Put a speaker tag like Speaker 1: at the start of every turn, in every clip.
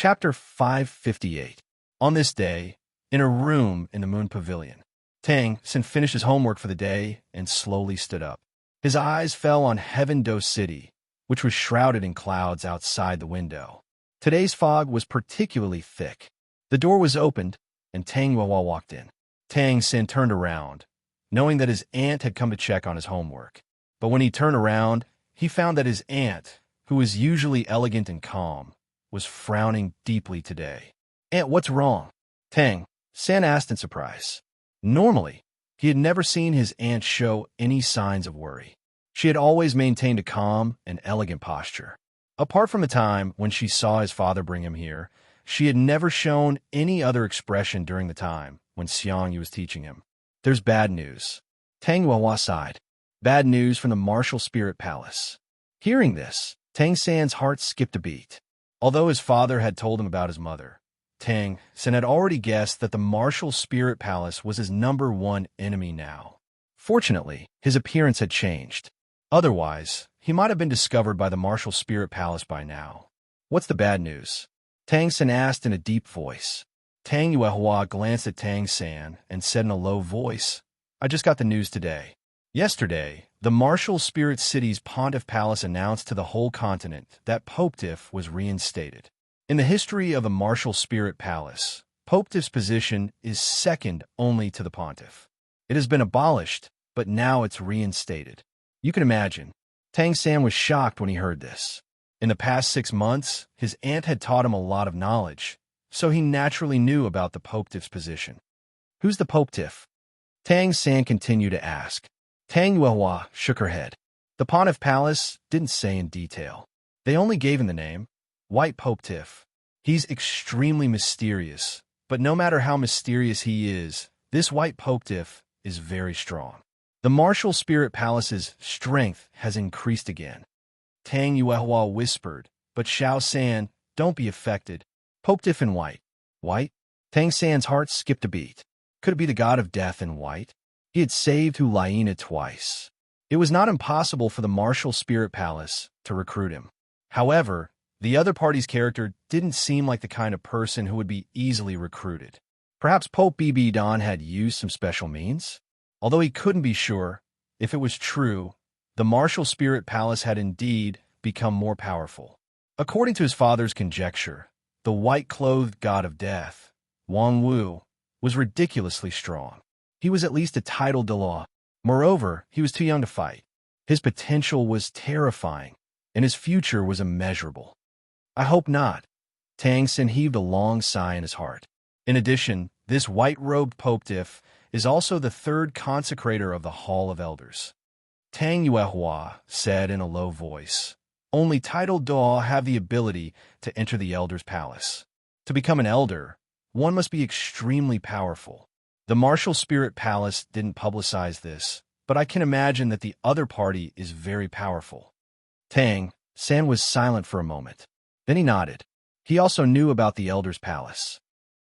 Speaker 1: Chapter 558. On this day, in a room in the Moon Pavilion, Tang Xin finished his homework for the day and slowly stood up. His eyes fell on Heaven-Do City, which was shrouded in clouds outside the window. Today's fog was particularly thick. The door was opened, and Tang Yuehua walked in. Tang Xin turned around, knowing that his aunt had come to check on his homework. But when he turned around, he found that his aunt, who was usually elegant and calm, was frowning deeply today. "Aunt, what's wrong?" Tang Xin asked in surprise. Normally, he had never seen his aunt show any signs of worry. She had always maintained a calm and elegant posture. Apart from the time when she saw his father bring him here, she had never shown any other expression during the time when Xiangyu was teaching him. "There's bad news." Tang Yuehua sighed. "Bad news from the Martial Spirit Palace." Hearing this, Tang San's heart skipped a beat. Although his father had told him about his mother, Tang Xin had already guessed that the Martial Spirit Palace was his #1 enemy now. Fortunately, his appearance had changed. Otherwise, he might have been discovered by the Martial Spirit Palace by now. "What's the bad news?" Tang Xin asked in a deep voice. Tang Yuehua glanced at Tang San and said in a low voice, "I just got the news today. Yesterday, the Martial Spirit City's Pontiff Palace announced to the whole continent that Pontiff was reinstated. In the history of the Martial Spirit Palace, Pontiff's position is second only to the Pontiff. It has been abolished, but now it's reinstated." You can imagine, Tang San was shocked when he heard this. In the past 6 months, his aunt had taught him a lot of knowledge, so he naturally knew about the Pontiff's position. "Who's the Pontiff?" Tang San continued to ask. Tang Yuehua shook her head. The Pontiff Palace didn't say in detail. They only gave him the name, White Pontiff. He's extremely mysterious, but no matter how mysterious he is, this White Pontiff is very strong. The Martial Spirit Palace's strength has increased again. Tang Yuehua whispered, "But Xiao San, don't be affected. Pontiff in white." White? Tang San's heart skipped a beat. Could it be the god of death in white? He had saved Hulaina twice. It was not impossible for the Martial Spirit Palace to recruit him. However, the other party's character didn't seem like the kind of person who would be easily recruited. Perhaps Pope Bibi Don had used some special means? Although he couldn't be sure, if it was true, the Martial Spirit Palace had indeed become more powerful. According to his father's conjecture, the white-clothed god of death, Wang Wu, was ridiculously strong. He was at least a titled Dalu. Moreover, he was too young to fight. His potential was terrifying, and his future was immeasurable. "I hope not." Tang Xin heaved a long sigh in his heart. In addition, this white-robed Pontiff is also the third consecrator of the Hall of Elders. Tang Yuehua said in a low voice, "Only titled Dalu have the ability to enter the Elder's Palace. To become an elder, one must be extremely powerful. The Martial Spirit Palace didn't publicize this, but I can imagine that the other party is very powerful." Tang San was silent for a moment. Then he nodded. He also knew about the Elder's Palace.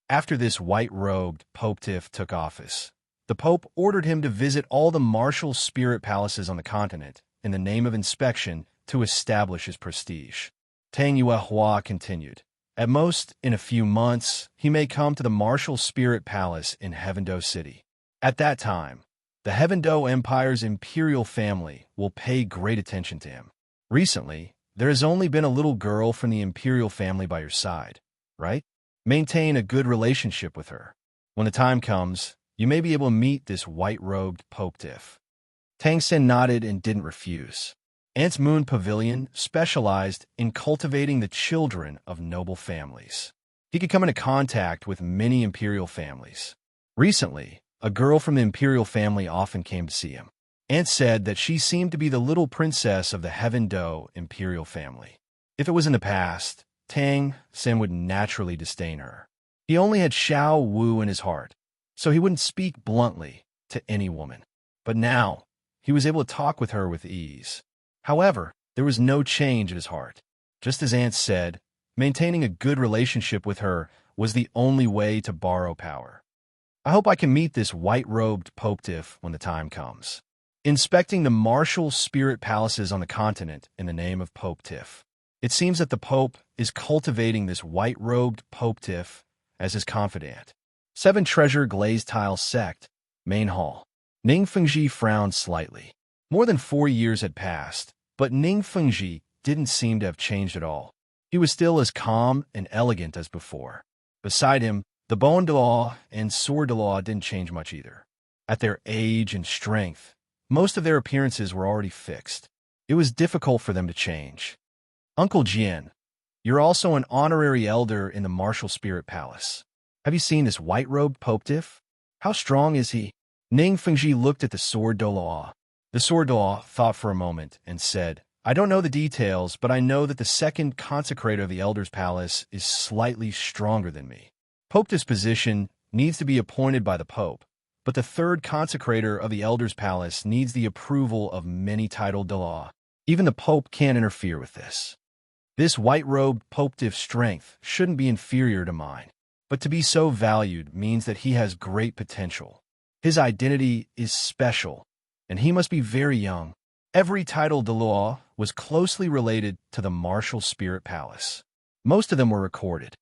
Speaker 1: After this white-robed Pontiff took office, the Pope ordered him to visit all the Martial Spirit Palaces on the continent in the name of inspection to establish his prestige. Tang Yuehua continued. "At most, in a few months, he may come to the Martial Spirit Palace in Heaven-Do City. At that time, the Heaven-Do Empire's imperial family will pay great attention to him. Recently, there has only been a little girl from the imperial family by your side, right? Maintain a good relationship with her. When the time comes, you may be able to meet this white-robed Pontiff." Tang Xin nodded and didn't refuse. Aunt's Moon Pavilion specialized in cultivating the children of noble families. He could come into contact with many imperial families. Recently, a girl from the imperial family often came to see him. Aunt said that she seemed to be the little princess of the Heaven-Do imperial family. If it was in the past, Tang Xin would naturally disdain her. He only had Xiao Wu in his heart, so he wouldn't speak bluntly to any woman. But now, he was able to talk with her with ease. However, there was no change in his heart. Just as Aunt said, maintaining a good relationship with her was the only way to borrow power. "I hope I can meet this white-robed Pontiff when the time comes." Inspecting the Martial Spirit Palaces on the continent in the name of Pontiff. It seems that the Pope is cultivating this white-robed Pope-tiff as his confidant. 7 Treasure Glazed Tile Sect, Main Hall. Ning Fengji frowned slightly. More than 4 years had passed, but Ning Fengji didn't seem to have changed at all. He was still as calm and elegant as before. Beside him, the Bon Dalu and Sword Dalu didn't change much either. At their age and strength, most of their appearances were already fixed. It was difficult for them to change. Uncle Jian, you're also an honorary elder in the Martial Spirit Palace. Have you seen this white-robed Pope-tiff? How strong is he? Ning Fengji looked at the Sword Dalu. The Sword Dalu thought for a moment and said, I don't know the details, but I know that the second consecrator of the Elder's Palace is slightly stronger than me. Pope-tiff's position needs to be appointed by the Pope, but the third consecrator of the Elder's Palace needs the approval of many titled Dalu. Even the Pope can't interfere with this. This white-robed Pope-tiff's strength shouldn't be inferior to mine, but to be so valued means that he has great potential. His identity is special, and he must be very young. Every title Dalu was closely related to the Martial Spirit Palace. Most of them were recorded.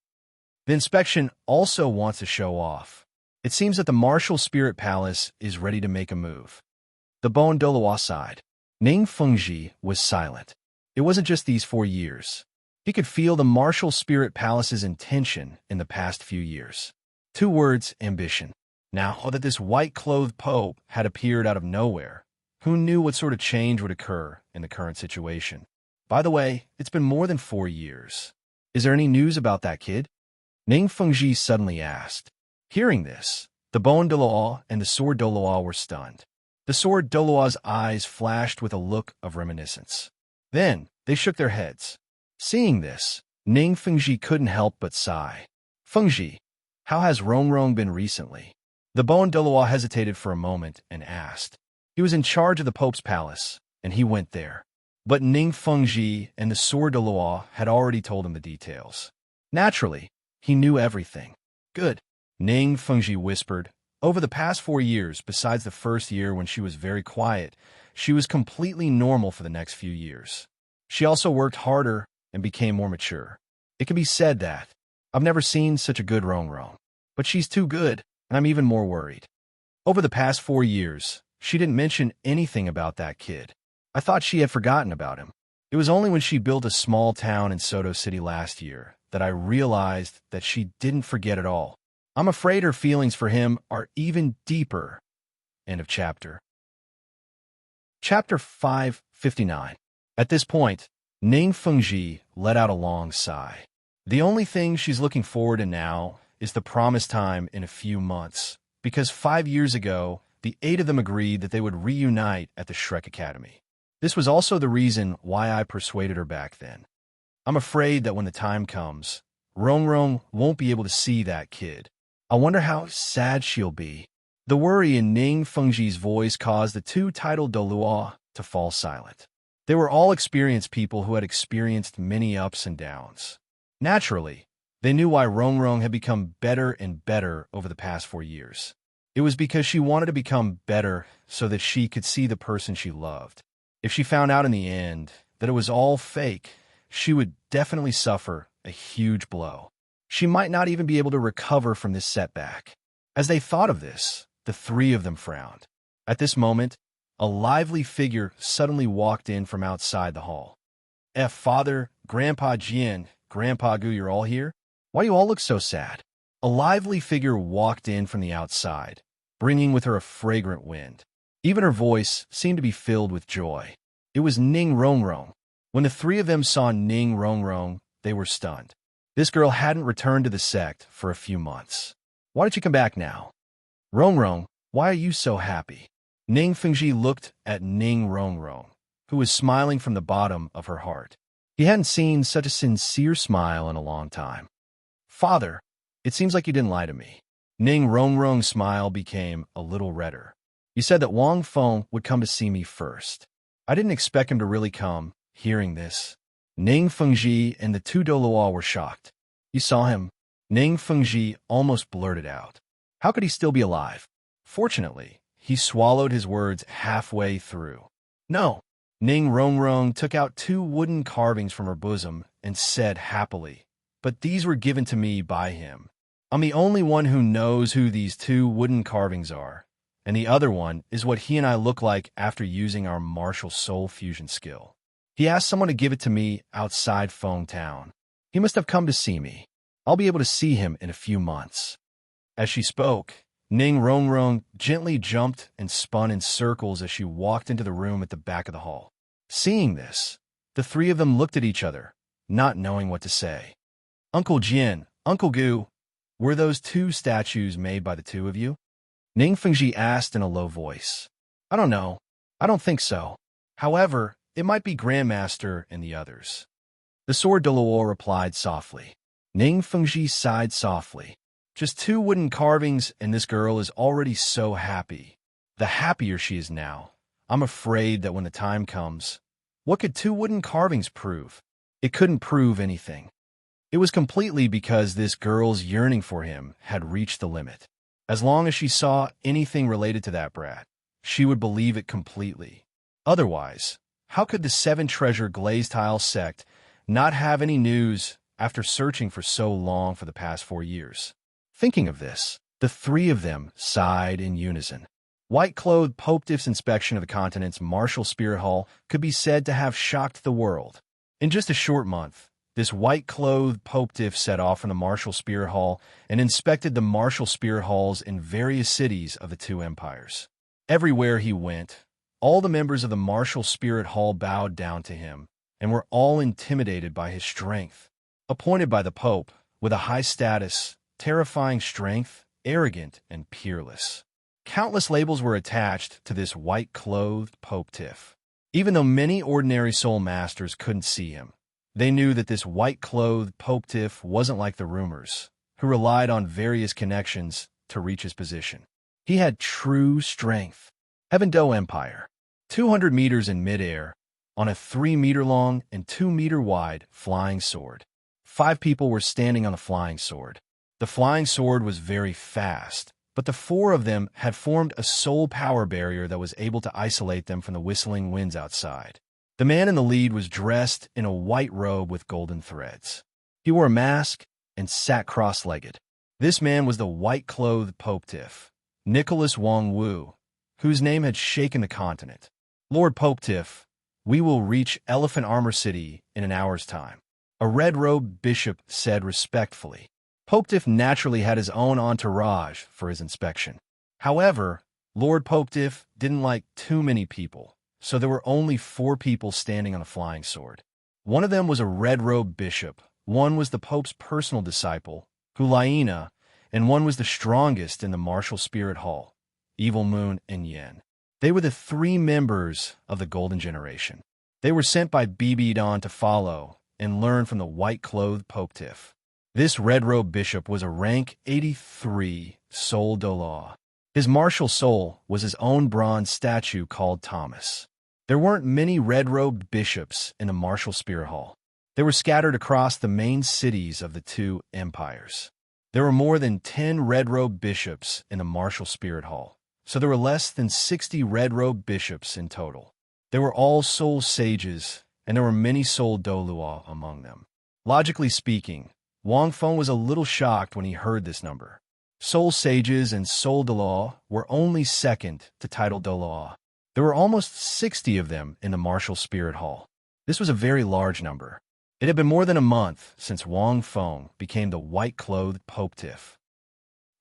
Speaker 1: The inspection also wants to show off. It seems that the Martial Spirit Palace is ready to make a move. The Bon Dalu sighed. Ning Fengji was silent. It wasn't just these 4 years. He could feel the Martial Spirit Palace's intention in the past few years. 2 words, ambition. Now that this white-clothed Pope had appeared out of nowhere, who knew what sort of change would occur in the current situation? By the way, it's been more than 4 years. Is there any news about that kid? Ning Fengji suddenly asked. Hearing this, the Bon Dalu and the Sword Dalu were stunned. The Sword Dalu's eyes flashed with a look of reminiscence. Then, they shook their heads. Seeing this, Ning Fengji couldn't help but sigh. Fengji, how has Rongrong been recently? The Bon Dalu hesitated for a moment and asked. He was in charge of the Pope's palace, and he went there. But Ning Fengji and the Sword Dalu had already told him the details. Naturally, he knew everything. Good, Ning Fengji whispered. Over the past 4 years, besides the first year when she was very quiet, she was completely normal for the next few years. She also worked harder and became more mature. It can be said that I've never seen such a good Rongrong, but she's too good, and I'm even more worried. Over the past 4 years, she didn't mention anything about that kid. I thought she had forgotten about him. It was only when she built a small town in Soto City last year that I realized that she didn't forget at all. I'm afraid her feelings for him are even deeper. End of chapter. Chapter 559. At this point, Ning Fengji let out a long sigh. The only thing she's looking forward to now is the promised time in a few months, because 5 years ago, the 8 of them agreed that they would reunite at the Shrek Academy. This was also the reason why I persuaded her back then. I'm afraid that when the time comes, Rongrong won't be able to see that kid. I wonder how sad she'll be. The worry in Ning Fengji's voice caused the 2 titled Dalu to fall silent. They were all experienced people who had experienced many ups and downs. Naturally, they knew why Rongrong had become better and better over the past 4 years. It was because she wanted to become better so that she could see the person she loved. If she found out in the end that it was all fake, she would definitely suffer a huge blow. She might not even be able to recover from this setback. As they thought of this, the 3 of them frowned. At this moment, a lively figure suddenly walked in from outside the hall. Father, Grandpa Jian, Grandpa Gu, you're all here? Why you all look so sad? A lively figure walked in from the outside, bringing with her a fragrant wind. Even her voice seemed to be filled with joy. It was Ning Rongrong. When the 3 of them saw Ning Rongrong, they were stunned. This girl hadn't returned to the sect for a few months. Why did you come back now? Rongrong, why are you so happy? Ning Fengji looked at Ning Rongrong, who was smiling from the bottom of her heart. He hadn't seen such a sincere smile in a long time. Father, it seems like you didn't lie to me. Ning Rongrong's smile became a little redder. You said that Wang Feng would come to see me first. I didn't expect him to really come. Hearing this, Ning Fengji and the 2 Dalu were shocked. You saw him? Ning Fengji almost blurted out. How could he still be alive? Fortunately, he swallowed his words halfway through. No. Ning Rongrong took out 2 wooden carvings from her bosom and said happily, "But these were given to me by him. I'm the only one who knows who these two wooden carvings are, and the other one is what he and I look like after using our martial soul fusion skill. He asked someone to give it to me outside Feng Town. He must have come to see me. I'll be able to see him in a few months." As she spoke, Ning Rongrong gently jumped and spun in circles as she walked into the room at the back of the hall. Seeing this, the three of them looked at each other, not knowing what to say. "Uncle Jin, Uncle Gu, were those two statues made by the two of you?" Ning Fengji asked in a low voice. "I don't know. I don't think so. However, it might be Grandmaster and the others." The sword Douluo replied softly. Ning Fengji sighed softly. Just two wooden carvings, and this girl is already so happy. The happier she is now, I'm afraid that when the time comes, what could two wooden carvings prove? It couldn't prove anything. It was completely because this girl's yearning for him had reached the limit. As long as she saw anything related to that brat, she would believe it completely. Otherwise, how could the Seven Treasure Glazed Tile sect not have any news after searching for so long for the past 4 years? Thinking of this, the three of them sighed in unison. White-clothed Popetiff's inspection of the continent's martial spirit hall could be said to have shocked the world. In just a short month, this white-clothed Popetiff set off from the martial spirit hall and inspected the martial spirit halls in various cities of the two empires. Everywhere he went, all the members of the martial spirit hall bowed down to him and were all intimidated by his strength. Appointed by the Pope, with a high status, terrifying strength, arrogant, and peerless. Countless labels were attached to this white-clothed Popetiff. Even though many ordinary soul masters couldn't see him, they knew that this white-clothed Popetiff wasn't like the rumors, who relied on various connections to reach his position. He had true strength. Heaven Do Empire, 200 meters in midair, on a 3-meter-long and 2-meter-wide flying sword. 5 people were standing on the flying sword. The flying sword was very fast, but the 4 of them had formed a soul power barrier that was able to isolate them from the whistling winds outside. The man in the lead was dressed in a white robe with golden threads. He wore a mask and sat cross-legged. This man was the white-clothed Popetiff, Nicholas Wong Wu, whose name had shaken the continent. "Lord Popetiff, we will reach Elephant Armor City in an hour's time," a red-robed bishop said respectfully. Popetiff naturally had his own entourage for his inspection. However, Lord Popetiff didn't like too many people, so there were only 4 people standing on the flying sword. One of them was a red-robed bishop, one was the Pope's personal disciple, Hulaina, and one was the strongest in the martial spirit hall, Evil Moon and Yen. They were the 3 members of the Golden Generation. They were sent by Bibidon to follow and learn from the white-clothed Popetiff. This red-robed bishop was a rank 83 soul Douluo. His martial soul was his own bronze statue called Thomas. There weren't many red-robed bishops in the martial spirit hall. They were scattered across the main cities of the 2 empires. There were more than 10 red-robed bishops in the martial spirit hall, so there were less than 60 red-robed bishops in total. They were all soul sages, and there were many soul Douluo among them. Logically speaking, Wang Feng was a little shocked when he heard this number. Soul sages and soul Douluo were only second to title Douluo. There were almost 60 of them in the martial spirit hall. This was a very large number. It had been more than a month since Wang Feng became the white-clothed Popetiff.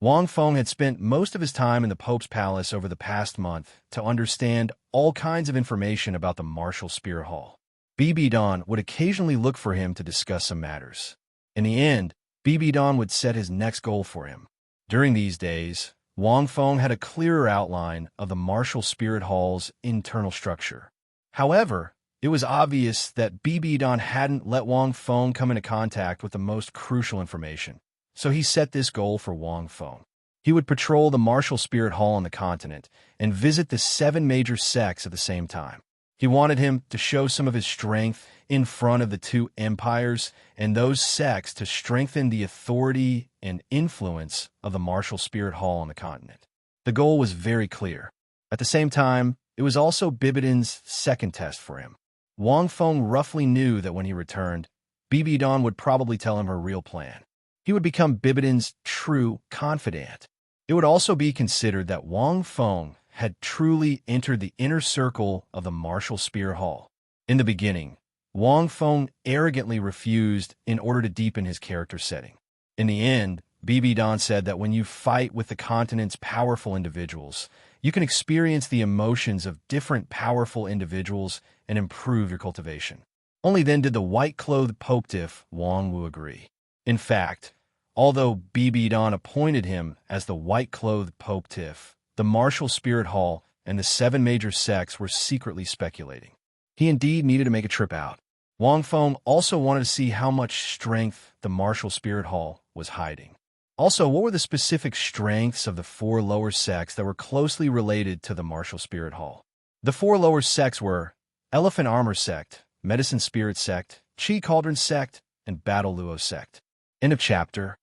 Speaker 1: Wang Feng had spent most of his time in the Pope's palace over the past month to understand all kinds of information about the martial spirit hall. Bibidon would occasionally look for him to discuss some matters. In the end, Bibidon would set his next goal for him. During these days, Wang Feng had a clearer outline of the martial spirit hall's internal structure. However, it was obvious that Bibidon hadn't let Wang Feng come into contact with the most crucial information, so he set this goal for Wang Feng. He would patrol the martial spirit hall on the continent and visit the 7 major sects at the same time. He wanted him to show some of his strength in front of the 2 empires and those sects to strengthen the authority and influence of the martial spirit hall on the continent. The goal was very clear. At the same time, it was also Bibidon's second test for him. Wang Feng roughly knew that when he returned, Don would probably tell him her real plan. He would become Bibidon's true confidant. It would also be considered that Wang Feng had truly entered the inner circle of the martial spirit hall. In the beginning, Wang Feng arrogantly refused in order to deepen his character setting. In the end, Don said that when you fight with the continent's powerful individuals, you can experience the emotions of different powerful individuals and improve your cultivation. Only then did the white-clothed Popetiff Wang Wu agree. In fact, although Don appointed him as the white-clothed Popetiff, the martial spirit hall and the 7 major sects were secretly speculating. He indeed needed to make a trip out. Wang Feng also wanted to see how much strength the martial spirit hall was hiding. Also, what were the specific strengths of the 4 lower sects that were closely related to the martial spirit hall? The 4 lower sects were Elephant Armor Sect, Medicine Spirit Sect, Qi Cauldron Sect, and Douluo Sect. End of chapter.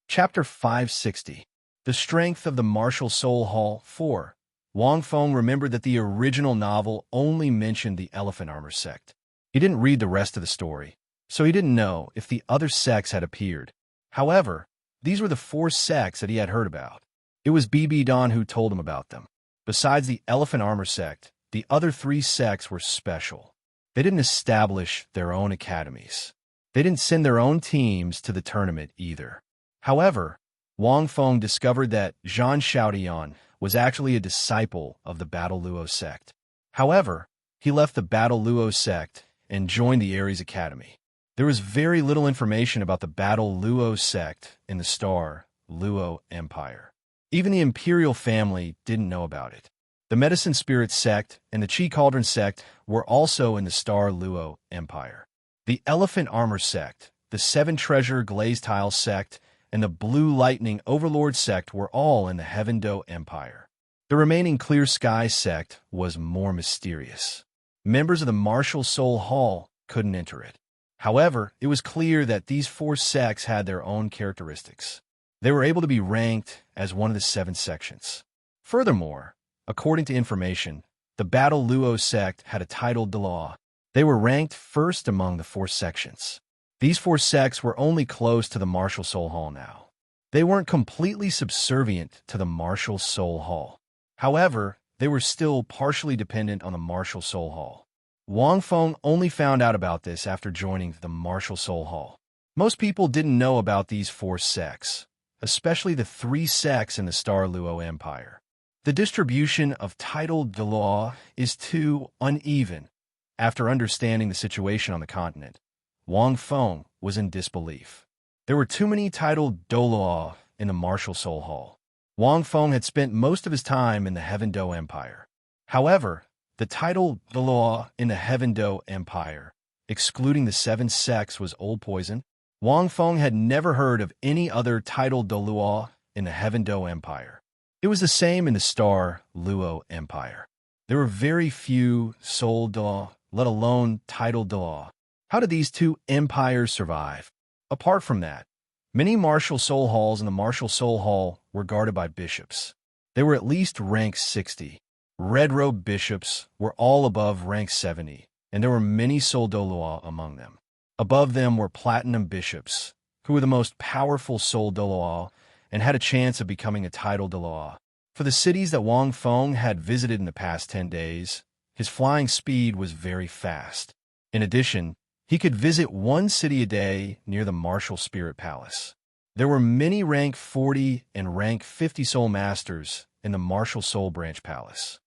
Speaker 1: Chapter 560. The Strength of the Martial Soul Hall 4. Wang Feng remembered that the original novel only mentioned the Elephant Armor Sect. He didn't read the rest of the story, so he didn't know if the other sects had appeared. However, these were the 4 sects that he had heard about. It was Don who told him about them. Besides the Elephant Armor Sect, the other 3 sects were special. They didn't establish their own academies. They didn't send their own teams to the tournament either. However, Wang Feng discovered that Zhang Xiaodian was actually a disciple of the Douluo sect. However, he left the Douluo sect and joined the Ares Academy. There was very little information about the Douluo sect in the Star Luo Empire. Even the imperial family didn't know about it. The Medicine Spirit sect and the Qi Cauldron sect were also in the Star Luo Empire. The Elephant Armor sect, the 7 Treasure Glazed Tile sect, and the Blue Lightning Overlord sect were all in the Heaven Do Empire. The remaining Clear Sky sect was more mysterious. Members of the Martial Soul Hall couldn't enter it. However, it was clear that these 4 sects had their own characteristics. They were able to be ranked as one of the 7 sections. Furthermore, according to information, the Douluo sect had a title Dalu. They were ranked first among the 4 sections. These 4 sects were only close to the Martial Soul Hall now. They weren't completely subservient to the Martial Soul Hall. However, they were still partially dependent on the Martial Soul Hall. Wang Feng only found out about this after joining the Martial Soul Hall. Most people didn't know about these 4 sects, especially the 3 sects in the Star Luo Empire. The distribution of titled Dalu is too uneven. After understanding the situation on the continent, Wang Feng was in disbelief. There were too many titled Douluo in the Martial Soul Hall. Wang Feng had spent most of his time in the Heaven Do Empire. However, the title Douluo in the Heaven Do Empire, excluding the 7 sects, was old poison. Wang Feng had never heard of any other title Douluo in the Heaven Do Empire. It was the same in the Star Luo Empire. There were very few Soul Dalu, let alone title Dalu. How did these 2 empires survive? Apart from that, many martial soul halls in the Martial Soul Hall were guarded by bishops. They were at least rank 60. Red-robed bishops were all above rank 70, and there were many Soul Dalu among them. Above them were platinum bishops, who were the most powerful Soul Dalu and had a chance of becoming a title Dalu. For the cities that Wang Feng had visited in the past 10 days, his flying speed was very fast. In addition, he could visit 1 city a day near the Martial Spirit Palace. There were many rank 40 and rank 50 Soul Masters in the Martial Soul Branch Palace.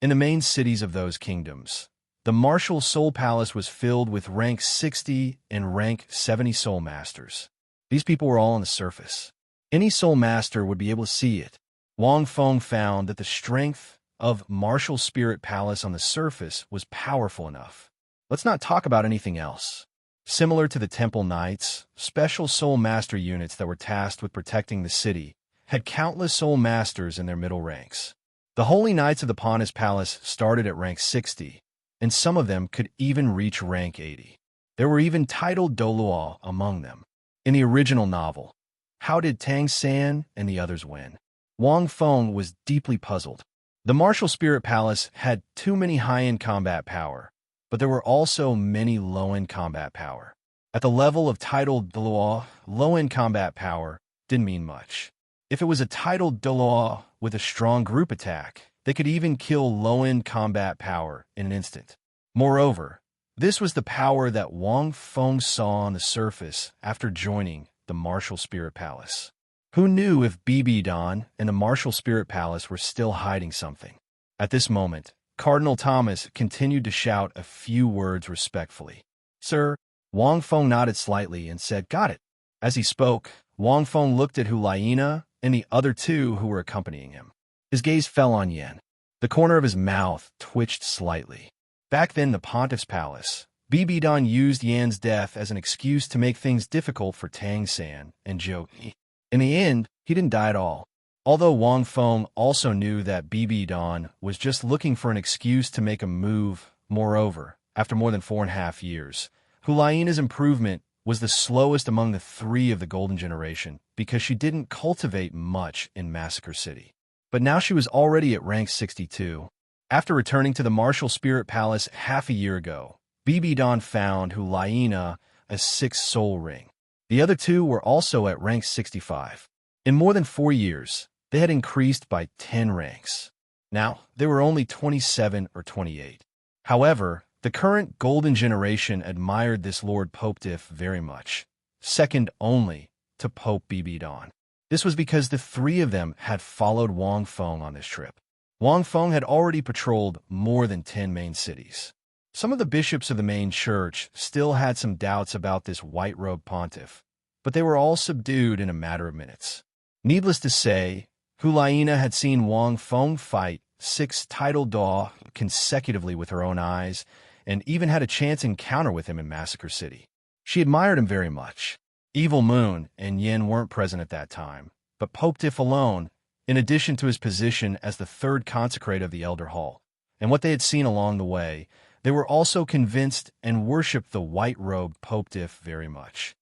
Speaker 1: In the main cities of those kingdoms, the Martial Soul Palace was filled with rank 60 and rank 70 Soul Masters. These people were all on the surface. Any Soul Master would be able to see it. Wang Feng found that the strength of Martial Spirit Palace on the surface was powerful enough. Let's not talk about anything else. Similar to the Temple Knights, special Soul Master units that were tasked with protecting the city had countless Soul Masters in their middle ranks. The Holy Knights of the Panis Palace started at rank 60, and some of them could even reach rank 80. There were even titled Douluo among them. In the original novel, how did Tang San and the others win? Wang Feng was deeply puzzled. The Martial Spirit Palace had too many high-end combat power, but there were also many low-end combat power. At the level of titled Douluo, low-end combat power didn't mean much. If it was a titled Douluo with a strong group attack, they could even kill low-end combat power in an instant. Moreover, this was the power that Wang Feng saw on the surface after joining the Martial Spirit Palace. Who knew if BB Don and the Martial Spirit Palace were still hiding something? At this moment, Cardinal Thomas continued to shout a few words respectfully. "Sir," Wang Feng nodded slightly and said, "Got it." As he spoke, Wang Feng looked at Hulaina and the other two who were accompanying him. His gaze fell on Yan. The corner of his mouth twitched slightly. Back then, the Pontiff's palace, BB Don used Yan's death as an excuse to make things difficult for Tang San and Zhou Yi. In the end, he didn't die at all. Although Wang Feng also knew that BB Don was just looking for an excuse to make a move. Moreover, after more than 4.5 years, Hulaina's improvement was the slowest among the three of the Golden Generation because she didn't cultivate much in Massacre City. But now she was already at rank 62. After returning to the Martial Spirit Palace half a year ago, BB Don found Hulaina a 6th soul ring. The other two were also at rank 65. In more than 4 years, they had increased by 10 ranks. Now, they were only 27 or 28. However, the current Golden Generation admired this Lord Popetiff very much, second only to Pope BB Don. This was because the three of them had followed Wang Feng on this trip. Wang Feng had already patrolled more than 10 main cities. Some of the bishops of the main church still had some doubts about this white-robed pontiff, but they were all subdued in a matter of minutes. Needless to say, Hulaina had seen Wang Feng fight 6 title Daw consecutively with her own eyes, and even had a chance encounter with him in Massacre City. She admired him very much. Evil Moon and Yin weren't present at that time, but Popetiff alone, in addition to his position as the third consecrate of the Elder Hall, and what they had seen along the way, they were also convinced and worshipped the white-robed Popetiff very much.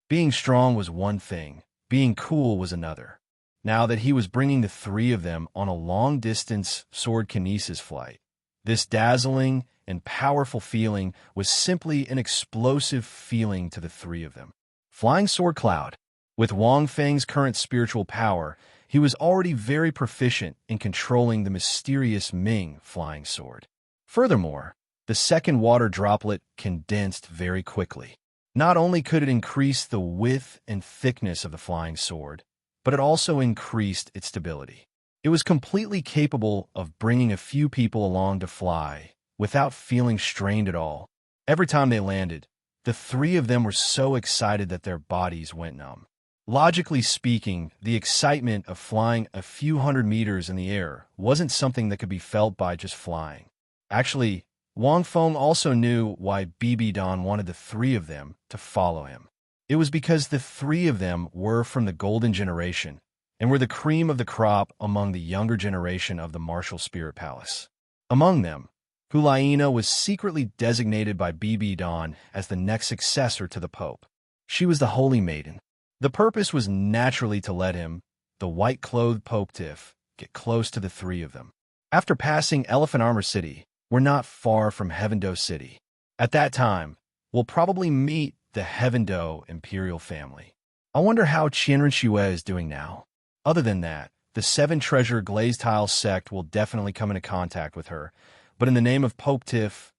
Speaker 1: Being strong was one thing, being cool was another. Now that he was bringing the three of them on a long-distance sword kinesis flight, this dazzling and powerful feeling was simply an explosive feeling to the three of them. Flying Sword Cloud. With Wang Feng's current spiritual power, he was already very proficient in controlling the mysterious Ming flying sword. Furthermore, the second water droplet condensed very quickly. Not only could it increase the width and thickness of the flying sword, but it also increased its stability. It was completely capable of bringing a few people along to fly without feeling strained at all. Every time they landed, the three of them were so excited that their bodies went numb. Logically speaking, the excitement of flying a few hundred meters in the air wasn't something that could be felt by just flying. Actually, Wang Feng also knew why BB Don wanted the three of them to follow him. It was because the three of them were from the Golden Generation and were the cream of the crop among the younger generation of the Martial Spirit Palace. Among them, Hulaina was secretly designated by BB Don as the next successor to the Pope. She was the Holy Maiden. The purpose was naturally to let him, the white-clothed Popetiff, get close to the three of them. After passing Elephant Armor City, we're not far from Heavendo City. At that time, we'll probably meet the Heavendo Imperial family. I wonder how Qianren Xue is doing now. Other than that, the 7 Treasure Glazed Tile sect will definitely come into contact with her, but in the name of Popetiff,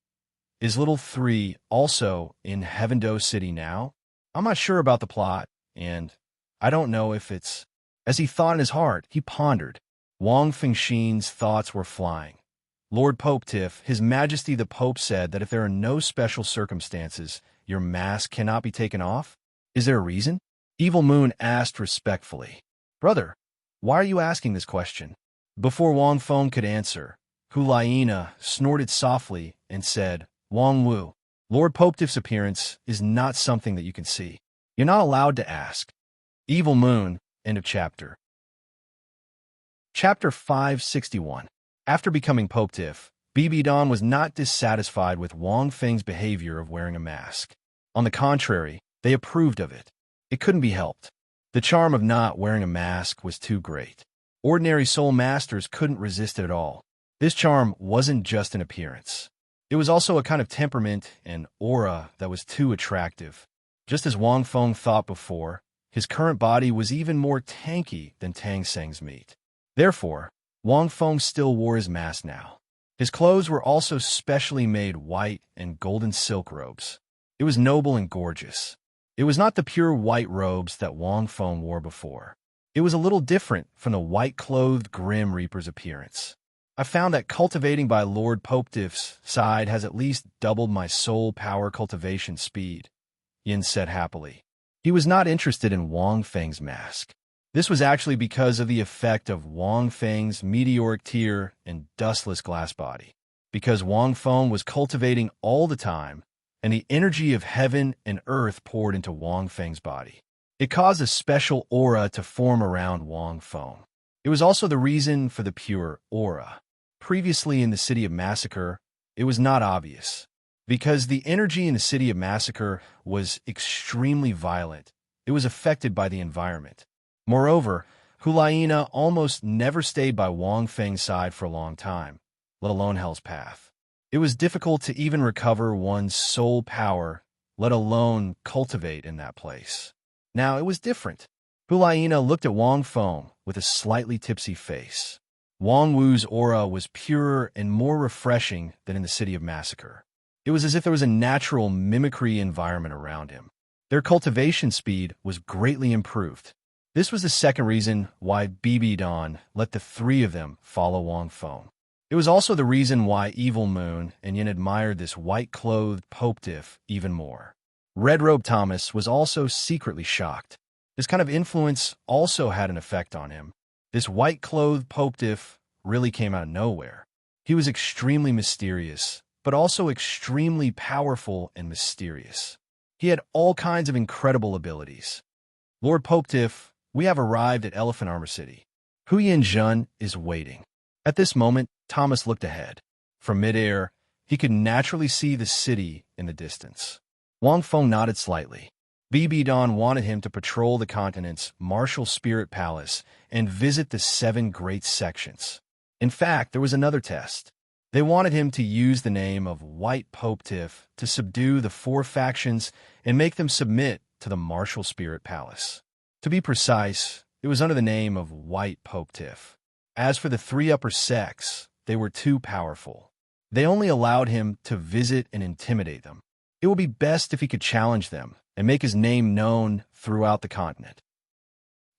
Speaker 1: is Little 3 also in Heavendo City now? I'm not sure about the plot, and I don't know if it's... As he thought in his heart, he pondered. Wang Fengxin's thoughts were flying. Lord Popetiff, His Majesty the Pope said that if there are no special circumstances, your mask cannot be taken off? Is there a reason? Evil Moon asked respectfully. Brother, why are you asking this question? Before Wang Feng could answer, Hulaina snorted softly and said, Wang Wu, Lord Popetiff's appearance is not something that you can see. You're not allowed to ask. Evil Moon, end of chapter. Chapter 561. After becoming Popetiff, BB Don was not dissatisfied with Wang Feng's behavior of wearing a mask. On the contrary, they approved of it. It couldn't be helped. The charm of not wearing a mask was too great. Ordinary soul masters couldn't resist it at all. This charm wasn't just an appearance. It was also a kind of temperament and aura that was too attractive. Just as Wang Feng thought before, his current body was even more tanky than Tang Seng's meat. Therefore, Wang Feng still wore his mask now. His clothes were also specially made white and golden silk robes. It was noble and gorgeous. It was not the pure white robes that Wang Feng wore before. It was a little different from the white-clothed Grim Reaper's appearance. I found that cultivating by Lord Popetiff's side has at least doubled my soul power cultivation speed, Yin said happily. He was not interested in Wang Feng's mask. This was actually because of the effect of Wang Feng's meteoric tear and dustless glass body. Because Wang Feng was cultivating all the time, and the energy of heaven and earth poured into Wang Feng's body. It caused a special aura to form around Wang Feng. It was also the reason for the pure aura. Previously in the City of Massacre, it was not obvious. Because the energy in the City of Massacre was extremely violent, it was affected by the environment. Moreover, Hulaina almost never stayed by Wang Feng's side for a long time, let alone Hell's Path. It was difficult to even recover one's soul power, let alone cultivate in that place. Now it was different. Hulaina looked at Wang Feng with a slightly tipsy face. Wang Wu's aura was purer and more refreshing than in the City of Massacre. It was as if there was a natural mimicry environment around him. Their cultivation speed was greatly improved. This was the second reason why Bibi Dan let the three of them follow Wang Feng. It was also the reason why Evil Moon and Yin admired this white-clothed Popetiff even more. Red Robe Thomas was also secretly shocked. This kind of influence also had an effect on him. This white-clothed Popetiff really came out of nowhere. He was extremely mysterious, but also extremely powerful and mysterious. He had all kinds of incredible abilities. Lord Popetiff, we have arrived at Elephant Armor City. Hu Yinjun is waiting. At this moment, Thomas looked ahead. From midair, he could naturally see the city in the distance. Wang Feng nodded slightly. Bibi Dan wanted him to patrol the continent's martial spirit palace and visit the 7 great sections. In fact, there was another test. They wanted him to use the name of White Popetiff to subdue the 4 factions and make them submit to the martial spirit palace. To be precise, it was under the name of White Popetiff. As for the 3 upper sects, they were too powerful. They only allowed him to visit and intimidate them. It would be best if he could challenge them and make his name known throughout the continent.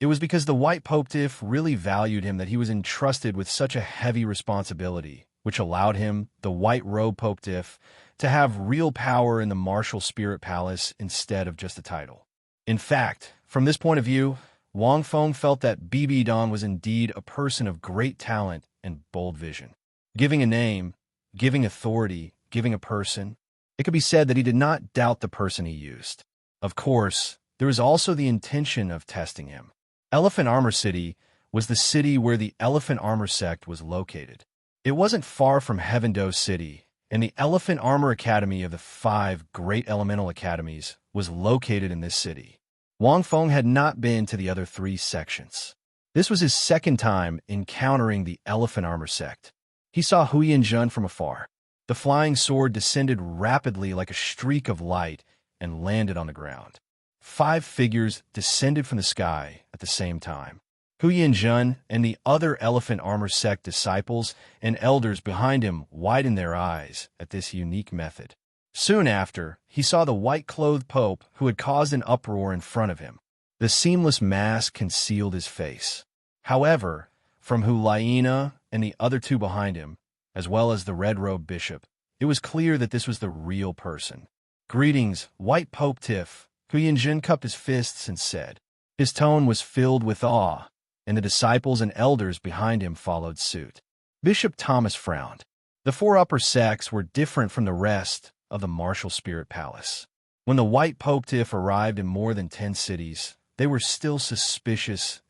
Speaker 1: It was because the White Popetiff really valued him that he was entrusted with such a heavy responsibility, which allowed him, the White Robe Popetiff, to have real power in the martial spirit palace instead of just a title. In fact, from this point of view, Wang Feng felt that Bibi Dan was indeed a person of great talent and bold vision. Giving a name, giving authority, giving a person, it could be said that he did not doubt the person he used. Of course, there was also the intention of testing him. Elephant Armor City was the city where the Elephant Armor sect was located. It wasn't far from Heaven-Do City, and the Elephant Armor Academy of the 5 great elemental academies was located in this city. Wang Feng had not been to the other 3 sections. This was his second time encountering the Elephant Armor sect. He saw Hu Yinjun from afar. The flying sword descended rapidly like a streak of light and landed on the ground. 5 figures descended from the sky at the same time. Hu Yinjun and the other Elephant Armor sect disciples and elders behind him widened their eyes at this unique method. Soon after, he saw the white-clothed Pope who had caused an uproar in front of him. The seamless mask concealed his face. However, from Hulaina and the other 2 behind him, as well as the red-robed bishop, it was clear that this was the real person. "Greetings, White Popetiff." Hu Yinjun cupped his fists and said. His tone was filled with awe, and the disciples and elders behind him followed suit. Bishop Thomas frowned. The 4 upper sects were different from the rest of the martial spirit palace. When the White Popetiff arrived in more than 10 cities, they were still suspicious,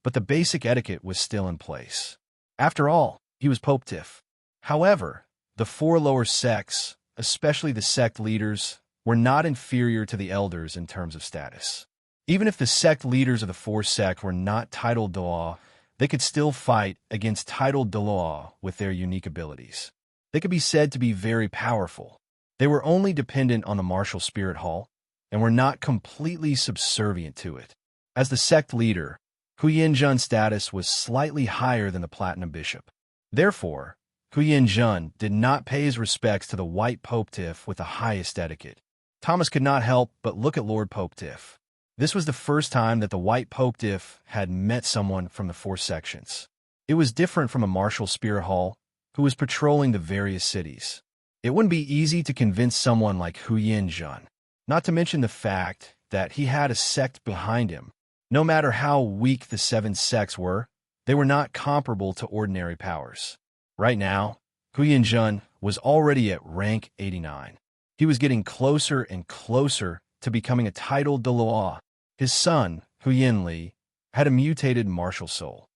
Speaker 1: but the basic etiquette was still in place. After all, he was Popetiff. However, the 4 lower sects, especially the sect leaders, were not inferior to the elders in terms of status. Even if the sect leaders of the 4 sects were not titled Dalu, they could still fight against titled Dalu with their unique abilities. They could be said to be very powerful. They were only dependent on the martial spirit hall and were not completely subservient to it. As the sect leader, Huyenjun's status was slightly higher than the Platinum Bishop. Therefore, Huyenjun did not pay his respects to the White Popetiff with the highest etiquette. Thomas could not help but look at Lord Popetiff. This was the first time that the White Popetiff had met someone from the four sections. It was different from a martial spirit hall who was patrolling the various cities. It wouldn't be easy to convince someone like Huyenjun, not to mention the fact that he had a sect behind him. No matter how weak the seven sects were, they were not comparable to ordinary powers. Right now, Huyenjun was already at rank 89. He was getting closer and closer to becoming a titled Dalu. His son, Huyenli, had a mutated martial soul.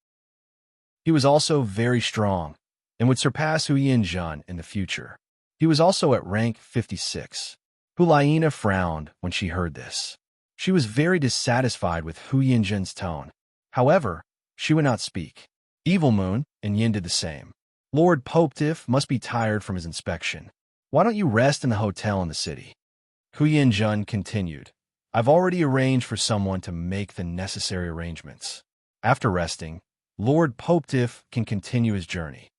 Speaker 1: He was also very strong and would surpass Huyenjun in the future. He was also at rank 56. Hulaina frowned when she heard this. She was very dissatisfied with Huyenjun's tone. However, she would not speak. Evil Moon and Yin did the same. Lord Popetiff must be tired from his inspection. Why don't you rest in the hotel in the city? Huyenjun continued. I've already arranged for someone to make the necessary arrangements. After resting, Lord Popetiff can continue his journey.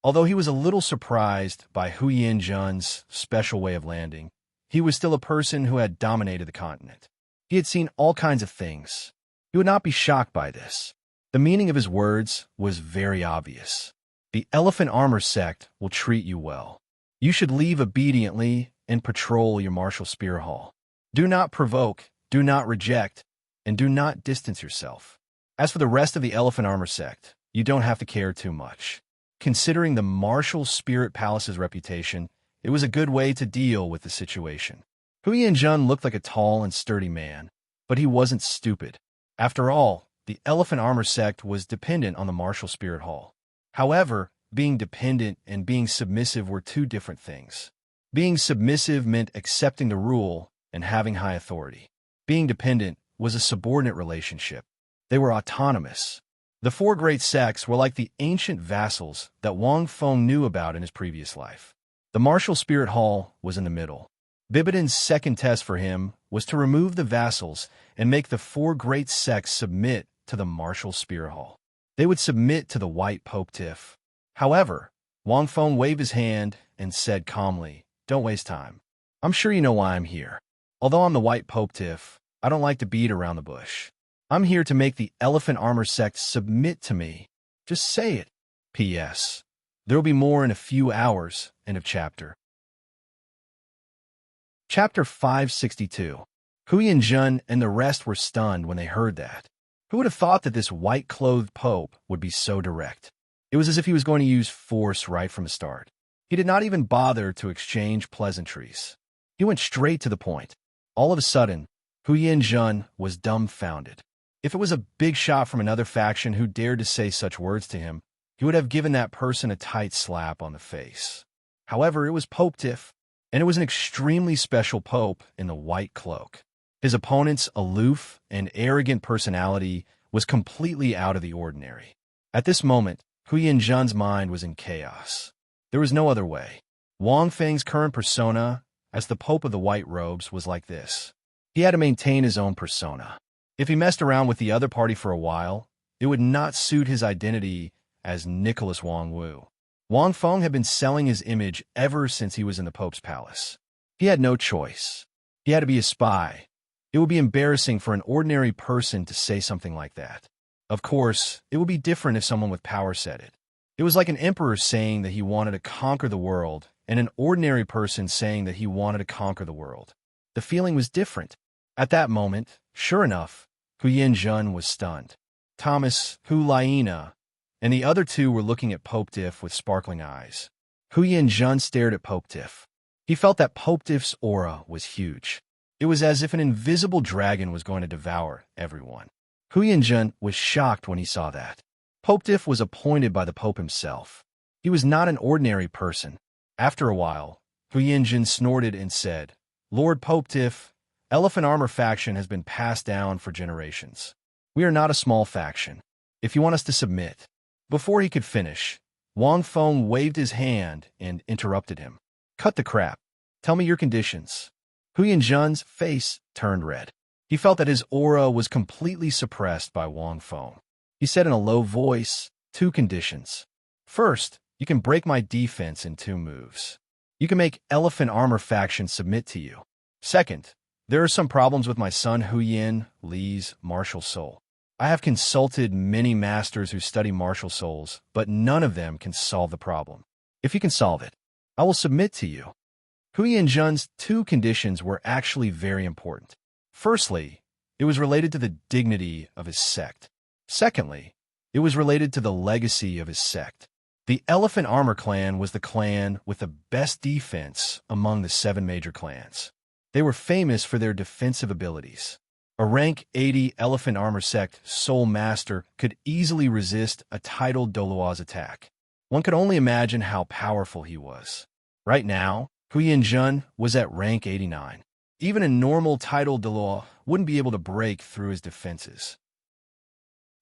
Speaker 1: Although he was a little surprised by Huyenjun's special way of landing, he was still a person who had dominated the continent. He had seen all kinds of things. He would not be shocked by this. The meaning of his words was very obvious. The Elephant Armor sect will treat you well. You should leave obediently and patrol your martial spear hall. Do not provoke, do not reject, and do not distance yourself. As for the rest of the Elephant Armor sect, you don't have to care too much. Considering the martial spirit palace's reputation, it was a good way to deal with the situation. Huyenjun looked like a tall and sturdy man, but he wasn't stupid. After all, the Elephant Armor sect was dependent on the martial spirit hall. However, being dependent and being submissive were two different things. Being submissive meant accepting the rule and having high authority. Being dependent was a subordinate relationship. They were autonomous. The four great sects were like the ancient vassals that Wang Feng knew about in his previous life. The martial spirit hall was in the middle. Bibidan's second test for him was to remove the vassals and make the four great sects submit to the martial spirit hall. They would submit to the White Popetiff. However, Wang Feng waved his hand and said calmly, "Don't waste time. I'm sure you know why I'm here. Although I'm the White Popetiff, I don't like to beat around the bush. I'm here to make the Elephant Armor sect submit to me. Just say it. P.S. There will be more in a few hours." End of chapter. Chapter 562. Huyenjun and the rest were stunned when they heard that. Who would have thought that this white-clothed pope would be so direct? It was as if he was going to use force right from the start. He did not even bother to exchange pleasantries. He went straight to the point. All of a sudden, Huyenjun was dumbfounded. If it was a big shot from another faction who dared to say such words to him, he would have given that person a tight slap on the face. However, it was Popetiff, and it was an extremely special pope in the white cloak. His opponent's aloof and arrogant personality was completely out of the ordinary. At this moment, Huyenjun's mind was in chaos. There was no other way. Wang Feng's current persona as the Pope of the White Robes was like this. He had to maintain his own persona. If he messed around with the other party for a while, it would not suit his identity as Nicholas Wang Wu. Wang Feng had been selling his image ever since he was in the Pope's palace. He had no choice. He had to be a spy. It would be embarrassing for an ordinary person to say something like that. Of course, it would be different if someone with power said it. It was like an emperor saying that he wanted to conquer the world and an ordinary person saying that he wanted to conquer the world. The feeling was different. At that moment, sure enough, Huyenjun was stunned. Thomas, Hulaina, and the other two were looking at Popetiff with sparkling eyes. Huyenjun stared at Popetiff. He felt that Popetiff's aura was huge. It was as if an invisible dragon was going to devour everyone. Huyenjun was shocked when he saw that. Popetiff was appointed by the Pope himself. He was not an ordinary person. After a while, Huyenjun snorted and said, "Lord Popetiff, Elephant Armor faction has been passed down for generations. We are not a small faction. If you want us to submit." Before he could finish, Wang Feng waved his hand and interrupted him. Cut the crap. Tell me your conditions. Hu Yanzhen's face turned red. He felt that his aura was completely suppressed by Wang Feng. He said in a low voice, 2 conditions. First, you can break my defense in 2 moves. You can make Elephant Armor faction submit to you. Second, there are some problems with my son Huyin Li's martial soul. I have consulted many masters who study martial souls, but none of them can solve the problem. If you can solve it, I will submit to you. Hu Yanzhen's 2 conditions were actually very important. Firstly, it was related to the dignity of his sect. Secondly, it was related to the legacy of his sect. The Elephant Armor clan was the clan with the best defense among the 7 major clans. They were famous for their defensive abilities. A rank 80 Elephant Armor sect Soul Master could easily resist a titled Douluo's attack. One could only imagine how powerful he was. Right now, Hu Yanzhen was at rank 89. Even a normal titled Dalu wouldn't be able to break through his defenses.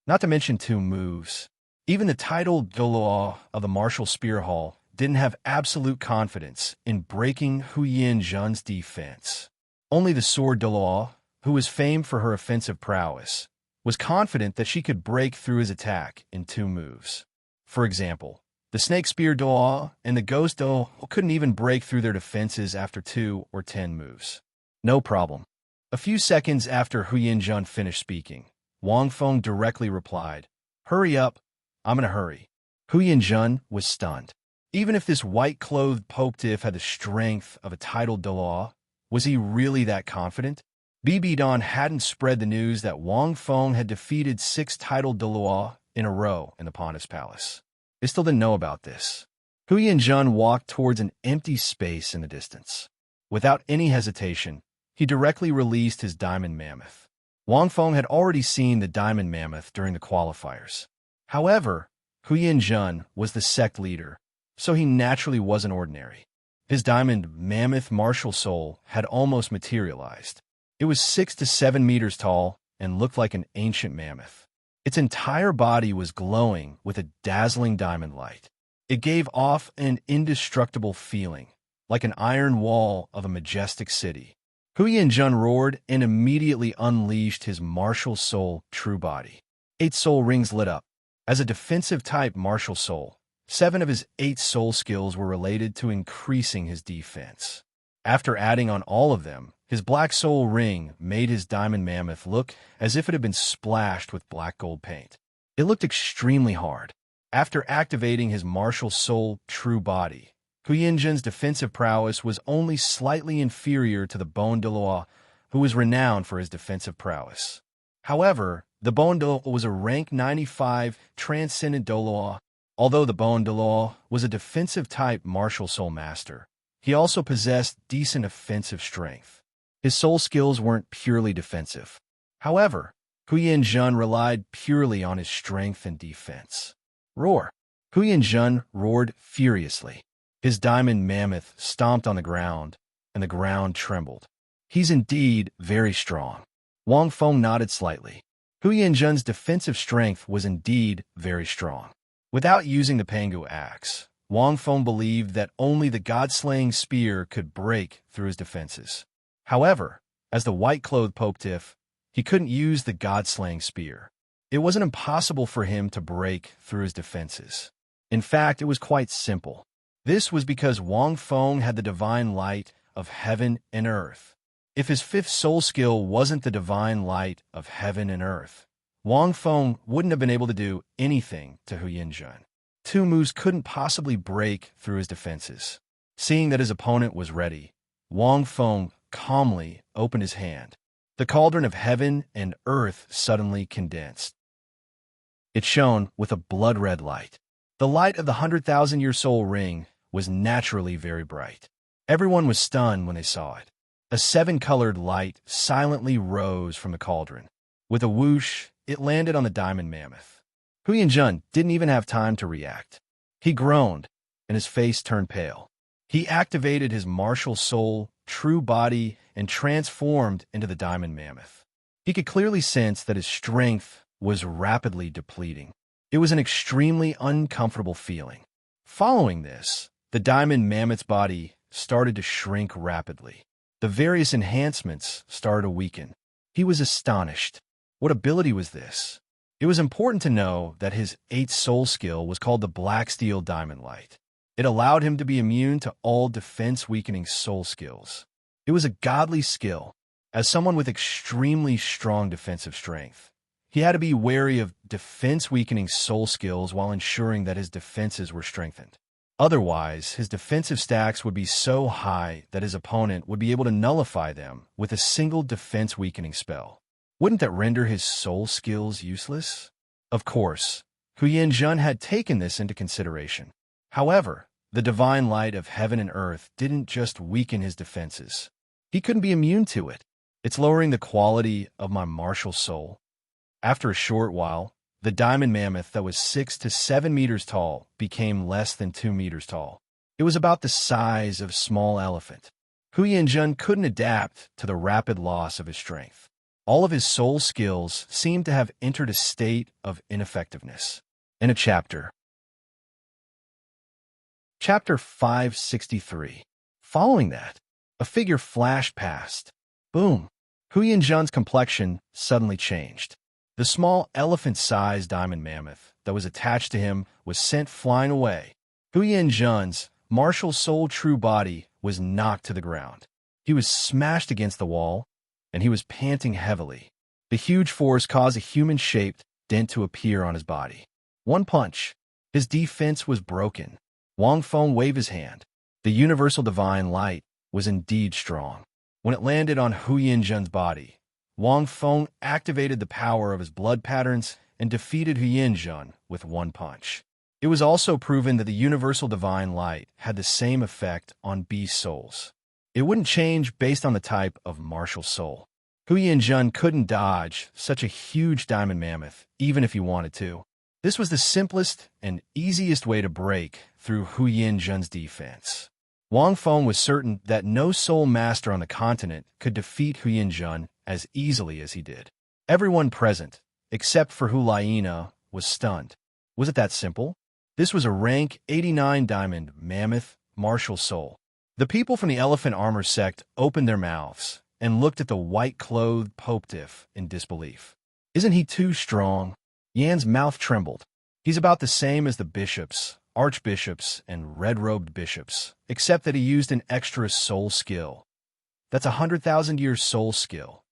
Speaker 1: Not to mention 2 moves. Even the titled Douluo of the Martial Spear Hall didn't have absolute confidence in breaking Hu Yanzhen's defense. Only the Sword Douluo, who was famed for her offensive prowess, was confident that she could break through his attack in 2 moves. For example, the Snake Spear Douluo and the Ghost Douluo couldn't even break through their defenses after 2 or 10 moves. No problem. A few seconds after Hu Yanzhen finished speaking, Wang Feng directly replied, Hurry up, I'm in a hurry. Hu Yanzhen was stunned. Even if this white-clothed Popetiff had the strength of a titled Dalu, was he really that confident? BB Don hadn't spread the news that Wang Feng had defeated 6 titled Dalu in a row in the Pontiff's Palace. They still didn't know about this. Hu Yanzhen walked towards an empty space in the distance. Without any hesitation, he directly released his Diamond Mammoth. Wang Feng had already seen the Diamond Mammoth during the qualifiers. However, Hu Yanzhen was the sect leader, so he naturally wasn't ordinary. His Diamond Mammoth martial soul had almost materialized. It was 6 to 7 meters tall and looked like an ancient mammoth. Its entire body was glowing with a dazzling diamond light. It gave off an indestructible feeling, like an iron wall of a majestic city. Hu Yanzhen roared and immediately unleashed his martial soul true body. 8 soul rings lit up. As a defensive-type martial soul, 7 of his 8 soul skills were related to increasing his defense. After adding on all of them, his black soul ring made his Diamond Mammoth look as if it had been splashed with black gold paint. It looked extremely hard. After activating his martial soul true body, Hu Yanzhen's defensive prowess was only slightly inferior to the Bone Dalu, who was renowned for his defensive prowess. However, the Bone Dalu was a rank 95 Transcendent Dalu. Although the Bone Dalu was a defensive-type martial soul master, he also possessed decent offensive strength. His soul skills weren't purely defensive. However, Hu Yanzhen relied purely on his strength and defense. Roar! Hu Yanzhen roared furiously. His Diamond Mammoth stomped on the ground, and the ground trembled. He's indeed very strong. Wang Feng nodded slightly. Hu Yanzhen's defensive strength was indeed very strong. Without using the Pangu axe, Wang Feng believed that only the God-slaying spear could break through his defenses. However, as the white-clothed Popetiff, he couldn't use the God-slaying spear. It wasn't impossible for him to break through his defenses. In fact, it was quite simple. This was because Wang Feng had the divine light of heaven and earth. If his 5th soul skill wasn't the divine light of heaven and earth, Wang Feng wouldn't have been able to do anything to Hu Yanzhen. 2 moves couldn't possibly break through his defenses. Seeing that his opponent was ready, Wang Feng calmly opened his hand. The cauldron of heaven and earth suddenly condensed. It shone with a blood-red light. The light of the 100,000-year soul ring was naturally very bright. Everyone was stunned when they saw it. A 7-colored light silently rose from the cauldron. With a whoosh, it landed on the Diamond Mammoth. Hu Yanzhen didn't even have time to react. He groaned, and his face turned pale. He activated his martial soul, true body, and transformed into the Diamond Mammoth. He could clearly sense that his strength was rapidly depleting. It was an extremely uncomfortable feeling. Following this, the diamond mammoth's body started to shrink rapidly. The various enhancements started to weaken. He was astonished. What ability was this? It was important to know that his 8th soul skill was called the Black Steel Diamond Light. It allowed him to be immune to all defense-weakening soul skills. It was a godly skill. As someone with extremely strong defensive strength, he had to be wary of defense-weakening soul skills while ensuring that his defenses were strengthened. Otherwise, his defensive stacks would be so high that his opponent would be able to nullify them with a single defense-weakening spell. Wouldn't that render his soul skills useless? Of course, Huyen-Jun had taken this into consideration. However, the divine light of heaven and earth didn't just weaken his defenses. He couldn't be immune to it. It's lowering the quality of my martial soul. After a short while, the diamond mammoth that was 6 to 7 meters tall became less than 2 meters tall. It was about the size of a small elephant. Huyen-Jun couldn't adapt to the rapid loss of his strength. All of his soul skills seemed to have entered a state of ineffectiveness. In a chapter. Chapter 563. Following that, a figure flashed past. Boom! Huyen-Jun's complexion suddenly changed. The small elephant-sized diamond mammoth that was attached to him was sent flying away. Huyen-Jun's martial soul true body was knocked to the ground. He was smashed against the wall, and he was panting heavily. The huge force caused a human-shaped dent to appear on his body. One punch. His defense was broken. Wang Feng waved his hand. The universal divine light was indeed strong. When it landed on Huyen-Jun's body, Wang Feng activated the power of his blood patterns and defeated Huyen-Jun with one punch. It was also proven that the universal divine light had the same effect on beast souls. It wouldn't change based on the type of martial soul. Huyen-Jun couldn't dodge such a huge diamond mammoth, even if he wanted to. This was the simplest and easiest way to break through Huyen-Jun's defense. Wang Feng was certain that no soul master on the continent could defeat Huyen-Jun as easily as he did. Everyone present, except for Hulaina, was stunned. Was it that simple? This was a rank 89 diamond mammoth martial soul. The people from the elephant armor sect opened their mouths and looked at the white-clothed Popetiff in disbelief. Isn't he too strong? Yan's mouth trembled. He's about the same as the bishops, archbishops, and red-robed bishops, except that he used an extra soul skill. That's 100,000-year soul skill.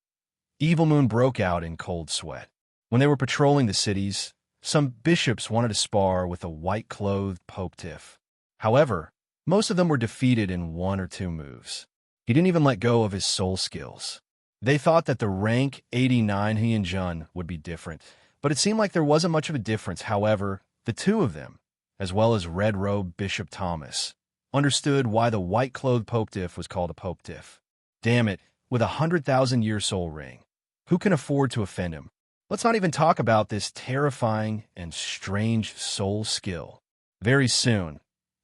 Speaker 1: Evil Moon broke out in cold sweat. When they were patrolling the cities, some bishops wanted to spar with a white-clothed Popetiff. However, most of them were defeated in 1 or 2 moves. He didn't even let go of his soul skills. They thought that the rank 89 Huyen-Jun would be different, but it seemed like there wasn't much of a difference. However, the two of them, as well as red-robed Bishop Thomas, understood why the white-clothed Popetiff was called a Popetiff. Damn it, with 100,000-year soul ring. Who can afford to offend him? Let's not even talk about this terrifying and strange soul skill. Very soon,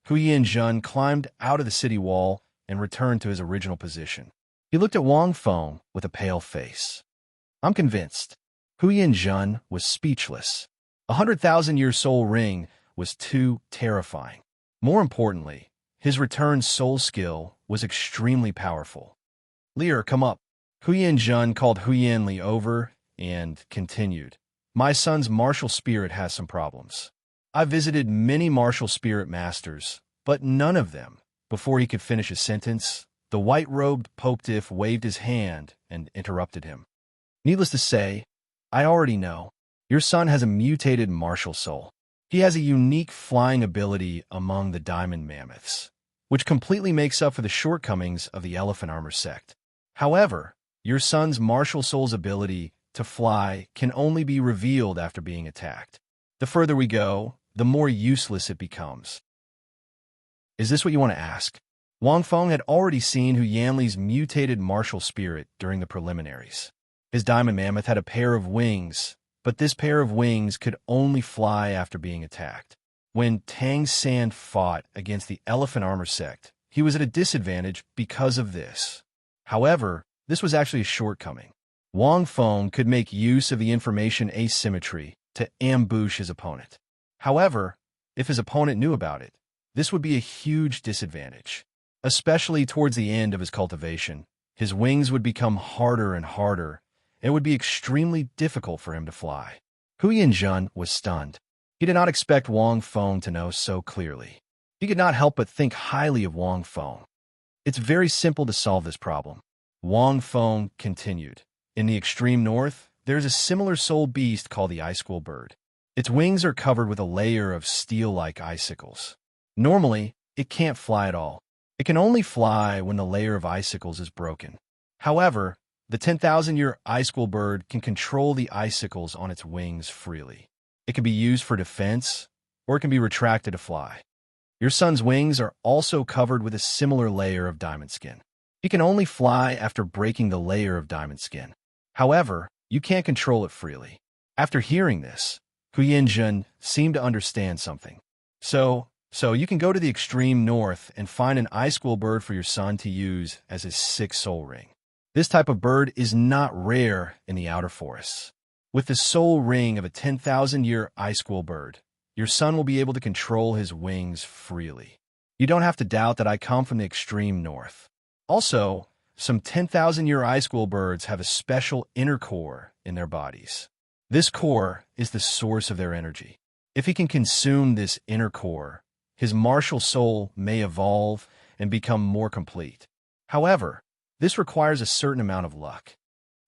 Speaker 1: Huyen-Jun climbed out of the city wall and returned to his original position. He looked at Wang Feng with a pale face. I'm convinced. Huyen-Jun was speechless. 100,000-year soul ring was too terrifying. More importantly, his returned soul skill was extremely powerful. Lear, come up. Huyen-Jun called Huyen-Li over and continued. My son's martial spirit has some problems. I visited many martial spirit masters, but none of them. Before he could finish his sentence, the white-robed Popetiff waved his hand and interrupted him. Needless to say, I already know. Your son has a mutated martial soul. He has a unique flying ability among the diamond mammoths, which completely makes up for the shortcomings of the elephant armor sect. However, your son's martial soul's ability to fly can only be revealed after being attacked. The further we go, the more useless it becomes. Is this what you want to ask? Wang Feng had already seen Huyen-Li's mutated martial spirit during the preliminaries. His diamond mammoth had a pair of wings, but this pair of wings could only fly after being attacked. When Tang San fought against the elephant armor sect, he was at a disadvantage because of this. However, this was actually a shortcoming. Wang Feng could make use of the information asymmetry to ambush his opponent. However, if his opponent knew about it, this would be a huge disadvantage. Especially towards the end of his cultivation, his wings would become harder and harder, and it would be extremely difficult for him to fly. Huyanjun was stunned. He did not expect Wang Feng to know so clearly. He could not help but think highly of Wang Feng. It's very simple to solve this problem. Wang Feng continued. In the extreme north, there is a similar soul beast called the icicle bird. Its wings are covered with a layer of steel-like icicles. Normally, it can't fly at all. It can only fly when the layer of icicles is broken. However, the 10,000-year icicle bird can control the icicles on its wings freely. It can be used for defense, or it can be retracted to fly. Your son's wings are also covered with a similar layer of diamond skin. He can only fly after breaking the layer of diamond skin. However, you can't control it freely. After hearing this, Huyanjun seemed to understand something. So you can go to the extreme north and find an icicle bird for your son to use as his sixth soul ring. This type of bird is not rare in the outer forests. With the soul ring of a 10,000-year icicle bird, your son will be able to control his wings freely. You don't have to doubt that I come from the extreme north. Also, some 10,000-year icicle birds have a special inner core in their bodies. This core is the source of their energy. If he can consume this inner core, his martial soul may evolve and become more complete. However, this requires a certain amount of luck.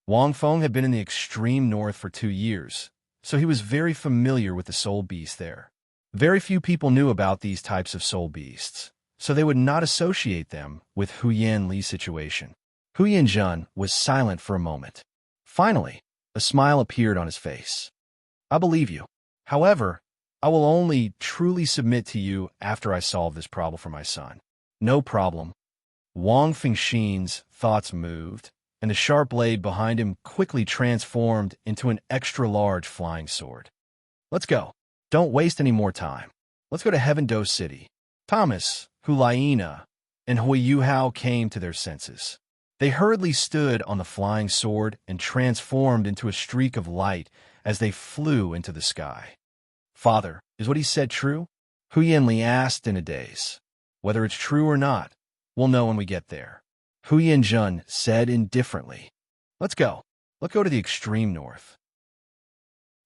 Speaker 1: Wang Feng had been in the extreme north for 2 years, so he was very familiar with the soul beast there. Very few people knew about these types of soul beasts, so they would not associate them with Huyan Li's situation. Huyanjun was silent for a moment. Finally, a smile appeared on his face. I believe you. However, I will only truly submit to you after I solve this problem for my son. No problem. Wang Fengxin's thoughts moved, and the sharp blade behind him quickly transformed into an extra-large flying sword. Let's go. Don't waste any more time. Let's go to Heaven-Do City. Thomas, Hulaina, and Huiyuhao came to their senses. They hurriedly stood on the flying sword and transformed into a streak of light as they flew into the sky. Father, is what he said true? Huyan Li asked in a daze. Whether it's true or not, we'll know when we get there. Huyanjun said indifferently. Let's go. Let's go to the extreme north.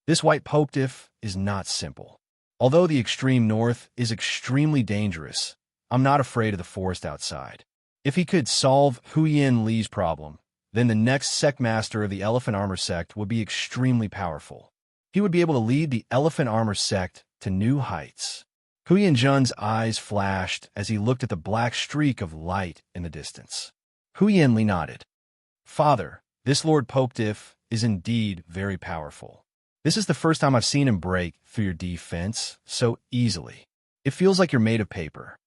Speaker 1: This white Popediff is not simple. Although the extreme north is extremely dangerous, I'm not afraid of the forest outside. If he could solve Huyan Li's problem, then the next sect master of the Elephant Armor sect would be extremely powerful. He would be able to lead the Elephant Armor sect to new heights. Huyanjun's eyes flashed as he looked at the black streak of light in the distance. Huyan Li nodded. Father, this Lord Popediff is indeed very powerful. This is the first time I've seen him break through your defense so easily. It feels like you're made of paper.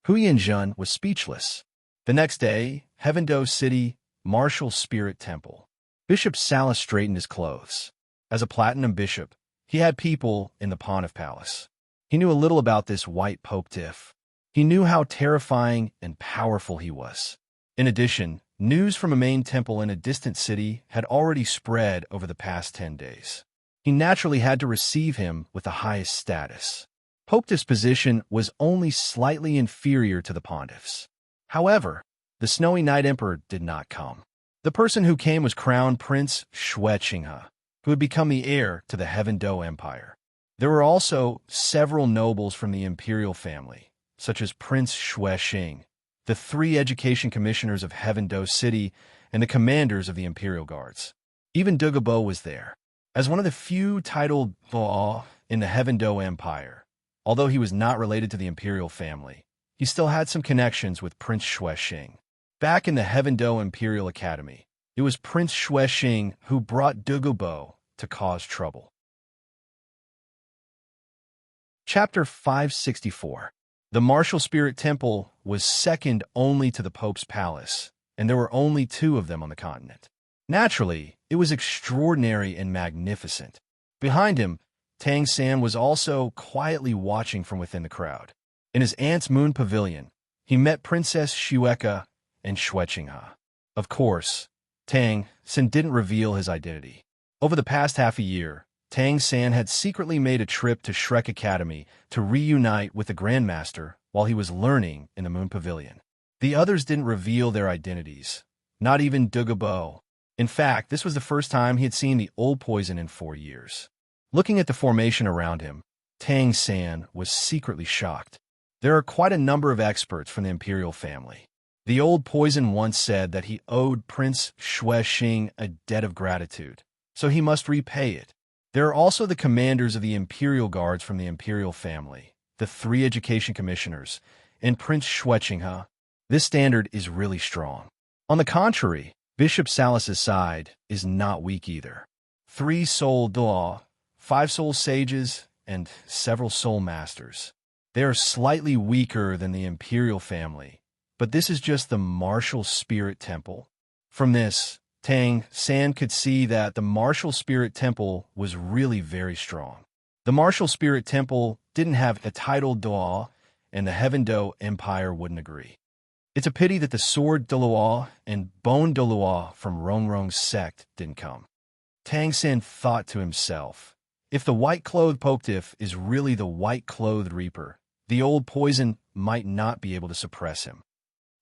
Speaker 1: Huyanjun was speechless. The next day, Heaven-Do City, Martial Spirit Temple. Bishop Salas straightened his clothes. As a platinum bishop, he had people in the Pontiff Palace. He knew a little about this white Popediff. He knew how terrifying and powerful he was. In addition, news from a main temple in a distant city had already spread over the past 10 days. He naturally had to receive him with the highest status. Popediff's position was only slightly inferior to the Pontiff's. However, the Snowy Night Emperor did not come. The person who came was Crown Prince Xue Qinghe, who had become the heir to the Heaven-Do Empire. There were also several nobles from the imperial family, such as Prince Xue Xing, the 3 education commissioners of Heaven-Do City, and the commanders of the imperial guards. Even Douluo was there. As one of the few titled Bo in the Heaven-Do Empire, although he was not related to the imperial family, he still had some connections with Prince Xue Xing. Back in the Heaven-Do Imperial Academy, it was Prince Xue Xing who brought Douluo to cause trouble. Chapter 564. The Martial Spirit Temple was second only to the Pope's palace, and there were only 2 of them on the continent. Naturally, it was extraordinary and magnificent. Behind him, Tang San was also quietly watching from within the crowd. In his aunt's moon pavilion, he met Princess Xueka and Xue Qinghe. Of course, Tang San didn't reveal his identity. Over the past half a year, Tang San had secretly made a trip to Shrek Academy to reunite with the Grandmaster while he was learning in the Moon Pavilion. The others didn't reveal their identities, not even Douluo. In fact, this was the first time he had seen the old poison in 4 years. Looking at the formation around him, Tang San was secretly shocked. There are quite a number of experts from the imperial family. The old poison once said that he owed Prince Xuexing a debt of gratitude, so he must repay it. There are also the commanders of the imperial guards from the imperial family, the 3 education commissioners, and Prince Xuexing. This standard is really strong. On the contrary, Bishop Salas's side is not weak either. 3 soul Dalu, 5 soul sages, and several soul masters. They are slightly weaker than the imperial family, but this is just the martial spirit temple. From this, Tang San could see that the martial spirit temple was really very strong. The martial spirit temple didn't have a title Dalu, and the Heaven Do Empire wouldn't agree. It's a pity that the sword Daluo and bone Daluo from Rongrong's sect didn't come. Tang San thought to himself, if the white-clothed Poptif is really the white-clothed Reaper, the old poison might not be able to suppress him.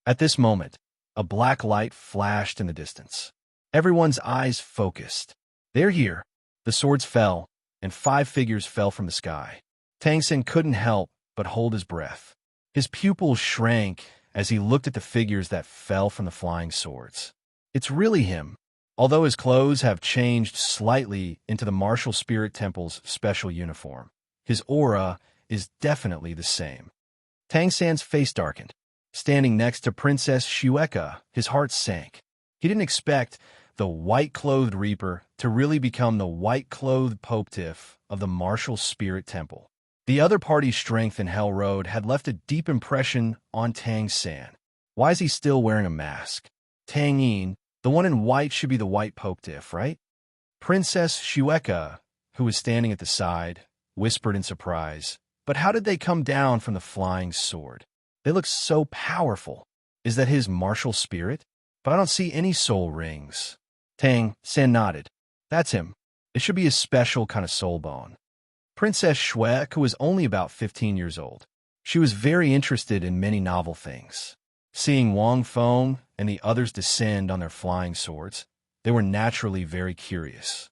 Speaker 1: At this moment, a black light flashed in the distance. Everyone's eyes focused. They're here. The swords fell, and 5 figures fell from the sky. Tang San couldn't help but hold his breath. His pupils shrank as he looked at the figures that fell from the flying swords. It's really him, although his clothes have changed slightly into the Martial Spirit Temple's special uniform. His aura is definitely the same. Tang San's face darkened. Standing next to Princess Xueka, his heart sank. He didn't expect the white-clothed Reaper to really become the white-clothed Poptif of the Martial Spirit Temple. The other party's strength in Hell Road had left a deep impression on Tang San. Why is he still wearing a mask? Tang Yin, the one in white, should be the white Poptif, right? Princess Xueka, who was standing at the side, whispered in surprise, but how did they come down from the flying sword? They look so powerful. Is that his martial spirit? But I don't see any soul rings. Tang San nodded. That's him. It should be a special kind of soul bone. Princess Xueka was only about 15 years old. She was very interested in many novel things. Seeing Wang Feng and the others descend on their flying swords, they were naturally very curious.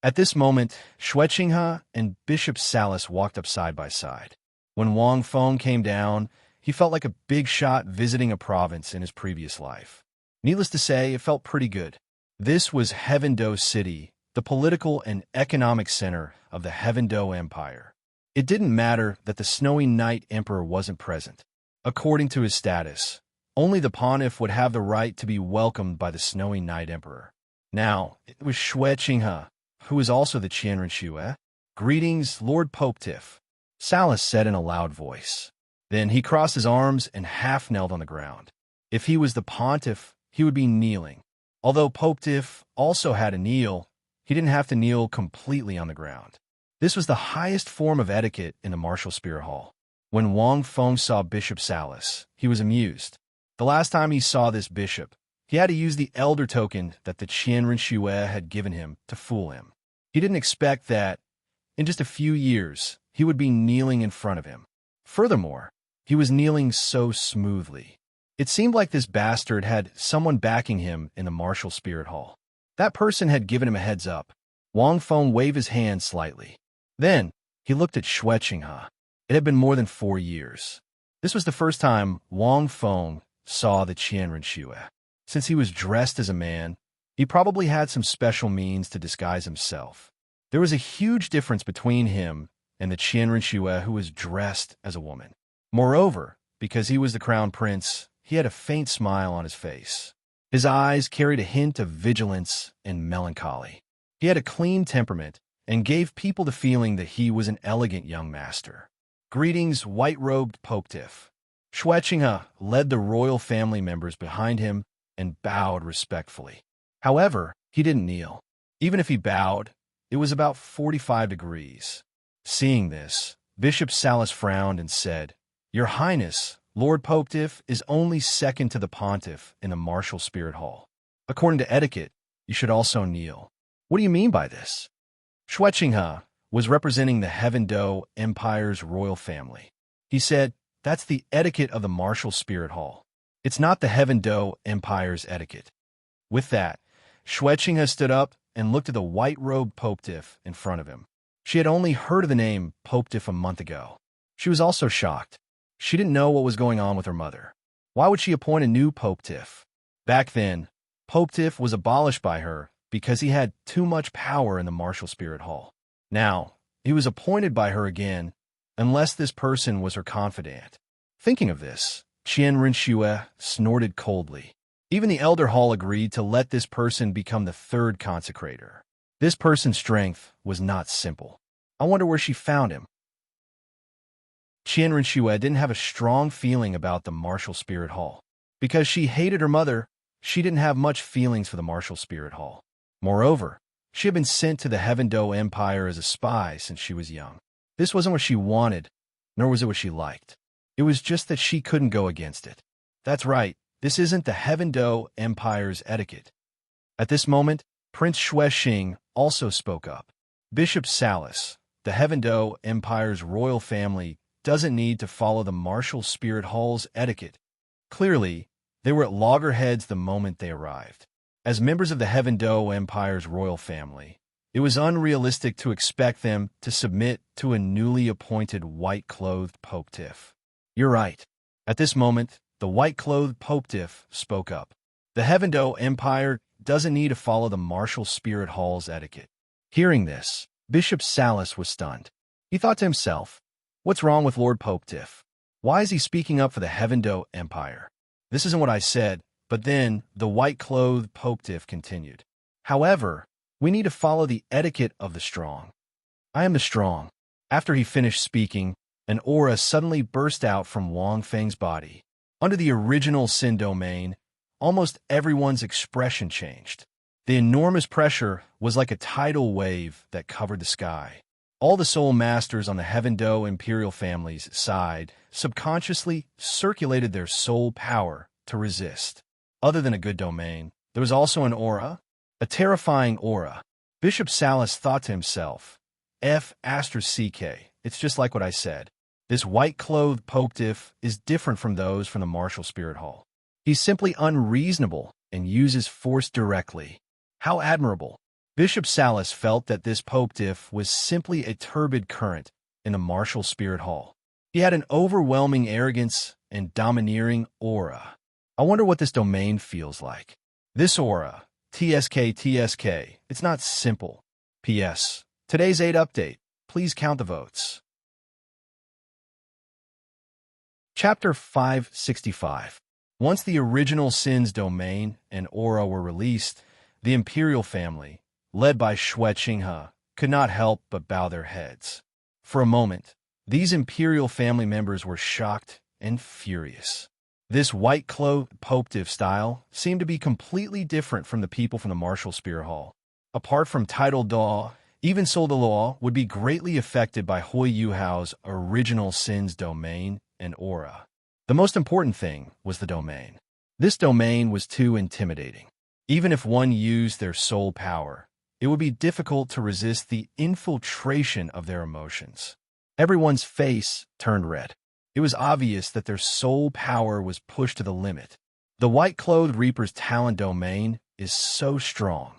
Speaker 1: At this moment, Xuexing and Bishop Salas walked up side by side. When Wang Feng came down, he felt like a big shot visiting a province in his previous life. Needless to say, it felt pretty good. This was Heaven Do City, the political and economic center of the Heaven Do Empire. It didn't matter that the Snowy Night Emperor wasn't present. According to his status, only the Pontiff would have the right to be welcomed by the Snowy Night Emperor. Now, it was Xuexing, who was also the Qianren Xue. Greetings, Lord Poptif, Salas said in a loud voice. Then he crossed his arms and half-knelt on the ground. If he was the Pontiff, he would be kneeling. Although Poptif also had to kneel, he didn't have to kneel completely on the ground. This was the highest form of etiquette in the Martial Spirit Hall. When Wang Feng saw Bishop Salas, he was amused. The last time he saw this bishop, he had to use the elder token that the Qianren Xue had given him to fool him. He didn't expect that, in just a few years, he would be kneeling in front of him. Furthermore, he was kneeling so smoothly. It seemed like this bastard had someone backing him in the Martial Spirit Hall. That person had given him a heads up. Wang Feng waved his hand slightly. Then, he looked at Xuexing. It had been more than 4 years. This was the first time Wang Feng saw the Qianren Xue. Since he was dressed as a man, he probably had some special means to disguise himself. There was a huge difference between him and the Qianren Xue who was dressed as a woman. Moreover, because he was the crown prince, he had a faint smile on his face. His eyes carried a hint of vigilance and melancholy. He had a clean temperament and gave people the feeling that he was an elegant young master. Greetings, white-robed Poptif. Xuexing led the royal family members behind him and bowed respectfully. However, he didn't kneel. Even if he bowed, it was about 45 degrees. Seeing this, Bishop Salas frowned and said, Your Highness, Lord Poptif is only second to the Pontiff in the Martial Spirit Hall. According to etiquette, you should also kneel. What do you mean by this? Xuexing was representing the Heaven Do Empire's royal family. He said, "That's the etiquette of the martial spirit hall. It's not the Heaven Do Empire's etiquette." With that, Xueqinghe stood up and looked at the white-robed Popetiff in front of him. She had only heard of the name Popetiff a month ago. She was also shocked. She didn't know what was going on with her mother. Why would she appoint a new Popetiff? Back then, Popetiff was abolished by her because he had too much power in the martial spirit hall. Now, he was appointed by her again, unless this person was her confidant. Thinking of this, Qian Rinxue snorted coldly. Even the Elder Hall agreed to let this person become the third consecrator. This person's strength was not simple. I wonder where she found him. Qian Rinxue didn't have a strong feeling about the martial spirit hall. Because she hated her mother, she didn't have much feelings for the martial spirit hall. Moreover, she had been sent to the Heaven Do Empire as a spy since she was young. This wasn't what she wanted, nor was it what she liked. It was just that she couldn't go against it. That's right, this isn't the Heaven Do Empire's etiquette. At this moment, Prince Xuexing also spoke up. Bishop Salas, the Heaven Do Empire's royal family, doesn't need to follow the martial spirit hall's etiquette. Clearly, they were at loggerheads the moment they arrived. As members of the Heaven Do Empire's royal family, it was unrealistic to expect them to submit to a newly appointed white-clothed Popetiff. You're right. At this moment, the white-clothed Popetiff spoke up. The Heaven Do Empire doesn't need to follow the martial spirit hall's etiquette. Hearing this, Bishop Salas was stunned. He thought to himself, what's wrong with Lord Popetiff? Why is he speaking up for the Heaven Do Empire? This isn't what I said, but then the white-clothed Popetiff continued. However, we need to follow the etiquette of the strong. I am the strong. After he finished speaking, an aura suddenly burst out from Wang Feng's body. Under the original Sin domain, almost everyone's expression changed. The enormous pressure was like a tidal wave that covered the sky. All the soul masters on the Heaven Do imperial family's side subconsciously circulated their soul power to resist. Other than a good domain, there was also an aura, a terrifying aura. Bishop Salas thought to himself, F***CK, it's just like what I said. This white-clothed Popetiff is different from those from the martial spirit hall. He's simply unreasonable and uses force directly. How admirable. Bishop Salas felt that this Popetiff was simply a turbid current in the martial spirit hall. He had an overwhelming arrogance and domineering aura. I wonder what this domain feels like. This aura, TSK, it's not simple. P.S. Today's 8 update. Please count the votes. Chapter 565. Once the original Sin's domain and aura were released, the imperial family, led by Xueqinghe, could not help but bow their heads. For a moment, these imperial family members were shocked and furious. This white-clothed Popetiff style seemed to be completely different from the people from the martial spirit hall. Apart from title Daw, even Sol Dalu would be greatly affected by Hui Yuhao's original Sin's domain and aura. The most important thing was the domain. This domain was too intimidating. Even if one used their soul power, it would be difficult to resist the infiltration of their emotions. Everyone's face turned red. It was obvious that their soul power was pushed to the limit. The white-clothed Reaper's talent domain is so strong.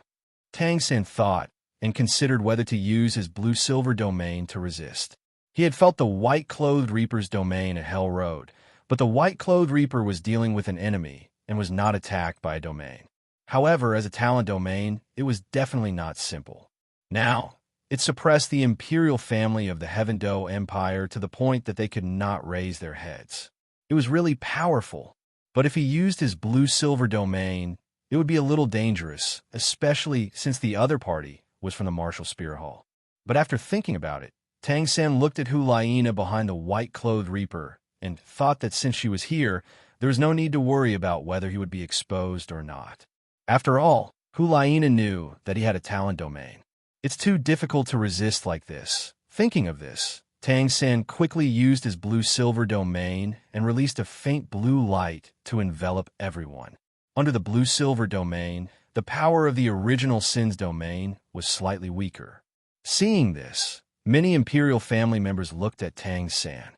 Speaker 1: Tang Xin thought and considered whether to use his blue-silver domain to resist. He had felt the white-clothed Reaper's domain at Hell Road, but the white-clothed Reaper was dealing with an enemy and was not attacked by a domain. However, as a talent domain, it was definitely not simple. Now, it suppressed the imperial family of the Heaven Do Empire to the point that they could not raise their heads. It was really powerful, but if he used his blue-silver domain, it would be a little dangerous, especially since the other party was from the martial spirit hall. But after thinking about it, Tang San looked at Hu Laina behind the white-clothed Reaper and thought that since she was here, there was no need to worry about whether he would be exposed or not. After all, Hu Laina knew that he had a talent domain. It's too difficult to resist like this. Thinking of this, Tang San quickly used his blue-silver domain and released a faint blue light to envelop everyone. Under the blue-silver domain, the power of the original Sin's domain was slightly weaker. Seeing this, many imperial family members looked at Tang San.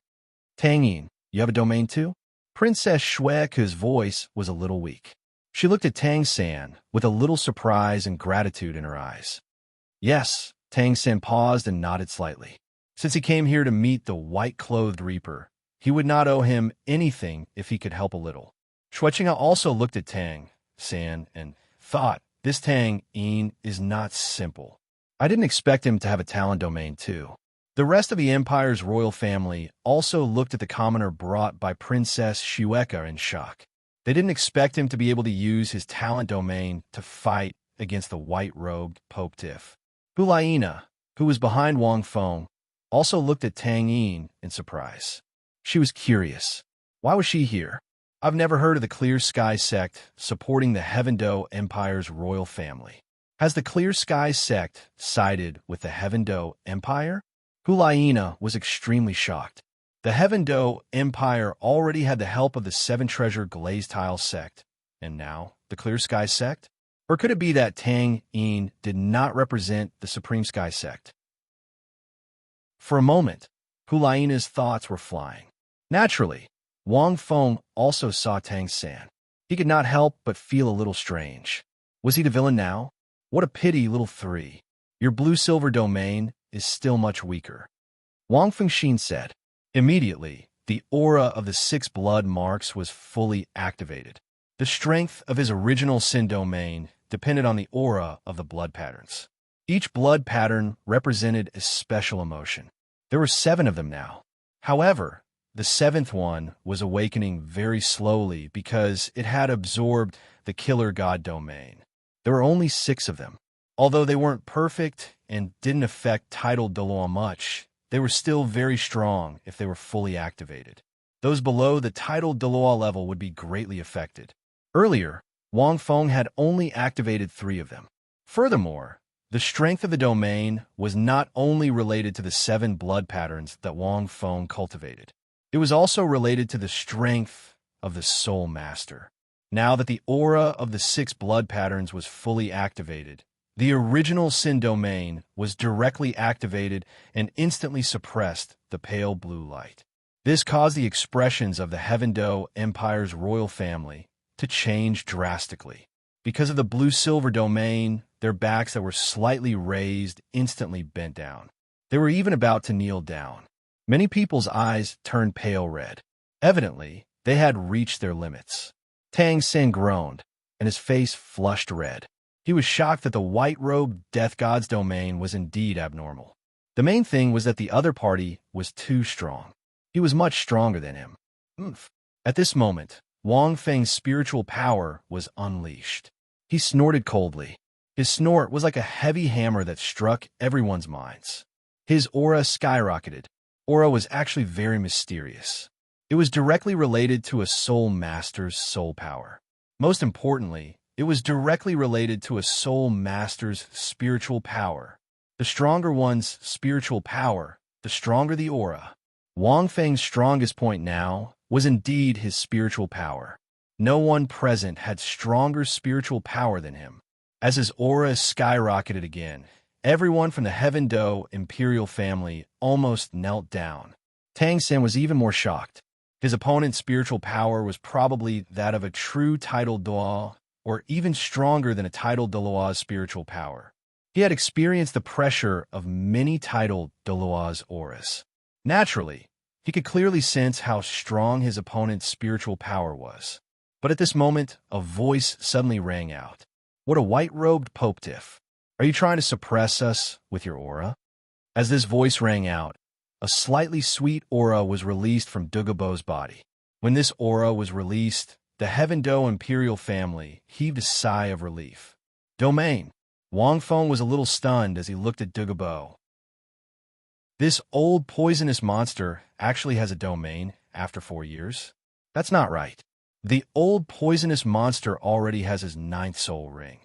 Speaker 1: Tang Yin, you have a domain too? Princess Shueke's voice was a little weak. She looked at Tang San with a little surprise and gratitude in her eyes. Yes, Tang San paused and nodded slightly. Since he came here to meet the white-clothed Reaper, he would not owe him anything if he could help a little. Shueqinga also looked at Tang San and thought, this Tang Yin is not simple. I didn't expect him to have a talent domain too. The rest of the Empire's royal family also looked at the commoner brought by Princess Shueke in shock. They didn't expect him to be able to use his talent domain to fight against the white-robed Pope Tiff. Hulaina, who was behind Wang Feng, also looked at Tang Yin in surprise. She was curious. Why was she here? I've never heard of the Clear Sky sect supporting the Heaven Do Empire's royal family. Has the Clear Sky sect sided with the Heaven Do Empire? Hulaina was extremely shocked. The Heaven Do Empire already had the help of the Seven Treasure Glazed Tile sect, and now the Clear Sky sect? Or could it be that Tang Yin did not represent the Supreme Sky sect? For a moment, Hulaina's thoughts were flying. Naturally, Wang Feng also saw Tang San. He could not help but feel a little strange. Was he the villain now? What a pity, little three. Your blue-silver domain is still much weaker. Wang Fengxin said. Immediately, the aura of the 6 blood marks was fully activated. The strength of his original sin domain depended on the aura of the blood patterns. Each blood pattern represented a special emotion. There were 7 of them now. However, the 7th one was awakening very slowly because it had absorbed the killer god domain. There were only 6 of them. Although they weren't perfect and didn't affect titled Douluo much, they were still very strong if they were fully activated. Those below the titled Douluo level would be greatly affected. Earlier, Wang Feng had only activated 3 of them. Furthermore, the strength of the domain was not only related to the 7 blood patterns that Wang Feng cultivated. It was also related to the strength of the Soul Master. Now that the aura of the 6 blood patterns was fully activated, the original sin domain was directly activated and instantly suppressed the pale blue light. This caused the expressions of the Heaven Do Empire's royal family to change drastically. Because of the blue-silver domain, their backs that were slightly raised instantly bent down. They were even about to kneel down. Many people's eyes turned pale red. Evidently, they had reached their limits. Tang San groaned, and his face flushed red. He was shocked that the white-robed death god's domain was indeed abnormal. The main thing was that the other party was too strong. He was much stronger than him. Oomph. At this moment, Wang Feng's spiritual power was unleashed. He snorted coldly. His snort was like a heavy hammer that struck everyone's minds. His aura skyrocketed. Aura was actually very mysterious. It was directly related to a soul master's soul power. Most importantly, it was directly related to a soul master's spiritual power. The stronger one's spiritual power, the stronger the aura. Wang Feng's strongest point now was indeed his spiritual power. No one present had stronger spiritual power than him. As his aura skyrocketed again, everyone from the Heaven Do Imperial family almost knelt down. Tang San was even more shocked. His opponent's spiritual power was probably that of a true titled Douluo, or even stronger than a titled Douluo's spiritual power. He had experienced the pressure of many titled Douluo's auras. Naturally, he could clearly sense how strong his opponent's spiritual power was. But at this moment, a voice suddenly rang out. What a white-robed Pope Tiff. Are you trying to suppress us with your aura? As this voice rang out, a slightly sweet aura was released from Douluo's body. When this aura was released, the Heaven Do Imperial family heaved a sigh of relief. Domain. Wang Feng was a little stunned as he looked at Douluo. This old poisonous monster actually has a domain after 4 years? That's not right. The old poisonous monster already has his 9th soul ring.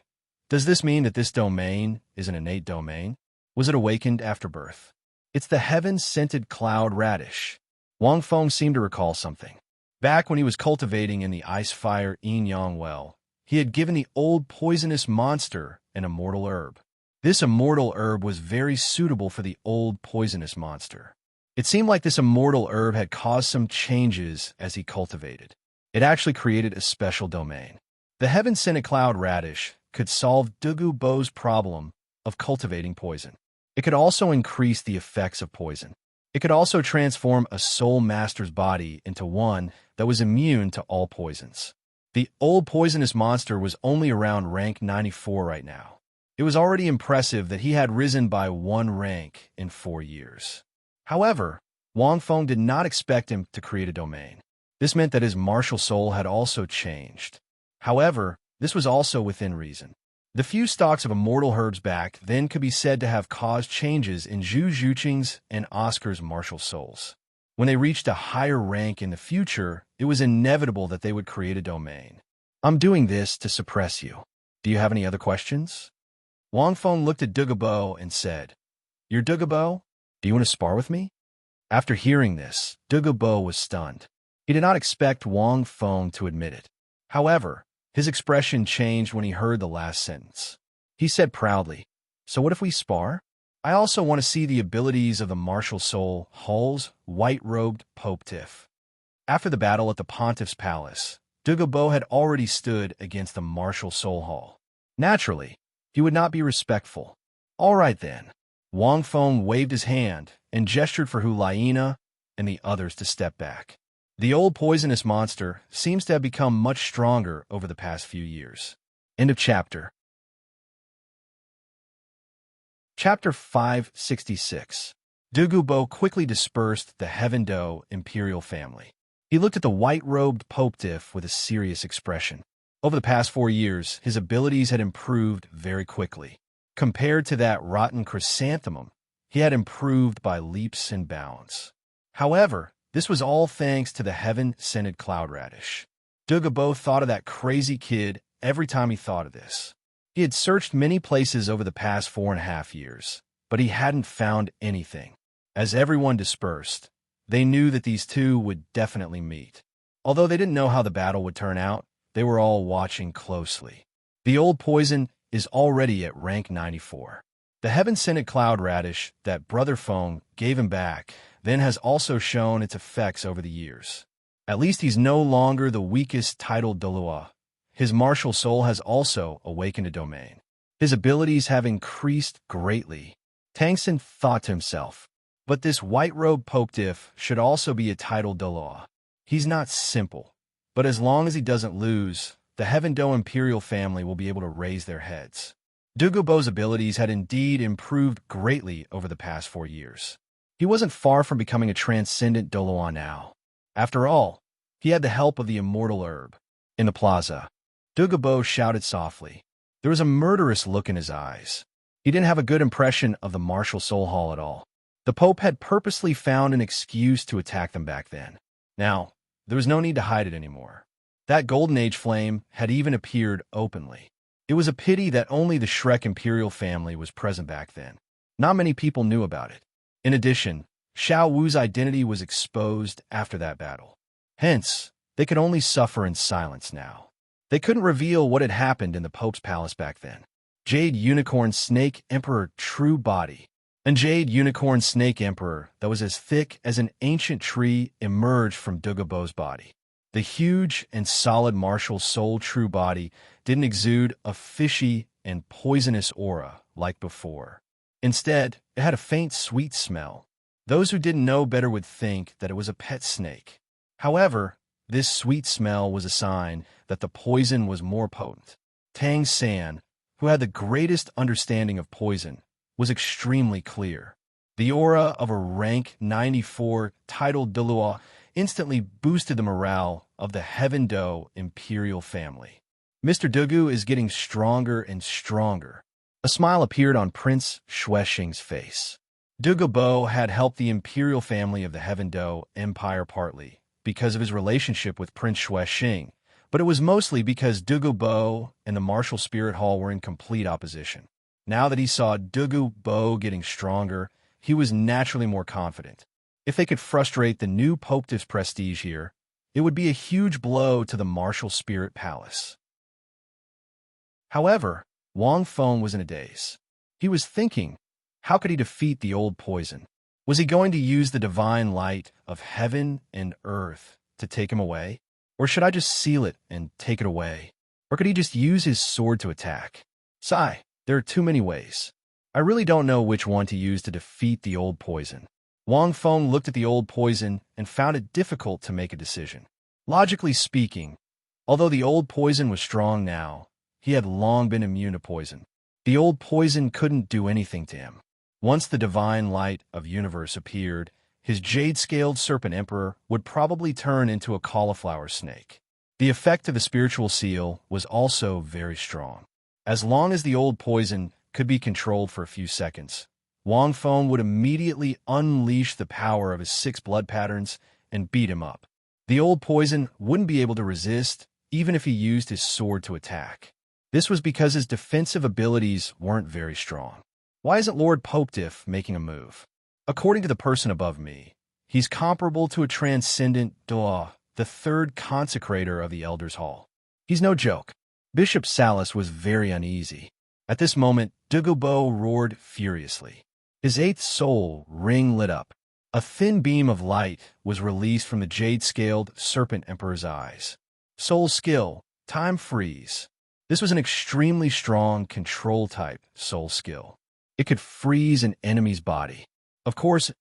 Speaker 1: Does this mean that this domain is an innate domain? Was it awakened after birth? It's the heaven-scented cloud radish. Wang Feng seemed to recall something. Back when he was cultivating in the ice-fire yin-yang well, he had given the old poisonous monster an immortal herb. This immortal herb was very suitable for the old poisonous monster. It seemed like this immortal herb had caused some changes as he cultivated. It actually created a special domain. The heaven-scented cloud radish could solve Douluo's problem of cultivating poison. It could also increase the effects of poison. It could also transform a soul master's body into one that was immune to all poisons. The old poisonous monster was only around rank 94 right now. It was already impressive that he had risen by 1 rank in 4 years. However, Wang Feng did not expect him to create a domain. This meant that his martial soul had also changed. However, this was also within reason. The few stalks of immortal herbs back then could be said to have caused changes in Zhu Zhuqing's and Oscar's martial souls. When they reached a higher rank in the future, it was inevitable that they would create a domain. I'm doing this to suppress you. Do you have any other questions? Wang Feng looked at Douluo and said, "You're Douluo? Do you want to spar with me?" After hearing this, Douluo was stunned. He did not expect Wang Feng to admit it. However, his expression changed when he heard the last sentence. He said proudly, "So what if we spar? I also want to see the abilities of the martial soul, Hull's white-robed Pope Tiff." After the battle at the Pontiff's Palace, Douluo had already stood against the martial soul Hull. Naturally, he would not be respectful. All right then. Wang Feng waved his hand and gestured for Hu Liena and the others to step back. The old poisonous monster seems to have become much stronger over the past few years. End of chapter. Chapter 566. Douluo quickly dispersed the Heaven Do imperial family. He looked at the white-robed Pope Tiff with a serious expression. Over the past 4 years, his abilities had improved very quickly. Compared to that rotten chrysanthemum, he had improved by leaps and bounds. However, this was all thanks to the heaven-scented cloud radish. Douluo thought of that crazy kid every time he thought of this. He had searched many places over the past 4.5 years, but he hadn't found anything. As everyone dispersed, they knew that these two would definitely meet. Although they didn't know how the battle would turn out, they were all watching closely. The old poison is already at rank 94. The heaven-scented cloud radish that Brother Feng gave him back then has also shown its effects over the years. At least he's no longer the weakest titled Dalu. His martial soul has also awakened a domain. His abilities have increased greatly. Tangsen thought to himself, but this white-robed Pope Tiff should also be a titled Dalu. He's not simple, but as long as he doesn't lose, the Heaven Do imperial family will be able to raise their heads. Douluo's abilities had indeed improved greatly over the past 4 years. He wasn't far from becoming a transcendent Douluo now. After all, he had the help of the immortal herb. In the plaza, Douluo shouted softly. There was a murderous look in his eyes. He didn't have a good impression of the martial soul hall at all. The Pope had purposely found an excuse to attack them back then. Now, there was no need to hide it anymore. That Golden Age flame had even appeared openly. It was a pity that only the Shrek imperial family was present back then. Not many people knew about it. In addition, Xiao Wu's identity was exposed after that battle. Hence, they could only suffer in silence now. They couldn't reveal what had happened in the Pope's palace back then. Jade Unicorn Snake Emperor true body. A jade unicorn snake emperor that was as thick as an ancient tree emerged from Douluo's body. The huge and solid martial soul true body didn't exude a fishy and poisonous aura like before. Instead, it had a faint sweet smell. Those who didn't know better would think that it was a pet snake. However, this sweet smell was a sign that the poison was more potent. Tang San, who had the greatest understanding of poison, was extremely clear. The aura of a rank 94 titled Dalu instantly boosted the morale of the Heaven Do imperial family. Mr. Douluo is getting stronger and stronger. A smile appeared on Prince Xuexing's face. Douluo had helped the imperial family of the Heaven Do Empire partly because of his relationship with Prince Xuexing, but it was mostly because Douluo and the Martial Spirit Hall were in complete opposition. Now that he saw Douluo getting stronger, he was naturally more confident. If they could frustrate the new Pope Tiff's prestige here, it would be a huge blow to the Martial Spirit Palace. However, Wang Feng was in a daze. He was thinking, how could he defeat the old poison? Was he going to use the divine light of heaven and earth to take him away? Or should I just seal it and take it away? Or could he just use his sword to attack? Sigh, there are too many ways. I really don't know which one to use to defeat the old poison. Wang Feng looked at the old poison and found it difficult to make a decision. Logically speaking, although the old poison was strong now, he had long been immune to poison. The old poison couldn't do anything to him. Once the divine light of universe appeared, his jade-scaled serpent emperor would probably turn into a cauliflower snake. The effect of the spiritual seal was also very strong. As long as the old poison could be controlled for a few seconds, Wang Feng would immediately unleash the power of his 6 blood patterns and beat him up. The old poison wouldn't be able to resist, even if he used his sword to attack. This was because his defensive abilities weren't very strong. Why isn't Lord Popetiff making a move? According to the person above me, he's comparable to a transcendent Dalu, the 3rd consecrator of the Elders' Hall. He's no joke. Bishop Salas was very uneasy. At this moment, Douluo roared furiously. His 8th soul ring lit up. A thin beam of light was released from the jade-scaled serpent emperor's eyes. Soul skill, time freeze. This was an extremely strong control-type soul skill. It could freeze an enemy's body. Of course,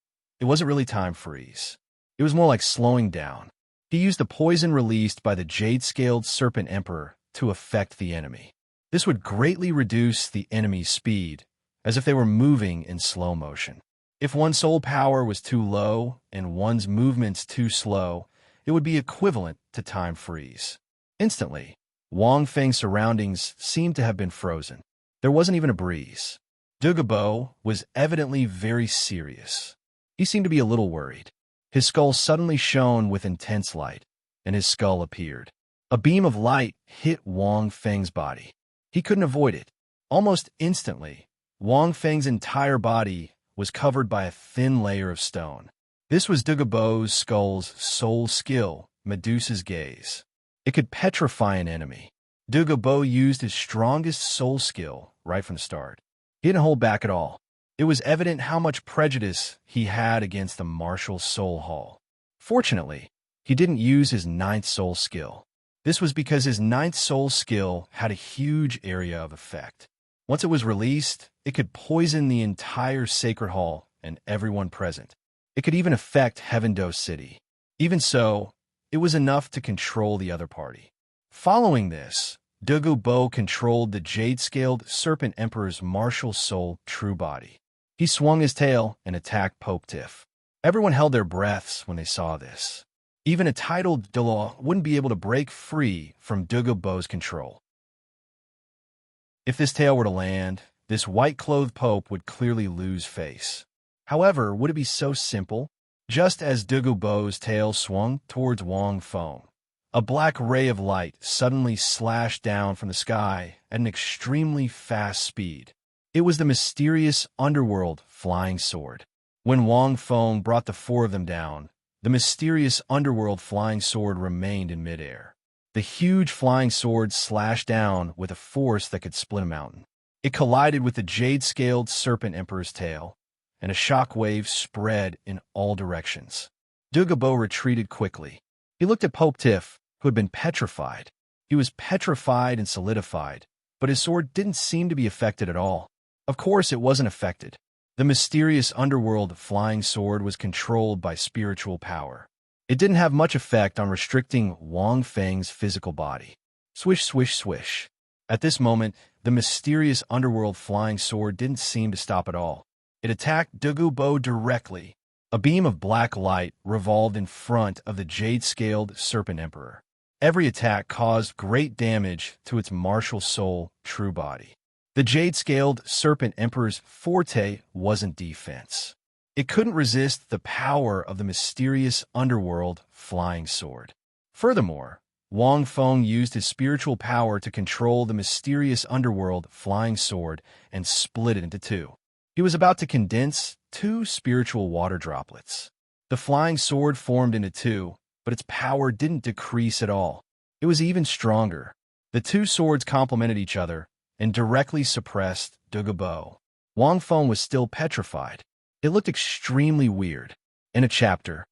Speaker 1: it wasn't really time freeze. It was more like slowing down. He used the poison released by the jade-scaled serpent emperor to affect the enemy. This would greatly reduce the enemy's speed, as if they were moving in slow motion. If one's soul power was too low and one's movements too slow, it would be equivalent to time freeze. Instantly, Wang Feng's surroundings seemed to have been frozen. There wasn't even a breeze. Douluo was evidently very serious. He seemed to be a little worried. His skull suddenly shone with intense light, and his skull appeared. A beam of light hit Wang Feng's body. He couldn't avoid it. Almost instantly, Wang Feng's entire body was covered by a thin layer of stone. This was Douluo's skull's soul skill, Medusa's gaze. It could petrify an enemy. Douluo used his strongest soul skill right from the start. He didn't hold back at all. It was evident how much prejudice he had against the martial soul hall. Fortunately, he didn't use his 9th soul skill. This was because his 9th soul skill had a huge area of effect. Once it was released, it could poison the entire sacred hall and everyone present. It could even affect Heaven-Do City. Even so, it was enough to control the other party. Following this, Douluo controlled the jade-scaled serpent emperor's martial soul true body. He swung his tail and attacked Popetiff. Everyone held their breaths when they saw this. Even a titled Dalu wouldn't be able to break free from Douluo's control. If this tail were to land, this white-clothed Pope would clearly lose face. However, would it be so simple? Just as Douluo's tail swung towards Wang Feng, a black ray of light suddenly slashed down from the sky at an extremely fast speed. It was the mysterious underworld flying sword. When Wang Feng brought the 4 of them down, the mysterious underworld flying sword remained in midair. The huge flying sword slashed down with a force that could split a mountain. It collided with the jade-scaled serpent emperor's tail, and a shockwave spread in all directions. Douluo retreated quickly. He looked at Popetiff, who had been petrified. He was petrified and solidified, but his sword didn't seem to be affected at all. Of course, it wasn't affected. The mysterious underworld flying sword was controlled by spiritual power. It didn't have much effect on restricting Wang Feng's physical body. Swish, swish, swish. At this moment, the mysterious underworld flying sword didn't seem to stop at all. It attacked Douluo directly. A beam of black light revolved in front of the jade-scaled serpent emperor. Every attack caused great damage to its martial soul true body. The jade-scaled serpent emperor's forte wasn't defense. It couldn't resist the power of the mysterious underworld flying sword. Furthermore, Wang Feng used his spiritual power to control the mysterious underworld flying sword and split it into 2. He was about to condense 2 spiritual water droplets. The flying sword formed into 2, but its power didn't decrease at all. It was even stronger. The 2 swords complemented each other and directly suppressed Douluo. Wang Feng was still petrified. It looked extremely weird. In a chapter.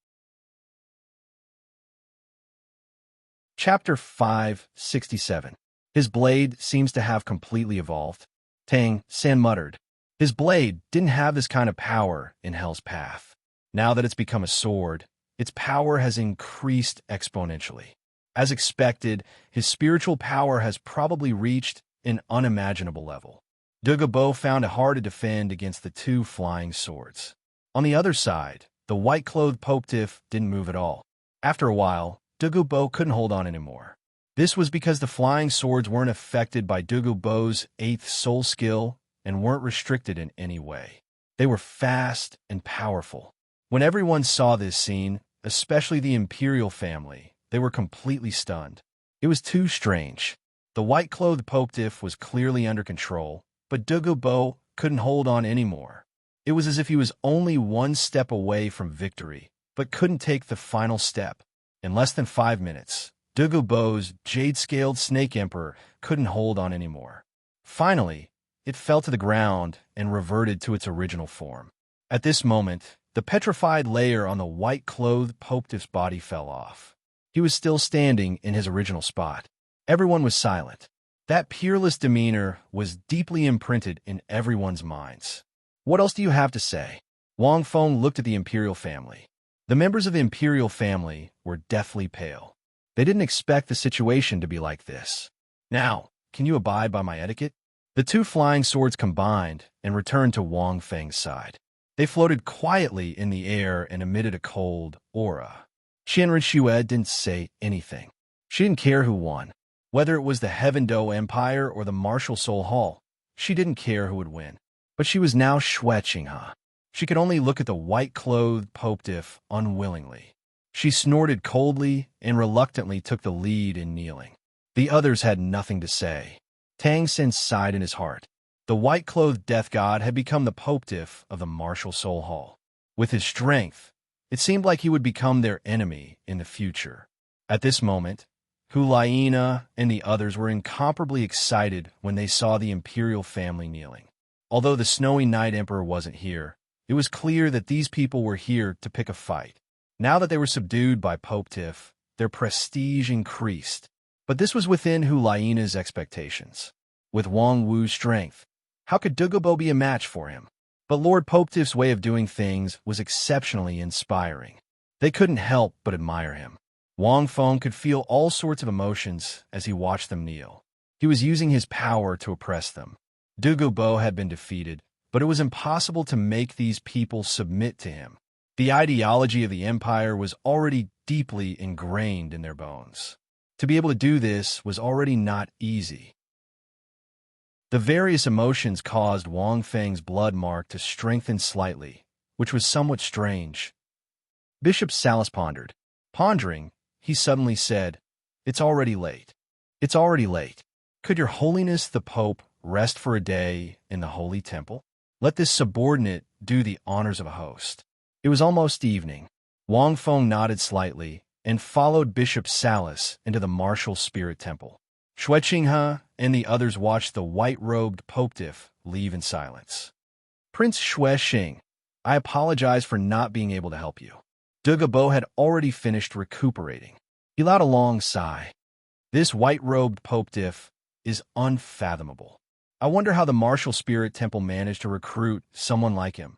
Speaker 1: Chapter 567. His blade seems to have completely evolved. Tang San muttered. His blade didn't have this kind of power in Hell's Path. Now that it's become a sword, its power has increased exponentially. As expected, his spiritual power has probably reached an unimaginable level. Douluo found it hard to defend against the two flying swords. On the other side, the white-clothed Popetiff didn't move at all. After a while, Douluo couldn't hold on anymore. This was because the flying swords weren't affected by Douluo's 8th soul skill and weren't restricted in any way. They were fast and powerful. When everyone saw this scene, especially the Imperial family, they were completely stunned. It was too strange. The white-clothed Popetiff was clearly under control, but Douluo couldn't hold on anymore. It was as if he was only one step away from victory, but couldn't take the final step. In less than 5 minutes, Douluo's jade-scaled Snake Emperor couldn't hold on anymore. Finally, it fell to the ground and reverted to its original form. At this moment, the petrified layer on the white-clothed Popetiff's body fell off. He was still standing in his original spot. Everyone was silent. That peerless demeanor was deeply imprinted in everyone's minds. What else do you have to say? Wang Feng looked at the Imperial family. The members of the Imperial family were deathly pale. They didn't expect the situation to be like this. Now, can you abide by my etiquette? The two flying swords combined and returned to Wang Feng's side. They floated quietly in the air and emitted a cold aura. Qianren Xue didn't say anything. She didn't care who won. Whether it was the Heaven Do Empire or the Martial Soul Hall, she didn't care who would win. But she was now Xue Qinghe. She could only look at the white-clothed Popetiff unwillingly. She snorted coldly and reluctantly took the lead in kneeling. The others had nothing to say. Tang Sen sighed in his heart. The white-clothed death god had become the Popetiff of the Martial Soul Hall. With his strength, it seemed like he would become their enemy in the future. At this moment, Hulaina and the others were incomparably excited when they saw the Imperial family kneeling. Although the Snowy Night Emperor wasn't here, it was clear that these people were here to pick a fight. Now that they were subdued by Popetiff, their prestige increased. But this was within Hulaina's expectations. With Wang Wu's strength, how could Douluo be a match for him? But Lord Popetiff's way of doing things was exceptionally inspiring. They couldn't help but admire him. Wang Feng could feel all sorts of emotions as he watched them kneel. He was using his power to oppress them. Douluo had been defeated, but it was impossible to make these people submit to him. The ideology of the empire was already deeply ingrained in their bones. To be able to do this was already not easy. The various emotions caused Wang Feng's blood mark to strengthen slightly, which was somewhat strange. Bishop Salas pondered. Pondering, he suddenly said, "It's already late. It's already late. Could your holiness the Pope rest for a day in the holy temple? Let this subordinate do the honors of a host." It was almost evening. Wang Feng nodded slightly and followed Bishop Salas into the martial spirit temple. Xue Qinghe and the others watched the white-robed Popetiff leave in silence. "Prince Xue Xing, I apologize for not being able to help you." Douluo had already finished recuperating. He allowed a long sigh. This white-robed Popetiff is unfathomable. I wonder how the martial spirit temple managed to recruit someone like him.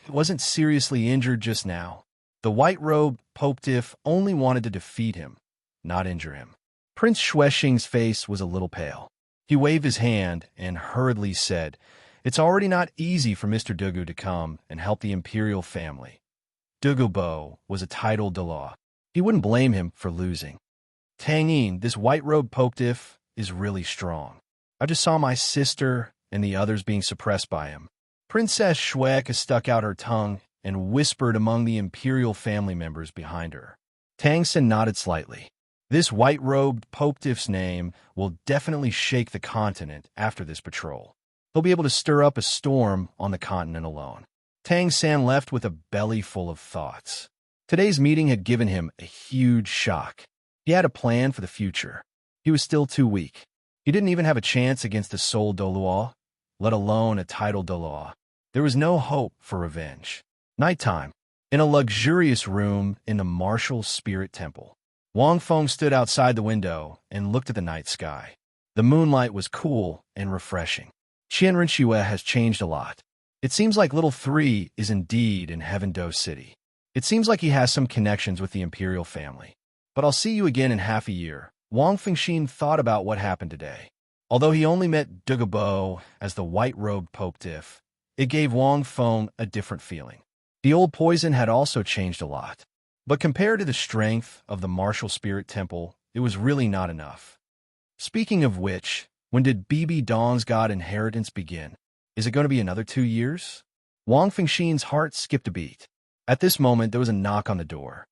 Speaker 1: He wasn't seriously injured just now. The white-robed Popetiff only wanted to defeat him, not injure him. Prince Xue Xing's face was a little pale. He waved his hand and hurriedly said, "It's already not easy for Mr. Douluo to come and help the Imperial family." Douluo was a titled Dalu. He wouldn't blame him for losing. "Tang Yin, this white-robed Popetiff is really strong. I just saw my sister and the others being suppressed by him." Princess Xue stuck out her tongue and whispered among the Imperial family members behind her. Tang Sen nodded slightly. This white-robed Popetiff's name will definitely shake the continent after this patrol. He'll be able to stir up a storm on the continent alone. Tang San left with a belly full of thoughts. Today's meeting had given him a huge shock. He had a plan for the future. He was still too weak. He didn't even have a chance against the Soul Douluo, let alone a title Douluo. There was no hope for revenge. Nighttime. In a luxurious room in the martial spirit temple, Wang Feng stood outside the window and looked at the night sky. The moonlight was cool and refreshing. Qian Renxue has changed a lot. It seems like Little Three is indeed in Heaven Do City. It seems like he has some connections with the imperial family. But I'll see you again in half a year. Wang Fengxin thought about what happened today. Although he only met Douluo as the white-robed Pope Diff, it gave Wang Feng a different feeling. The old poison had also changed a lot. But compared to the strength of the martial spirit temple, it was really not enough. Speaking of which, when did BB Dong's God inheritance begin? Is it going to be another 2 years? Wang Fengxin's heart skipped a beat. At this moment, there was a knock on the door.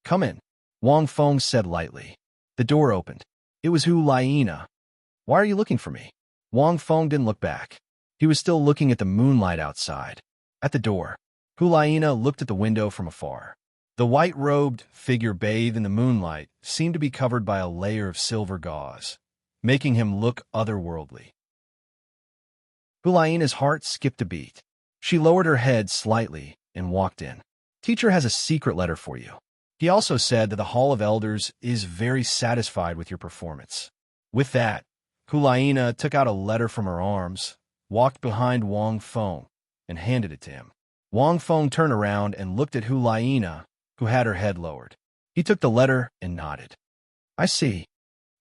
Speaker 1: Come in, Wang Feng said lightly. The door opened. It was Hu Liena. Why are you looking for me? Wang Feng didn't look back. He was still looking at the moonlight outside. At the door, Hu Liena looked at the window from afar. The white-robed figure bathed in the moonlight seemed to be covered by a layer of silver gauze, making him look otherworldly. Hu Liena's heart skipped a beat. She lowered her head slightly and walked in. Teacher has a secret letter for you. He also said that the Hall of Elders is very satisfied with your performance. With that, Hu Liena took out a letter from her arms, walked behind Wang Feng, and handed it to him. Wang Feng turned around and looked at Hu Liena, who had her head lowered. He took the letter and nodded. I see.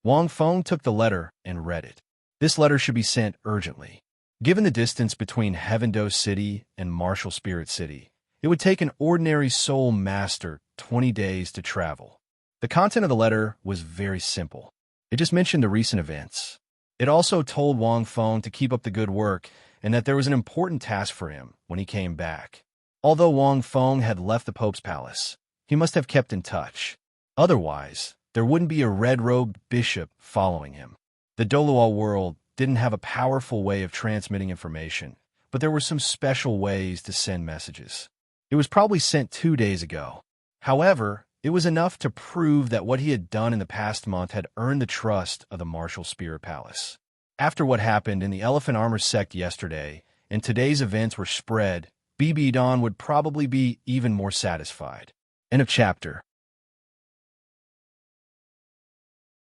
Speaker 1: Wang Feng took the letter and read it. This letter should be sent urgently. Given the distance between Heaven Do City and Martial Spirit City, it would take an ordinary soul master 20 days to travel. The content of the letter was very simple. It just mentioned the recent events. It also told Wang Feng to keep up the good work and that there was an important task for him when he came back. Although Wang Feng had left the Pope's palace, he must have kept in touch. Otherwise, there wouldn't be a red-robed bishop following him. The Douluo world didn't have a powerful way of transmitting information, but there were some special ways to send messages. It was probably sent 2 days ago. However, it was enough to prove that what he had done in the past month had earned the trust of the Martial Spirit Palace. After what happened in the Elephant Armor sect yesterday, and today's events were spread, BB Don would probably be even more satisfied. End of chapter.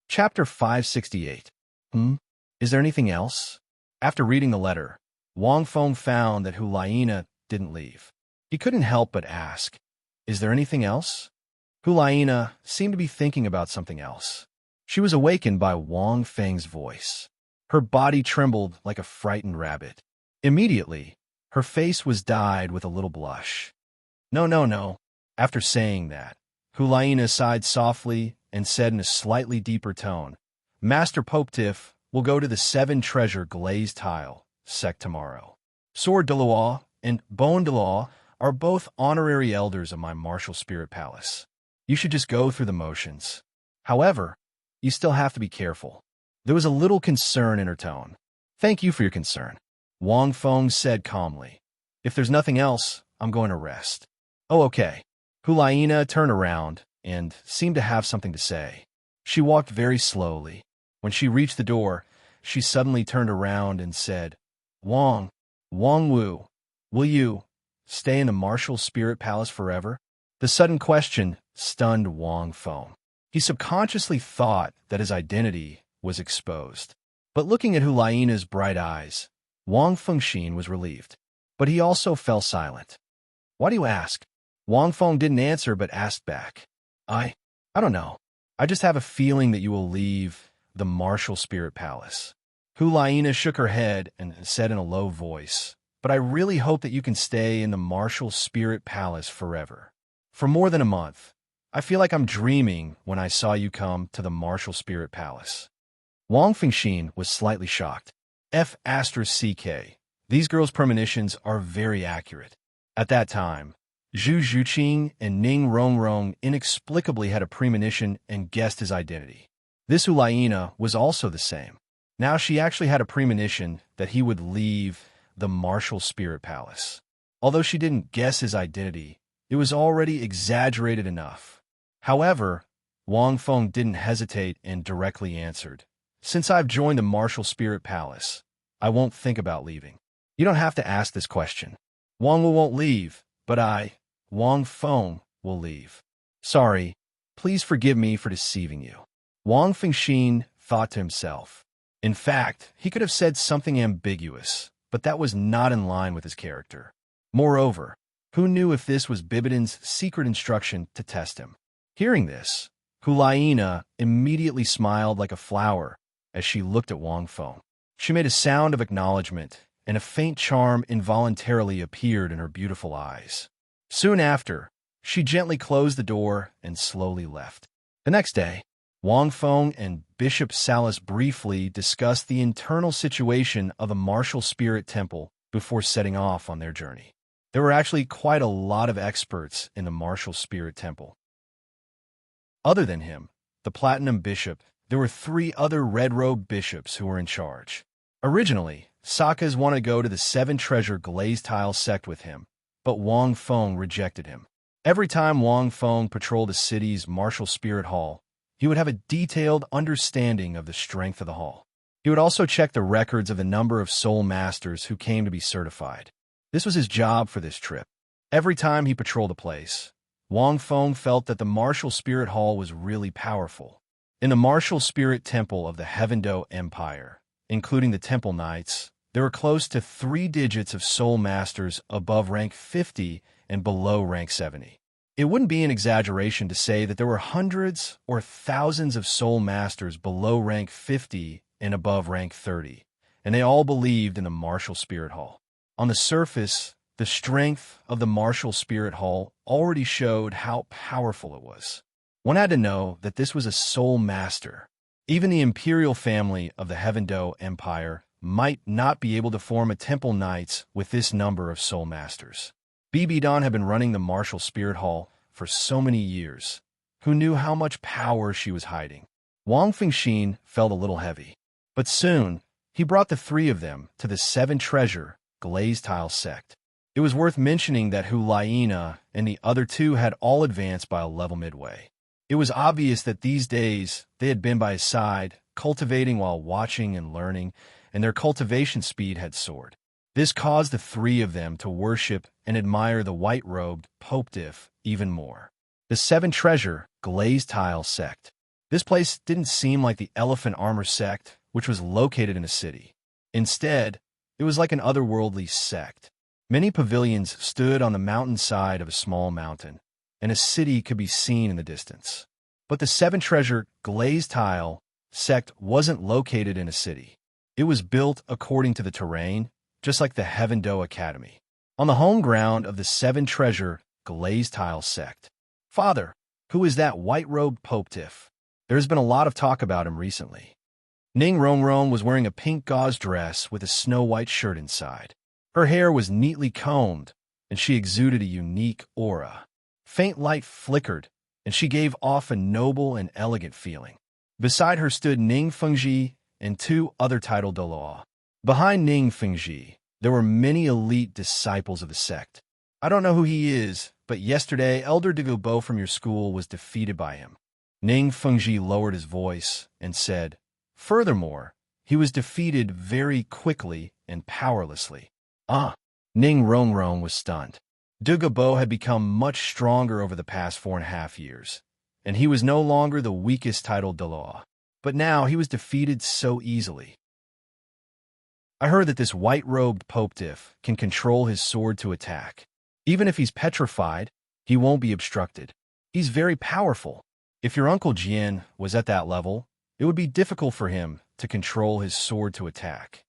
Speaker 1: Chapter 568. Is there anything else? After reading the letter, Wang Feng found that Hu Liena didn't leave. He couldn't help but ask, is there anything else? Hu Liena seemed to be thinking about something else. She was awakened by Wang Feng's voice. Her body trembled like a frightened rabbit. Immediately, her face was dyed with a little blush. No. After saying that, Hu Liena sighed softly and said in a slightly deeper tone, Master Popetiff will go to the 7-treasure glazed tile sect tomorrow. Sword Douluo and Bone Douluo are both honorary elders of my martial spirit palace. You should just go through the motions. However, you still have to be careful. There was a little concern in her tone. Thank you for your concern, Wang Feng said calmly. If there's nothing else, I'm going to rest. Oh, okay. Hu Liena turned around and seemed to have something to say. She walked very slowly. When she reached the door, she suddenly turned around and said, Wang Wu, will you stay in the Martial Spirit Palace forever? The sudden question stunned Wang Feng. He subconsciously thought that his identity was exposed. But looking at Hu Liena's bright eyes, Wang Fengxin was relieved. But he also fell silent. Why do you ask? Wang Feng didn't answer but asked back. I don't know. I just have a feeling that you will leave the Martial Spirit Palace. Hu Liena shook her head and said in a low voice, but I really hope that you can stay in the Martial Spirit Palace forever. For more than a month, I feel like I'm dreaming when I saw you come to the Martial Spirit Palace. Wang Fengxin was slightly shocked. F***CK. These girls' premonitions are very accurate. At that time, Zhu Zhuqing and Ning Rongrong inexplicably had a premonition and guessed his identity. This Hu Liena was also the same. Now she actually had a premonition that he would leave the Martial Spirit Palace. Although she didn't guess his identity, it was already exaggerated enough. However, Wang Feng didn't hesitate and directly answered, Since I've joined the Martial Spirit Palace, I won't think about leaving. You don't have to ask this question. Wang Wu won't leave, but Wang Feng, will leave. Sorry, please forgive me for deceiving you. Wang Fengxin thought to himself. In fact, he could have said something ambiguous, but that was not in line with his character. Moreover, who knew if this was Bibidan's secret instruction to test him? Hearing this, Hulaina immediately smiled like a flower as she looked at Wang Feng. She made a sound of acknowledgement, and a faint charm involuntarily appeared in her beautiful eyes. Soon after, she gently closed the door and slowly left. The next day, Wang Feng and Bishop Salas briefly discussed the internal situation of the martial spirit temple before setting off on their journey. There were actually quite a lot of experts in the martial spirit temple. Other than him, the Platinum Bishop, there were 3 other red-robed bishops who were in charge. Originally, Sakas wanted to go to the 7 Treasure Glazed Tile sect with him, but Wang Feng rejected him. Every time Wang Feng patrolled the city's martial spirit hall, he would have a detailed understanding of the strength of the hall. He would also check the records of the number of soul masters who came to be certified. This was his job for this trip. Every time he patrolled a place, Wang Feng felt that the martial spirit hall was really powerful. In the martial spirit temple of the Heavendo Empire, including the temple knights, there were close to 3 digits of soul masters above rank 50 and below rank 70. It wouldn't be an exaggeration to say that there were hundreds or thousands of soul masters below rank 50 and above rank 30, and they all believed in the martial spirit hall. On the surface, the strength of the martial spirit hall already showed how powerful it was. One had to know that this was a soul master. Even the imperial family of the Heavendo Empire might not be able to form a temple knights with this number of soul masters. Bibidan had been running the martial spirit hall for so many years. Who knew how much power she was hiding? Wang Fengxin felt a little heavy. But soon, he brought the 3 of them to the 7 Treasure Glazed Tile sect. It was worth mentioning that Hulaina and the other 2 had all advanced by a level midway. It was obvious that these days they had been by his side, cultivating while watching and learning, and their cultivation speed had soared. This caused the 3 of them to worship and admire the white-robed Popediff even more. The 7 Treasure Glazed Tile sect. This place didn't seem like the Elephant Armor sect, which was located in a city. Instead, it was like an otherworldly sect. Many pavilions stood on the mountainside of a small mountain, and a city could be seen in the distance. But the 7 Treasure Glazed Tile sect wasn't located in a city. It was built according to the terrain, just like the Heavendo Academy, on the home ground of the 7 Treasure Glazed Tile sect. Father, who is that white-robed Popediff? There has been a lot of talk about him recently. Ning Rongrong was wearing a pink gauze dress with a snow-white shirt inside. Her hair was neatly combed, and she exuded a unique aura. Faint light flickered, and she gave off a noble and elegant feeling. Beside her stood Ning Fengji and 2 other titled Douluo. Behind Ning Fengji, there were many elite disciples of the sect. I don't know who he is, but yesterday Elder Douluo from your school was defeated by him. Ning Fengji lowered his voice and said, furthermore, he was defeated very quickly and powerlessly. Ning Rongrong was stunned. Douluo had become much stronger over the past 4.5 years, and he was no longer the weakest titled Douluo. But now he was defeated so easily. I heard that this white-robed Popediff can control his sword to attack. Even if he's petrified, he won't be obstructed. He's very powerful. If your Uncle Jian was at that level, it would be difficult for him to control his sword to attack.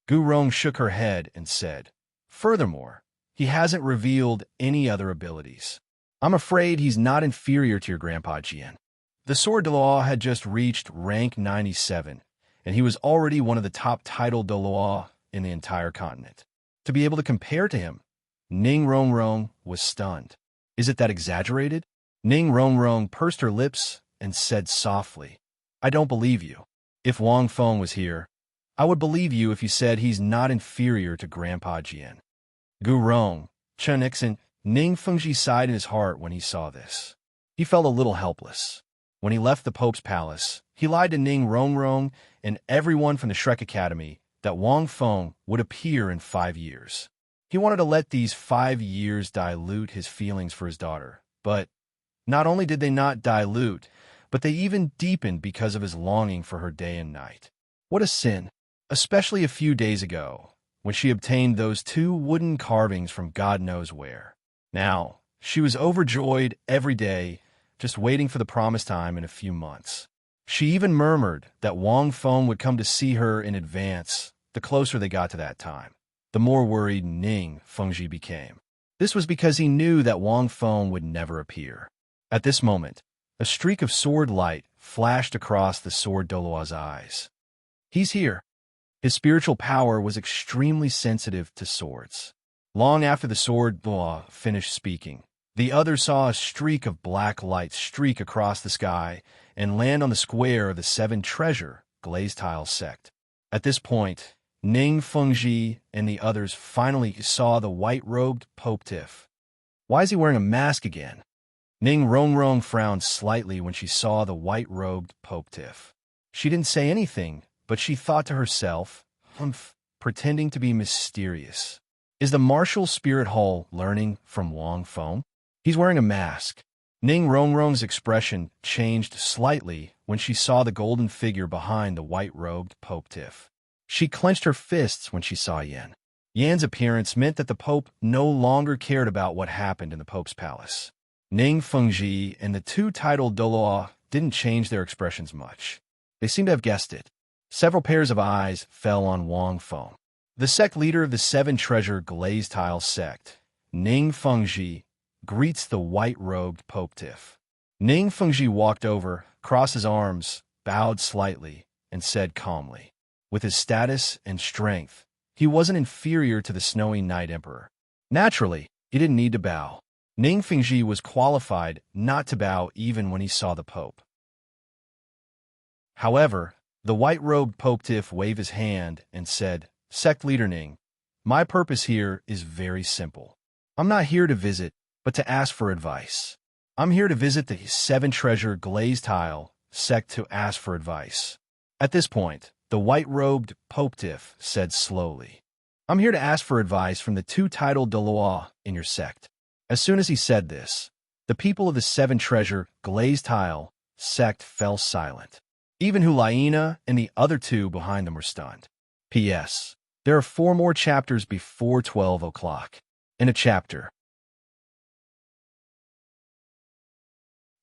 Speaker 1: Gu Rong shook her head and said, furthermore, he hasn't revealed any other abilities. I'm afraid he's not inferior to your Grandpa Jian. The Sword Douluo had just reached rank 97, and he was already one of the top titled Douluo in the entire continent. To be able to compare to him, Ning Rongrong was stunned. Is it that exaggerated? Ning Rongrong pursed her lips and said softly, I don't believe you. If Wang Feng was here, I would believe you if you said he's not inferior to Grandpa Jian. Gu Rong, Chen Ixin, Ning Fengji sighed in his heart when he saw this. He felt a little helpless. When he left the Pope's palace, he lied to Ning Rongrong and everyone from the Shrek Academy that Wang Feng would appear in 5 years. He wanted to let these 5 years dilute his feelings for his daughter, but not only did they not dilute, but they even deepened because of his longing for her day and night. What a sin, especially a few days ago, when she obtained those 2 wooden carvings from God knows where. Now, she was overjoyed every day, just waiting for the promised time in a few months. She even murmured that Wang Feng would come to see her in advance. The closer they got to that time, the more worried Ning Fengji became. This was because he knew that Wang Feng would never appear. At this moment, a streak of sword light flashed across the sword Douluo's eyes. He's here. His spiritual power was extremely sensitive to swords. Long after the sword Douluo finished speaking, the others saw a streak of black light streak across the sky and land on the square of the 7 treasure glazed tile sect. At this point, Ning Fengji and the others finally saw the white-robed Pope Tiff. Why is he wearing a mask again? Ning Rongrong frowned slightly when she saw the white-robed Pope Tiff. She didn't say anything, but she thought to herself, humph, pretending to be mysterious. Is the martial spirit hall learning from Wang Feng? He's wearing a mask. Ning Rongrong's expression changed slightly when she saw the golden figure behind the white-robed Pope Tiff. She clenched her fists when she saw Yan. Yan's appearance meant that the Pope no longer cared about what happened in the Pope's palace. Ning Fengji and the 2 titled Douluo didn't change their expressions much. They seemed to have guessed it. Several pairs of eyes fell on Wang Feng. The sect leader of the 7 treasure glazed tile sect, Ning Fengji, greets the white-robed Pope Tiff. Ning Fengji walked over, crossed his arms, bowed slightly, and said calmly, with his status and strength, he wasn't inferior to the snowy Night Emperor. Naturally, he didn't need to bow. Ning Fengji was qualified not to bow even when he saw the Pope. However, the white-robed Pope Tiff waved his hand and said, Sect Leader Ning, my purpose here is very simple. I'm not here to visit, but to ask for advice. I'm here to visit the 7 treasure glazed tile sect to ask for advice. At this point, the white-robed Pope Tiff said slowly, I'm here to ask for advice from the 2 titled Douluo in your sect. As soon as he said this, the people of the 7 treasure glazed tile sect fell silent. Even Hulaina and the other 2 behind them were stunned. P.S. There are 4 more chapters before 12 o'clock. In a chapter.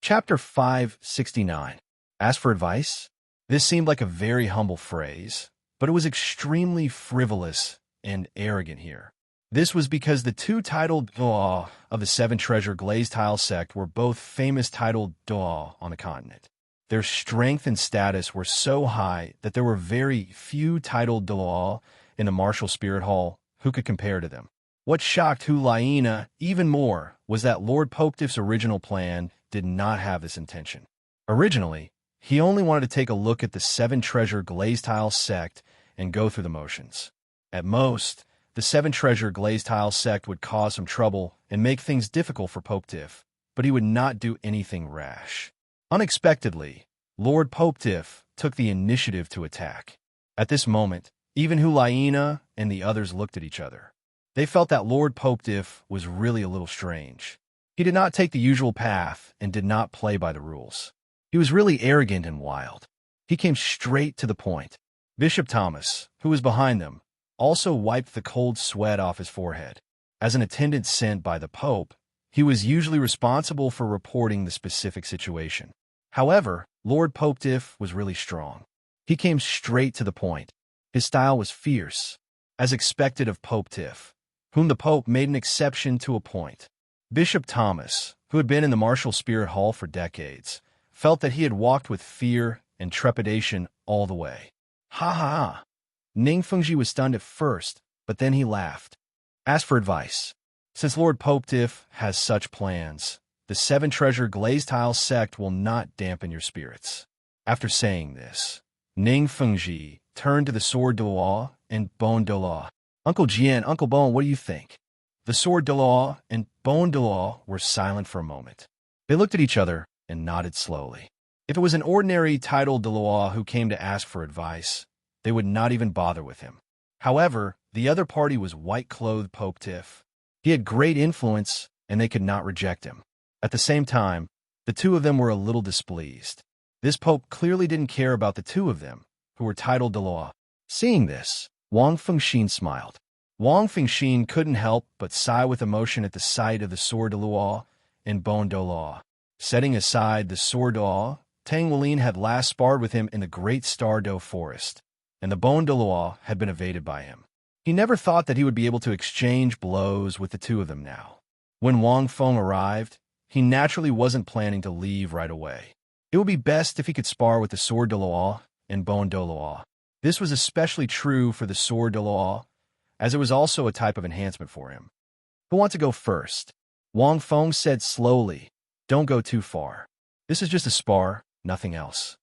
Speaker 1: Chapter 569. Ask for advice? This seemed like a very humble phrase, but it was extremely frivolous and arrogant here. This was because the 2 titled Douluo of the 7 treasure glazed tile sect were both famous titled Douluo on the continent. Their strength and status were so high that there were very few titled Douluo in the martial spirit hall who could compare to them. What shocked Hulaina even more was that Lord Pope Tiff's original plan did not have this intention. Originally, he only wanted to take a look at the 7 treasure glazed tile sect and go through the motions. At most, the 7 treasure glazed tile sect would cause some trouble and make things difficult for Pope Tiff, but he would not do anything rash. Unexpectedly, Lord Pope Tiff took the initiative to attack. At this moment, even Hulaina and the others looked at each other. They felt that Lord Pope Tiff was really a little strange. He did not take the usual path and did not play by the rules. He was really arrogant and wild. He came straight to the point. Bishop Thomas, who was behind them, also wiped the cold sweat off his forehead. As an attendant sent by the Pope, he was usually responsible for reporting the specific situation. However, Lord Pope Tiff was really strong. He came straight to the point. His style was fierce, as expected of Pope Tiff, whom the Pope made an exception to a point. Bishop Thomas, who had been in the martial spirit hall for decades, felt that he had walked with fear and trepidation all the way. Ha ha ha! Ning Fengji was stunned at first, but then he laughed. Ask for advice. Since Lord Pope Tiff has such plans, the 7 treasure glazed tile sect will not dampen your spirits. After saying this, Ning Fengji turned to the sword Douluo and Bone Douluo. Uncle Jian, Uncle Bone, what do you think? The sword Douluo and Bone Douluo were silent for a moment. They looked at each other and nodded slowly. If it was an ordinary titled Douluo who came to ask for advice, they would not even bother with him. However, The other party was white-clothed Pope Tiff. He had great influence, and they could not reject him. At the same time, the two of them were a little displeased. This pope clearly didn't care about the two of them, who were titled Dalu. Seeing this, Wang Fengxian smiled. Wang Fengxian couldn't help but sigh with emotion at the sight of the sword Dalu and bone Dalu. Setting aside the sword Dalu, Tang Weilin had last sparred with him in the Great Star Do Forest, and the bone Dalu had been evaded by him. He never thought that he would be able to exchange blows with the two of them now. When Wang Feng arrived, he naturally wasn't planning to leave right away. It would be best if he could spar with the sword Dalu and bone Dalu. This was especially true for the sword Dalu, as it was also a type of enhancement for him. Who wants to go first? Wang Feng said slowly, "Don't go too far. This is just a spar, nothing else."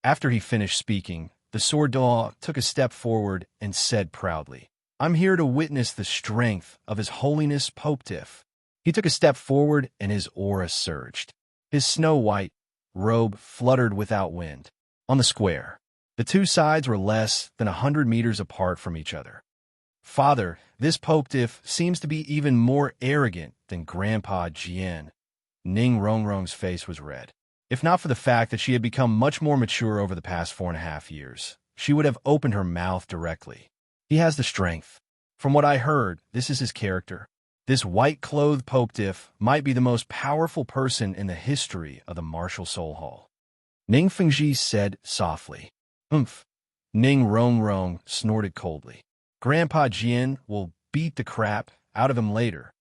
Speaker 1: After he finished speaking, the sword Dalu took a step forward and said proudly, "I'm here to witness the strength of His Holiness Pope Tiff." He took a step forward and his aura surged. His snow-white robe fluttered without wind. On the square, the two sides were less than 100 meters apart from each other. "Father, this Pope Tiff seems to be even more arrogant than Grandpa Jian." Ning Rongrong's face was red. If not for the fact that she had become much more mature over the past 4.5 years, she would have opened her mouth directly. "He has the strength. From what I heard, this is his character. This white-clothed Pope Tiff might be the most powerful person in the history of the Martial Soul Hall." Ning Fengji said softly. "Umph." Ning Rongrong snorted coldly. "Grandpa Jian will beat the crap out of him later."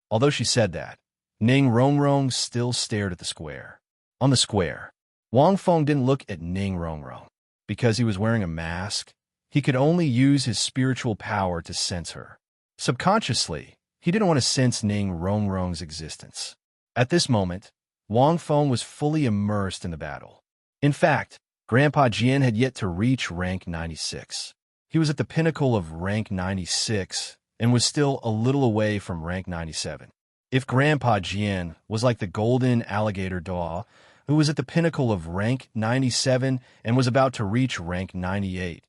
Speaker 1: Although she said that, Ning Rongrong still stared at the square. On the square, Wang Feng didn't look at Ning Rongrong. Because he was wearing a mask, he could only use his spiritual power to sense her. Subconsciously, he didn't want to sense Ning Rongrong's existence. At this moment, Wang Feng was fully immersed in the battle. In fact, Grandpa Jian had yet to reach rank 96. He was at the pinnacle of rank 96 and was still a little away from rank 97. If Grandpa Jian was like the golden alligator Dalu, who was at the pinnacle of rank 97 and was about to reach rank 98,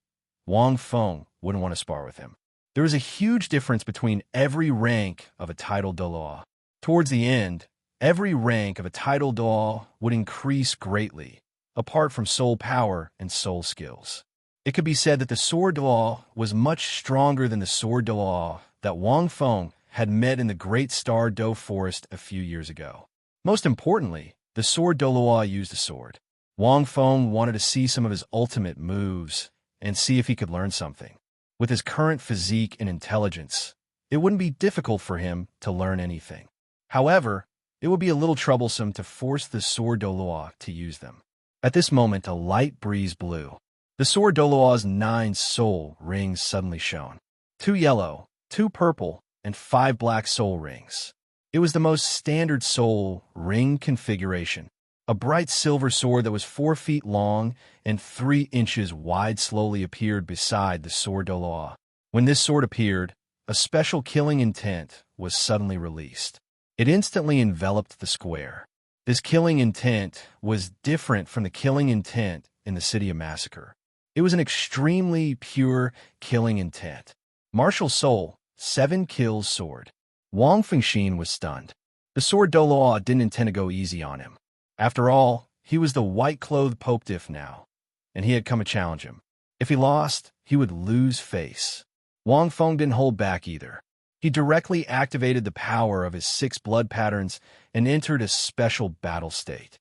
Speaker 1: Wang Feng wouldn't want to spar with him. There was a huge difference between every rank of a titled Dalu. Towards the end, every rank of a titled Dalu would increase greatly, apart from soul power and soul skills. It could be said that the sword Dalu was much stronger than the sword Dalu that Wang Feng had met in the Great Star Do Forest a few years ago. Most importantly, the sword Dalu used a sword. Wang Feng wanted to see some of his ultimate moves and see if he could learn something. With his current physique and intelligence, it wouldn't be difficult for him to learn anything. However, it would be a little troublesome to force the sword Dalu to use them. At this moment, a light breeze blew. The sword Dalu's 9 soul rings suddenly shone. 2 yellow, 2 purple, and 5 black soul rings. It was the most standard soul ring configuration. A bright silver sword that was 4 feet long and 3 inches wide slowly appeared beside the sword Dalu. When this sword appeared, a special killing intent was suddenly released. It instantly enveloped the square. This killing intent was different from the killing intent in the City of Massacre. It was an extremely pure killing intent. Martial Soul, 7 kills sword. Wang Fengxian was stunned. The sword Dalu didn't intend to go easy on him. After all, he was the white-clothed Pope Tiff now, and he had come to challenge him. If he lost, he would lose face. Wang Feng didn't hold back either. He directly activated the power of his 6 blood patterns and entered a special battle state.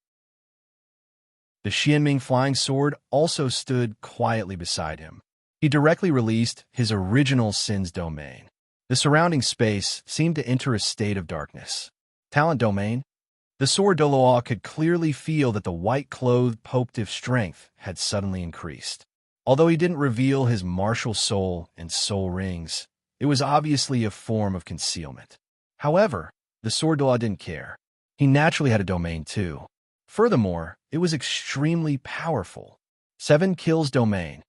Speaker 1: The Xianming flying sword also stood quietly beside him. He directly released his original Sin's domain. The surrounding space seemed to enter a state of darkness. Talent domain. The sword Dalu could clearly feel that the white-clothed Pope Tiff's strength had suddenly increased. Although he didn't reveal his martial soul and soul rings, it was obviously a form of concealment. However, the sword Dalu didn't care. He naturally had a domain too. Furthermore, it was extremely powerful. 7 kills domain.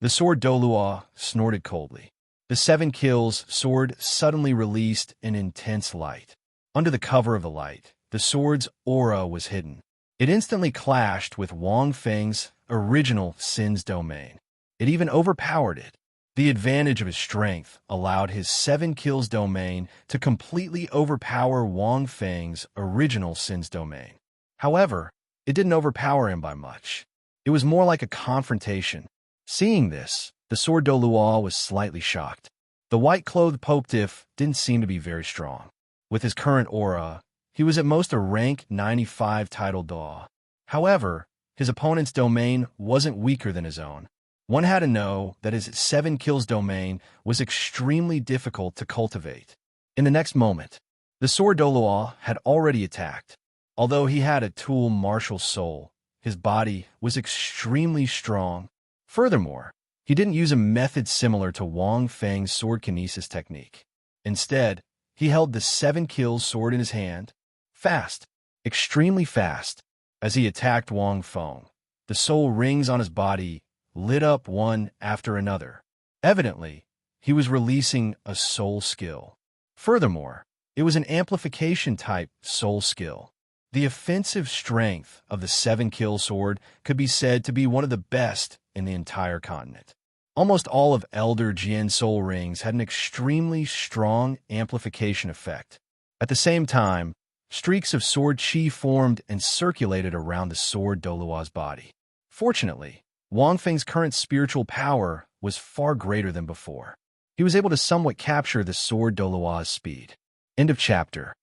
Speaker 1: The sword Dalu snorted coldly. The 7 kills sword suddenly released an intense light. Under the cover of the light, the sword's aura was hidden. It instantly clashed with Wang Feng's original Sin's domain. It even overpowered it. The advantage of his strength allowed his 7 kills domain to completely overpower Wang Feng's original Sin's domain. However, it didn't overpower him by much. It was more like a confrontation. Seeing this, the sword Douluo was slightly shocked. The white-clothed Popetiff didn't seem to be very strong. With his current aura, he was at most a rank 95 title Daw. However, his opponent's domain wasn't weaker than his own. One had to know that his 7 kills domain was extremely difficult to cultivate. In the next moment, the sword Douluo had already attacked. Although he had a tool martial soul, his body was extremely strong. Furthermore, he didn't use a method similar to Wang Feng's sword kinesis technique. Instead, he held the 7 kills sword in his hand, fast, extremely fast. As he attacked Wang Feng, the soul rings on his body lit up one after another. Evidently, he was releasing a soul skill. Furthermore, it was an amplification-type soul skill. The offensive strength of the 7-kill sword could be said to be one of the best in the entire continent. Almost all of Elder Jian's soul rings had an extremely strong amplification effect. At the same time, streaks of sword chi formed and circulated around the sword Douluo's body. Fortunately, Wang Feng's current spiritual power was far greater than before. He was able to somewhat capture the sword Douluo's speed. End of chapter.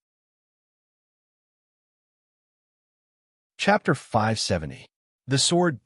Speaker 1: Chapter 570. The sword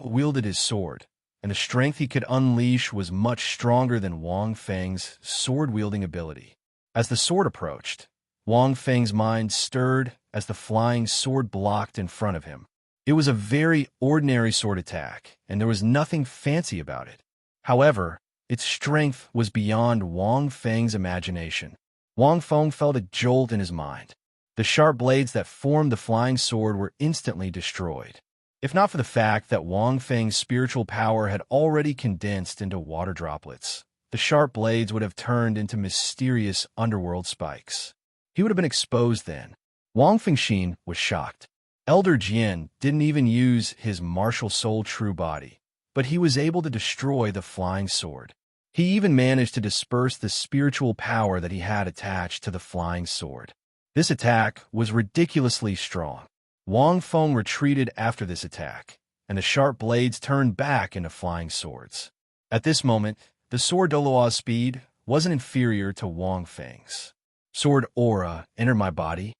Speaker 1: wielded his sword, and the strength he could unleash was much stronger than Wang Feng's sword-wielding ability. As the sword approached, Wang Feng's mind stirred as the flying sword blocked in front of him. It was a very ordinary sword attack, and there was nothing fancy about it. However, its strength was beyond Wang Feng's imagination. Wang Feng felt a jolt in his mind. The sharp blades that formed the flying sword were instantly destroyed. If not for the fact that Wang Feng's spiritual power had already condensed into water droplets, the sharp blades would have turned into mysterious underworld spikes. He would have been exposed then. Wang Fengxin was shocked. Elder Jian didn't even use his martial soul true body, but he was able to destroy the flying sword. He even managed to disperse the spiritual power that he had attached to the flying sword. This attack was ridiculously strong. Wang Feng retreated after this attack, and the sharp blades turned back into flying swords. At this moment, the sword Douluo's speed wasn't inferior to Wang Feng's. Sword aura entered my body.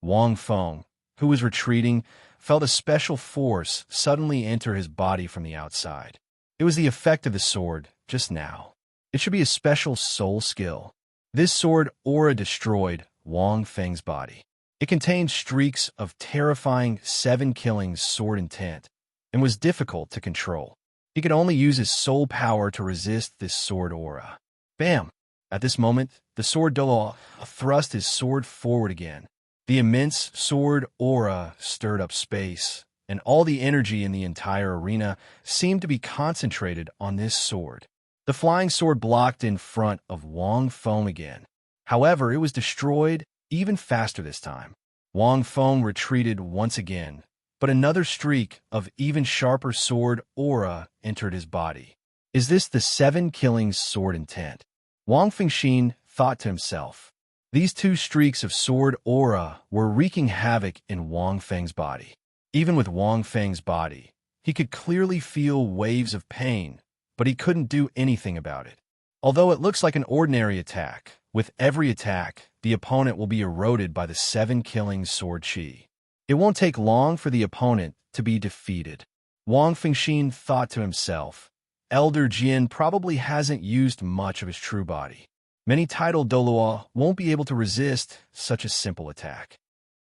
Speaker 1: Wang Feng, who was retreating, felt a special force suddenly enter his body from the outside. It was the effect of the sword just now. It should be a special soul skill. This sword aura destroyed Wang Feng's body. It contained streaks of terrifying 7-killing sword intent and was difficult to control. He could only use his soul power to resist this sword aura. Bam! At this moment, the sword Douluo thrust his sword forward again. The immense sword aura stirred up space, and all the energy in the entire arena seemed to be concentrated on this sword. The flying sword blocked in front of Wang Feng again. However, it was destroyed even faster this time. Wang Feng retreated once again, but another streak of even sharper sword aura entered his body. Is this the 7-killing sword intent? Wang Fengxin thought to himself. These 2 streaks of sword aura were wreaking havoc in Wang Feng's body. Even with Wang Feng's body, he could clearly feel waves of pain, but he couldn't do anything about it. Although it looks like an ordinary attack, with every attack, the opponent will be eroded by the 7-killing sword chi. It won't take long for the opponent to be defeated. Wang Fengxin thought to himself, Elder Jian probably hasn't used much of his true body. Many titled Douluo won't be able to resist such a simple attack.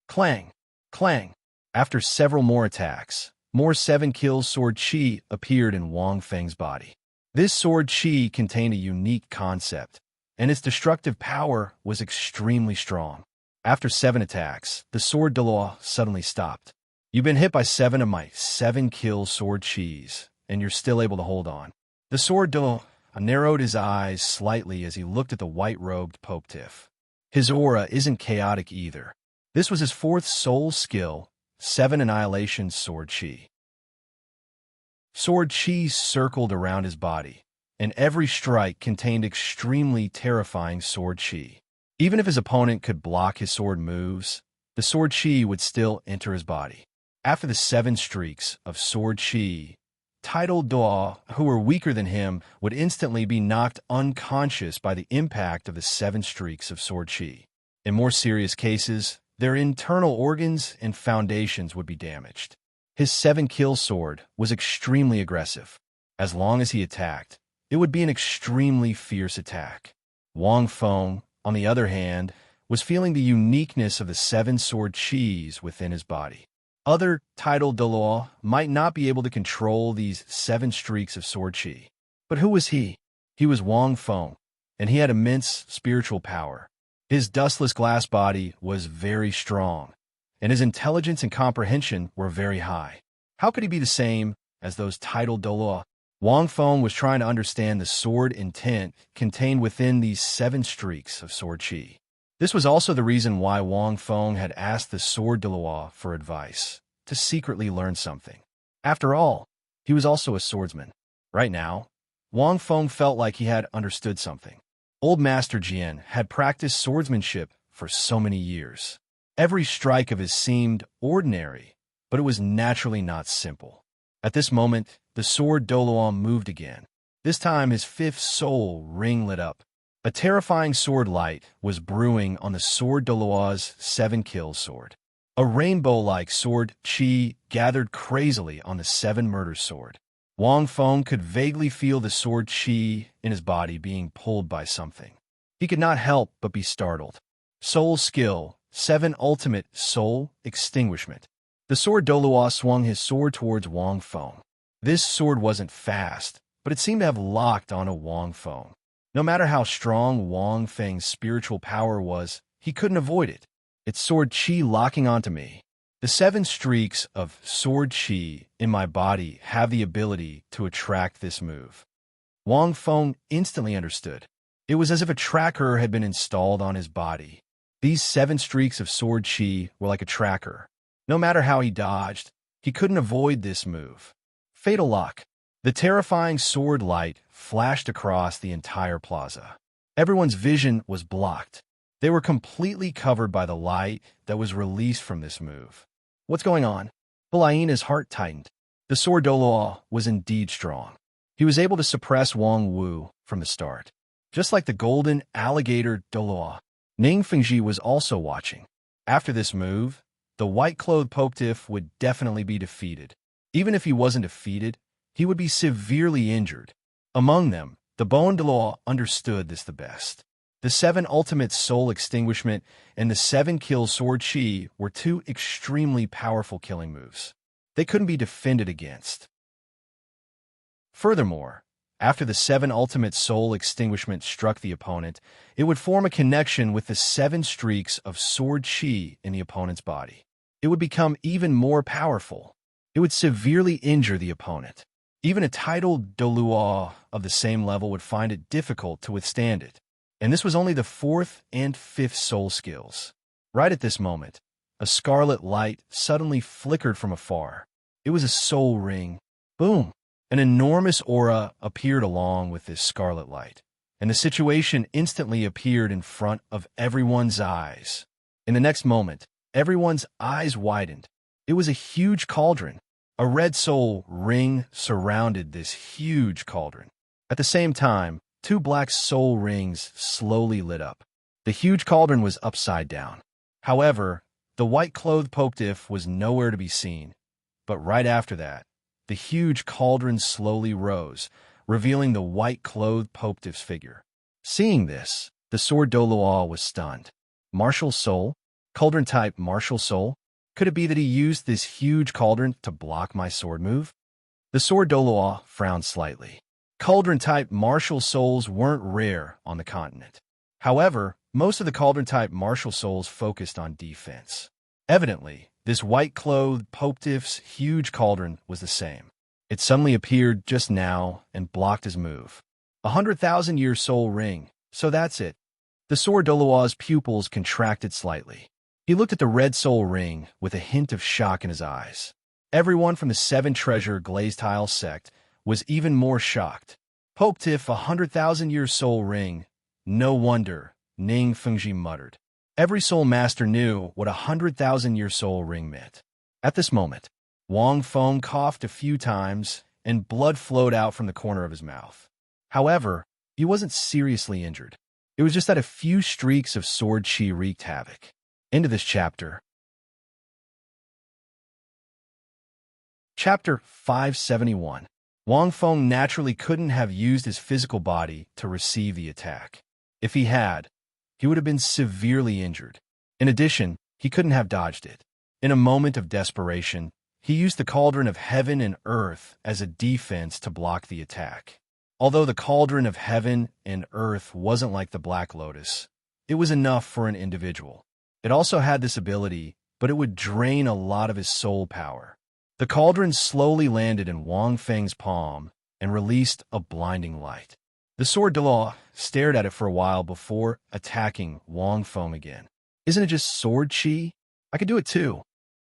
Speaker 1: Clang! Clang! After several more attacks, more 7-kill sword chi appeared in Wang Feng's body. This sword chi contained a unique concept, and its destructive power was extremely strong. After 7 attacks, the sword Douluo suddenly stopped. You've been hit by 7 of my 7-kill sword chis, and you're still able to hold on. The sword Douluo narrowed his eyes slightly as he looked at the white-robed Popetiff. His aura isn't chaotic either. This was his 4th soul skill, 7 Annihilation Sword Chi. Sword Chi circled around his body, and every strike contained extremely terrifying sword chi. Even if his opponent could block his sword moves, the sword chi would still enter his body. After the 7 streaks of sword chi, titled Douluo, who were weaker than him, would instantly be knocked unconscious by the impact of the 7 streaks of sword chi. In more serious cases, their internal organs and foundations would be damaged. His 7-kill sword was extremely aggressive. As long as he attacked, it would be an extremely fierce attack. Wang Feng, on the other hand, was feeling the uniqueness of the 7 sword chis within his body. Other titled Dalu might not be able to control these 7 streaks of sword chi. But who was he? He was Wang Feng, and he had immense spiritual power. His dustless glass body was very strong, and his intelligence and comprehension were very high. How could he be the same as those titled Dalu? Wang Feng was trying to understand the sword intent contained within these 7 streaks of sword chi. This was also the reason why Wang Feng had asked the sword Dalu for advice, to secretly learn something. After all, he was also a swordsman. Right now, Wang Feng felt like he had understood something. Old Master Jian had practiced swordsmanship for so many years. Every strike of his seemed ordinary, but it was naturally not simple. At this moment, the sword Douluo moved again. This time his 5th soul ring lit up. A terrifying sword light was brewing on the sword Douluo's 7-kill sword. A rainbow-like sword chi gathered crazily on the 7 murder sword. Wang Feng could vaguely feel the sword chi in his body being pulled by something. He could not help but be startled. Soul skill, 7 ultimate soul extinguishment. The sword Douluo swung his sword towards Wang Feng. This sword wasn't fast, but it seemed to have locked onto Wang Feng. No matter how strong Wang Feng's spiritual power was, he couldn't avoid it. Its sword chi locking onto me. The 7 streaks of sword chi in my body have the ability to attract this move. Wang Feng instantly understood. It was as if a tracker had been installed on his body. These 7 streaks of sword chi were like a tracker. No matter how he dodged, he couldn't avoid this move. Fatal lock. The terrifying sword light flashed across the entire plaza. Everyone's vision was blocked. They were completely covered by the light that was released from this move. What's going on? Balaina's heart tightened. The sword Douluo was indeed strong. He was able to suppress Wang Wu from the start. Just like the golden alligator Douluo, Ning Fengji was also watching. After this move, the white-clothed Poktif would definitely be defeated. Even if he wasn't defeated, he would be severely injured. Among them, the Boan Dalu understood this the best. The 7 ultimate soul extinguishment and the 7-kill sword chi were 2 extremely powerful killing moves. They couldn't be defended against. Furthermore, after the 7 ultimate soul extinguishment struck the opponent, it would form a connection with the 7 streaks of sword chi in the opponent's body. It would become even more powerful. It would severely injure the opponent. Even a titled Douluo of the same level would find it difficult to withstand it. And this was only the 4th and 5th soul skills. Right at this moment, a scarlet light suddenly flickered from afar. It was a soul ring. Boom! An enormous aura appeared along with this scarlet light, and the situation instantly appeared in front of everyone's eyes. In the next moment, everyone's eyes widened. It was a huge cauldron. A red soul ring surrounded this huge cauldron. At the same time, 2 black soul rings slowly lit up. The huge cauldron was upside down. However, the white-clothed Poktif was nowhere to be seen. But right after that, the huge cauldron slowly rose, revealing the white-clothed Poktif's figure. Seeing this, the sword Douluo was stunned. Martial soul? Cauldron-type martial soul? Could it be that he used this huge cauldron to block my sword move? The sword Douluo frowned slightly. Cauldron-type martial souls weren't rare on the continent. However, most of the cauldron-type martial souls focused on defense. Evidently, this white-clothed Poktif's huge cauldron was the same. It suddenly appeared just now and blocked his move. 100,000-year soul ring, so that's it. The sword Douluo's pupils contracted slightly. He looked at the red soul ring with a hint of shock in his eyes. Everyone from the 7 treasure glazed tile sect was even more shocked. Poptif 100,000-year soul ring. No wonder, Ning Fengji muttered. Every soul master knew what 100,000-year soul ring meant. At this moment, Wang Feng coughed a few times, and blood flowed out from the corner of his mouth. However, he wasn't seriously injured. It was just that a few streaks of sword chi wreaked havoc. Into this chapter. Chapter 571. Wang Feng naturally couldn't have used his physical body to receive the attack. If he had, he would have been severely injured. In addition, he couldn't have dodged it. In a moment of desperation, he used the cauldron of heaven and earth as a defense to block the attack. Although the cauldron of heaven and earth wasn't like the Black Lotus, it was enough for an individual. It also had this ability, but it would drain a lot of his soul power. The cauldron slowly landed in Wang Feng's palm and released a blinding light. The sword Dalu stared at it for a while before attacking Wang Feng again. Isn't it just sword chi? I could do it too.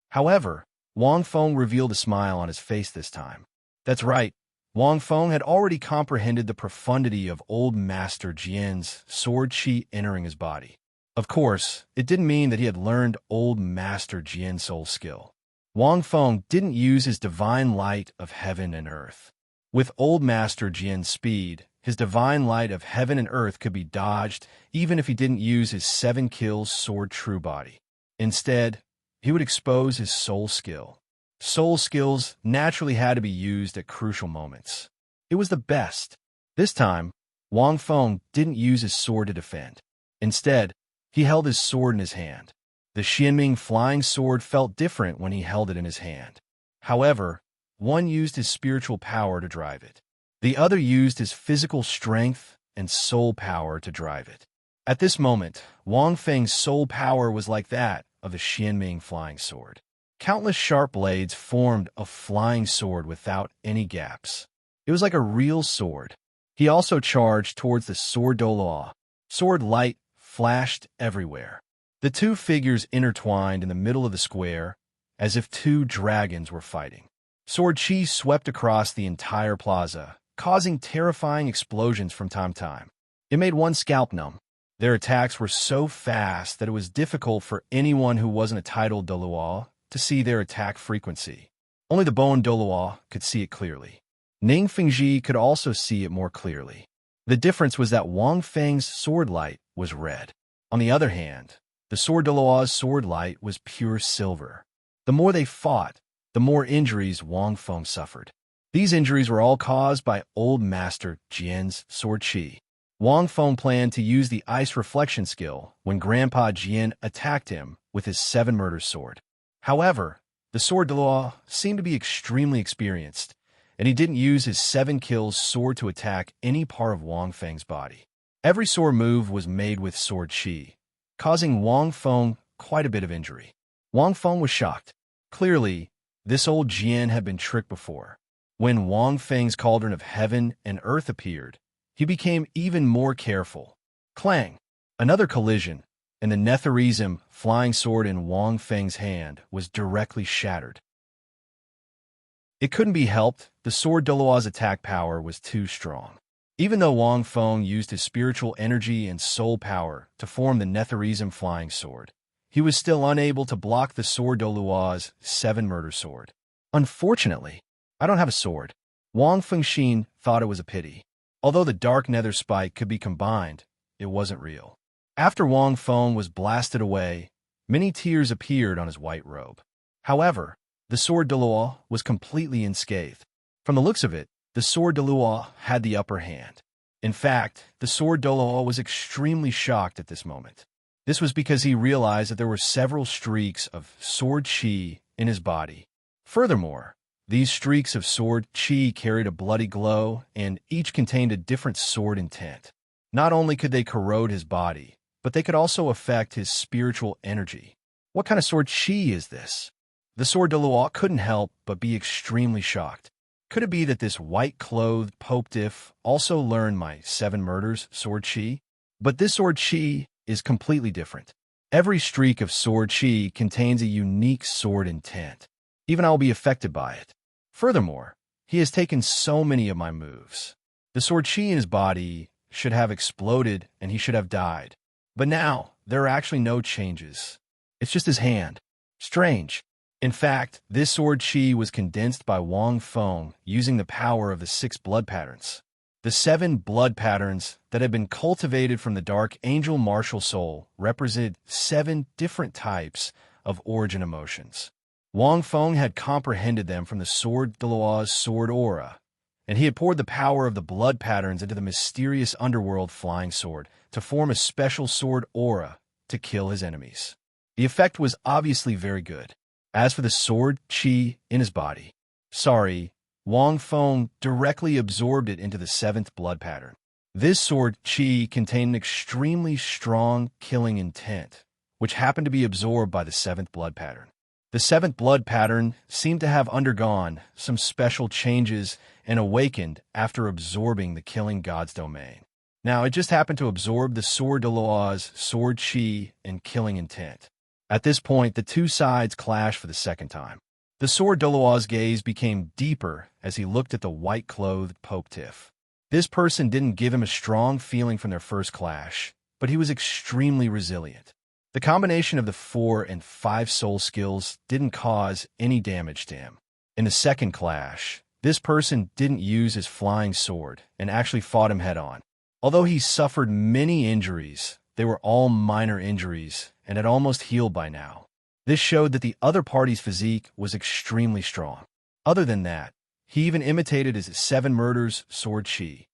Speaker 1: However, Wang Feng revealed a smile on his face this time. That's right, Wang Feng had already comprehended the profundity of old Master Jian's sword chi entering his body. Of course, it didn't mean that he had learned old Master Jian's soul skill. Wang Feng didn't use his divine light of heaven and earth. With old Master Jian's speed, his divine light of heaven and earth could be dodged even if he didn't use his 7 kills sword true body. Instead, he would expose his soul skill. Soul skills naturally had to be used at crucial moments. It was the best. This time, Wang Feng didn't use his sword to defend. Instead, he held his sword in his hand. The Xianming flying sword felt different when he held it in his hand. However, one used his spiritual power to drive it. The other used his physical strength and soul power to drive it. At this moment, Wang Feng's soul power was like that of the Xianming flying sword. Countless sharp blades formed a flying sword without any gaps. It was like a real sword. He also charged towards the sword Douluo. Sword light flashed everywhere. The two figures intertwined in the middle of the square, as if two dragons were fighting. Sword chi swept across the entire plaza, causing terrifying explosions from time to time. It made one's scalp numb. Their attacks were so fast that it was difficult for anyone who wasn't a titled Douluo to see their attack frequency. Only the Bone Douluo could see it clearly. Ning Fengji could also see it more clearly. The difference was that Wang Feng's sword light was red. On the other hand, the sword Daluo's sword light was pure silver. The more they fought, the more injuries Wang Feng suffered. These injuries were all caused by old Master Jian's sword chi. Wang Feng planned to use the ice reflection skill when Grandpa Jian attacked him with his 7 murder sword. However, the sword Daluo seemed to be extremely experienced, and he didn't use his 7 kills sword to attack any part of Wang Feng's body. Every sword move was made with sword chi, causing Wang Feng quite a bit of injury. Wang Feng was shocked. Clearly, this old Jian had been tricked before. When Wang Feng's cauldron of heaven and earth appeared, he became even more careful. Clang! Another collision, and the Netherism flying sword in Wang Feng's hand was directly shattered. It couldn't be helped, the sword Daluo's attack power was too strong. Even though Wang Feng used his spiritual energy and soul power to form the Netherism flying sword, he was still unable to block the sword Daluo's 7 murder sword. Unfortunately, I don't have a sword. Wang Fengxin thought it was a pity. Although the dark nether spike could be combined, it wasn't real. After Wang Feng was blasted away, many tears appeared on his white robe. However, the sword Daluo was completely unscathed. From the looks of it, the sword Daluo had the upper hand. In fact, the sword Daluo was extremely shocked at this moment. This was because he realized that there were several streaks of sword chi in his body. Furthermore, these streaks of sword chi carried a bloody glow, and each contained a different sword intent. Not only could they corrode his body, but they could also affect his spiritual energy. What kind of sword chi is this? The sword Daluo couldn't help but be extremely shocked. Could it be that this white-clothed Poptif also learned my 7 murders sword chi? But this sword chi is completely different. Every streak of sword chi contains a unique sword intent. Even I will be affected by it. Furthermore, he has taken so many of my moves. The sword chi in his body should have exploded and he should have died. But now, there are actually no changes. It's just his hand. Strange. In fact, this sword chi was condensed by Wang Feng using the power of the 6 blood patterns. The 7 blood patterns that had been cultivated from the dark angel martial soul represented 7 different types of origin emotions. Wang Feng had comprehended them from the sword Daluo's sword aura, and he had poured the power of the blood patterns into the mysterious underworld flying sword to form a special sword aura to kill his enemies. The effect was obviously very good. As for the sword chi in his body, Wang Feng directly absorbed it into the 7th blood pattern. This sword chi contained an extremely strong killing intent, which happened to be absorbed by the 7th blood pattern. The 7th blood pattern seemed to have undergone some special changes and awakened after absorbing the killing god's domain. Now, it just happened to absorb the sword Daluo's sword chi and killing intent. At this point, the two sides clashed for the second time. The sword Daluo's gaze became deeper as he looked at the white-clothed Poketiff. This person didn't give him a strong feeling from their first clash, but he was extremely resilient. The combination of the 4 and 5 soul skills didn't cause any damage to him. In the second clash, this person didn't use his flying sword and actually fought him head-on. Although he suffered many injuries, they were all minor injuries and had almost healed by now. This showed that the other party's physique was extremely strong. Other than that, he even imitated his 7 murders sword chi.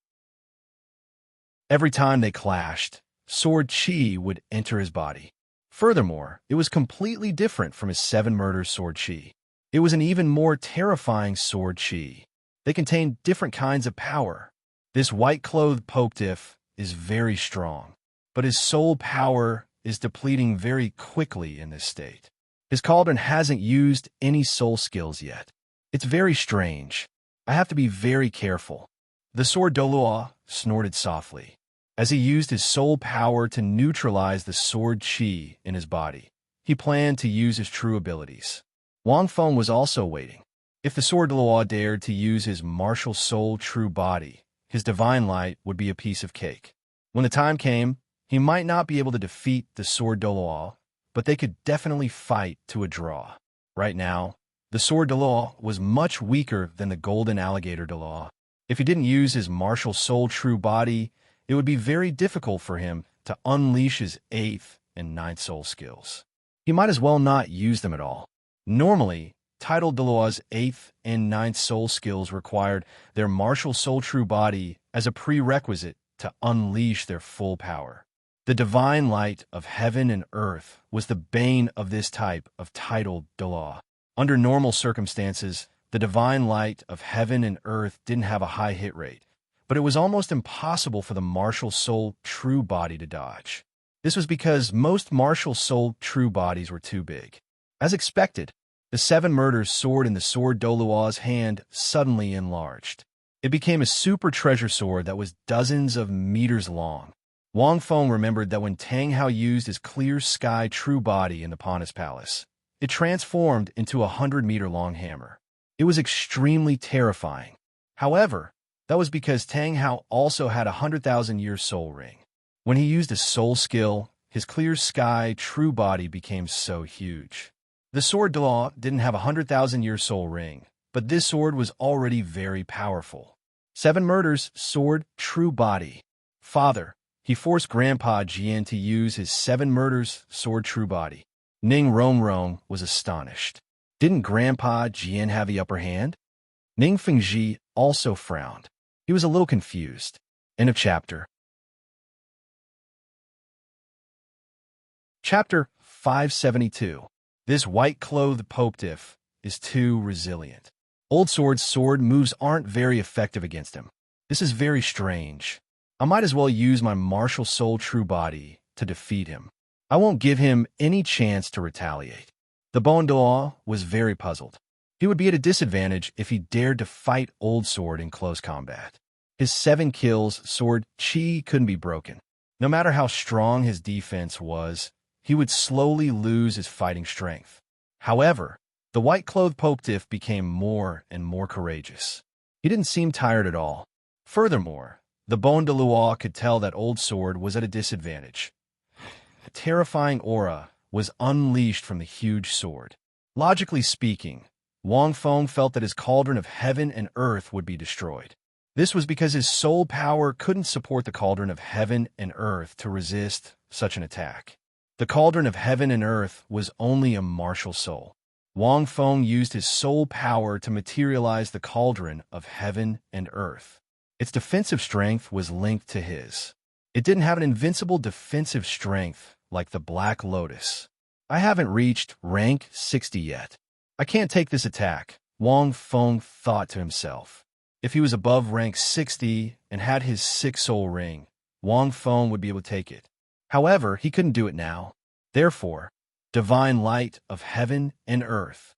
Speaker 1: Every time they clashed, sword chi would enter his body. Furthermore, it was completely different from his 7 murders sword chi. It was an even more terrifying sword chi. They contained different kinds of power. This white-clothed Poketiff is very strong, but his soul power is depleting very quickly in this state. His cauldron hasn't used any soul skills yet. It's very strange. I have to be very careful. The sword Douluo snorted softly as he used his soul power to neutralize the sword chi in his body. He planned to use his true abilities. Wang Feng was also waiting. If the sword Douluo dared to use his martial soul true body, his divine light would be a piece of cake. When the time came, he might not be able to defeat the sword Douluo, but they could definitely fight to a draw. Right now, the sword Dalu was much weaker than the golden alligator Dalu. If he didn't use his martial soul true body, it would be very difficult for him to unleash his 8th and 9th soul skills. He might as well not use them at all. Normally, titled Daluo's 8th and 9th soul skills required their martial soul true body as a prerequisite to unleash their full power. The divine light of heaven and earth was the bane of this type of titled Dalu. Under normal circumstances, the divine light of heaven and earth didn't have a high hit rate, but it was almost impossible for the martial soul true body to dodge. This was because most martial soul true bodies were too big. As expected, the 7 murders sword in the sword Douluo's hand suddenly enlarged. It became a super treasure sword that was dozens of meters long. Wang Feng remembered that when Tang Hao used his clear sky true body in the Panis Palace, it transformed into a 100-meter-long hammer. It was extremely terrifying. However, that was because Tang Hao also had a 100,000-year soul ring. When he used a soul skill, his clear sky true body became so huge. The sword Dalu didn't have a 100,000-year soul ring, but this sword was already very powerful. 7 murders sword true body. Father, he forced Grandpa Jian to use his 7 murders sword true body. Ning Rongrong was astonished. Didn't Grandpa Jian have the upper hand? Ning Fengji also frowned. He was a little confused. End of chapter. Chapter 572. This white-clothed Poketiff is too resilient. Old Sword's sword moves aren't very effective against him. This is very strange. I might as well use my martial soul true body to defeat him. I won't give him any chance to retaliate. The Bon Dalu was very puzzled. He would be at a disadvantage if he dared to fight Old Sword in close combat. His 7 kills sword chi couldn't be broken. No matter how strong his defense was, he would slowly lose his fighting strength. However, the white-clothed Poketiff became more and more courageous. He didn't seem tired at all. Furthermore, the Douluo could tell that old sword was at a disadvantage. A terrifying aura was unleashed from the huge sword. Logically speaking, Wang Feng felt that his cauldron of heaven and earth would be destroyed. This was because his soul power couldn't support the cauldron of heaven and earth to resist such an attack. The cauldron of heaven and earth was only a martial soul. Wang Feng used his soul power to materialize the cauldron of heaven and earth. Its defensive strength was linked to his. It didn't have an invincible defensive strength like the Black Lotus. I haven't reached rank 60 yet. I can't take this attack, Wang Feng thought to himself. If he was above rank 60 and had his 6th soul ring, Wang Feng would be able to take it. However, he couldn't do it now. Therefore, divine light of heaven and earth.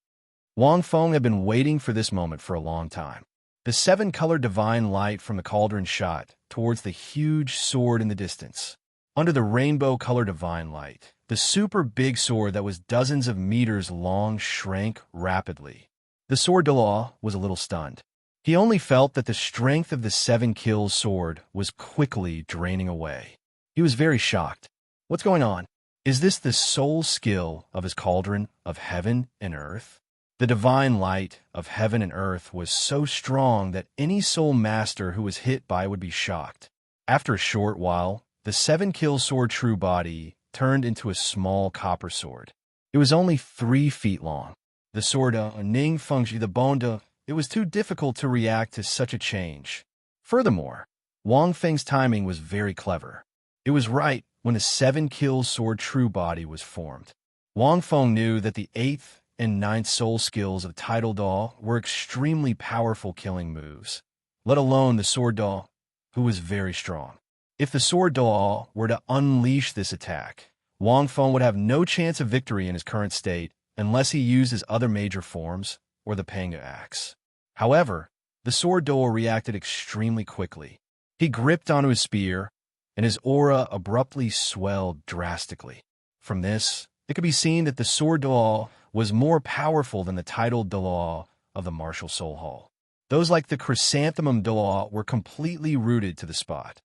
Speaker 1: Wang Feng had been waiting for this moment for a long time. The 7-colored divine light from the cauldron shot towards the huge sword in the distance. Under the rainbow-colored divine light, the super big sword that was dozens of meters long shrank rapidly. The sword Dalu was a little stunned. He only felt that the strength of the 7-kill sword was quickly draining away. He was very shocked. What's going on? Is this the soul skill of his cauldron of heaven and earth? The divine light of heaven and earth was so strong that any soul master who was hit by it would be shocked. After a short while, the 7-kill sword true body turned into a small copper sword. It was only 3 feet long. The sword Ning Fengji the Bonda, it was too difficult to react to such a change. Furthermore, Wang Feng's timing was very clever. It was right when the 7-kill sword true body was formed. Wang Feng knew that the 8th and 9th soul skills of Tidal Daw were extremely powerful killing moves, let alone the sword Daw, who was very strong. If the sword Daw were to unleash this attack, Wang Feng would have no chance of victory in his current state unless he used his other major forms or the Panga axe. However, the sword Daw reacted extremely quickly. He gripped onto his spear, and his aura abruptly swelled drastically. From this, it could be seen that the sword Daw was more powerful than the Tidal Daw of the martial soul hall. Those like the chrysanthemum Daw were completely rooted to the spot.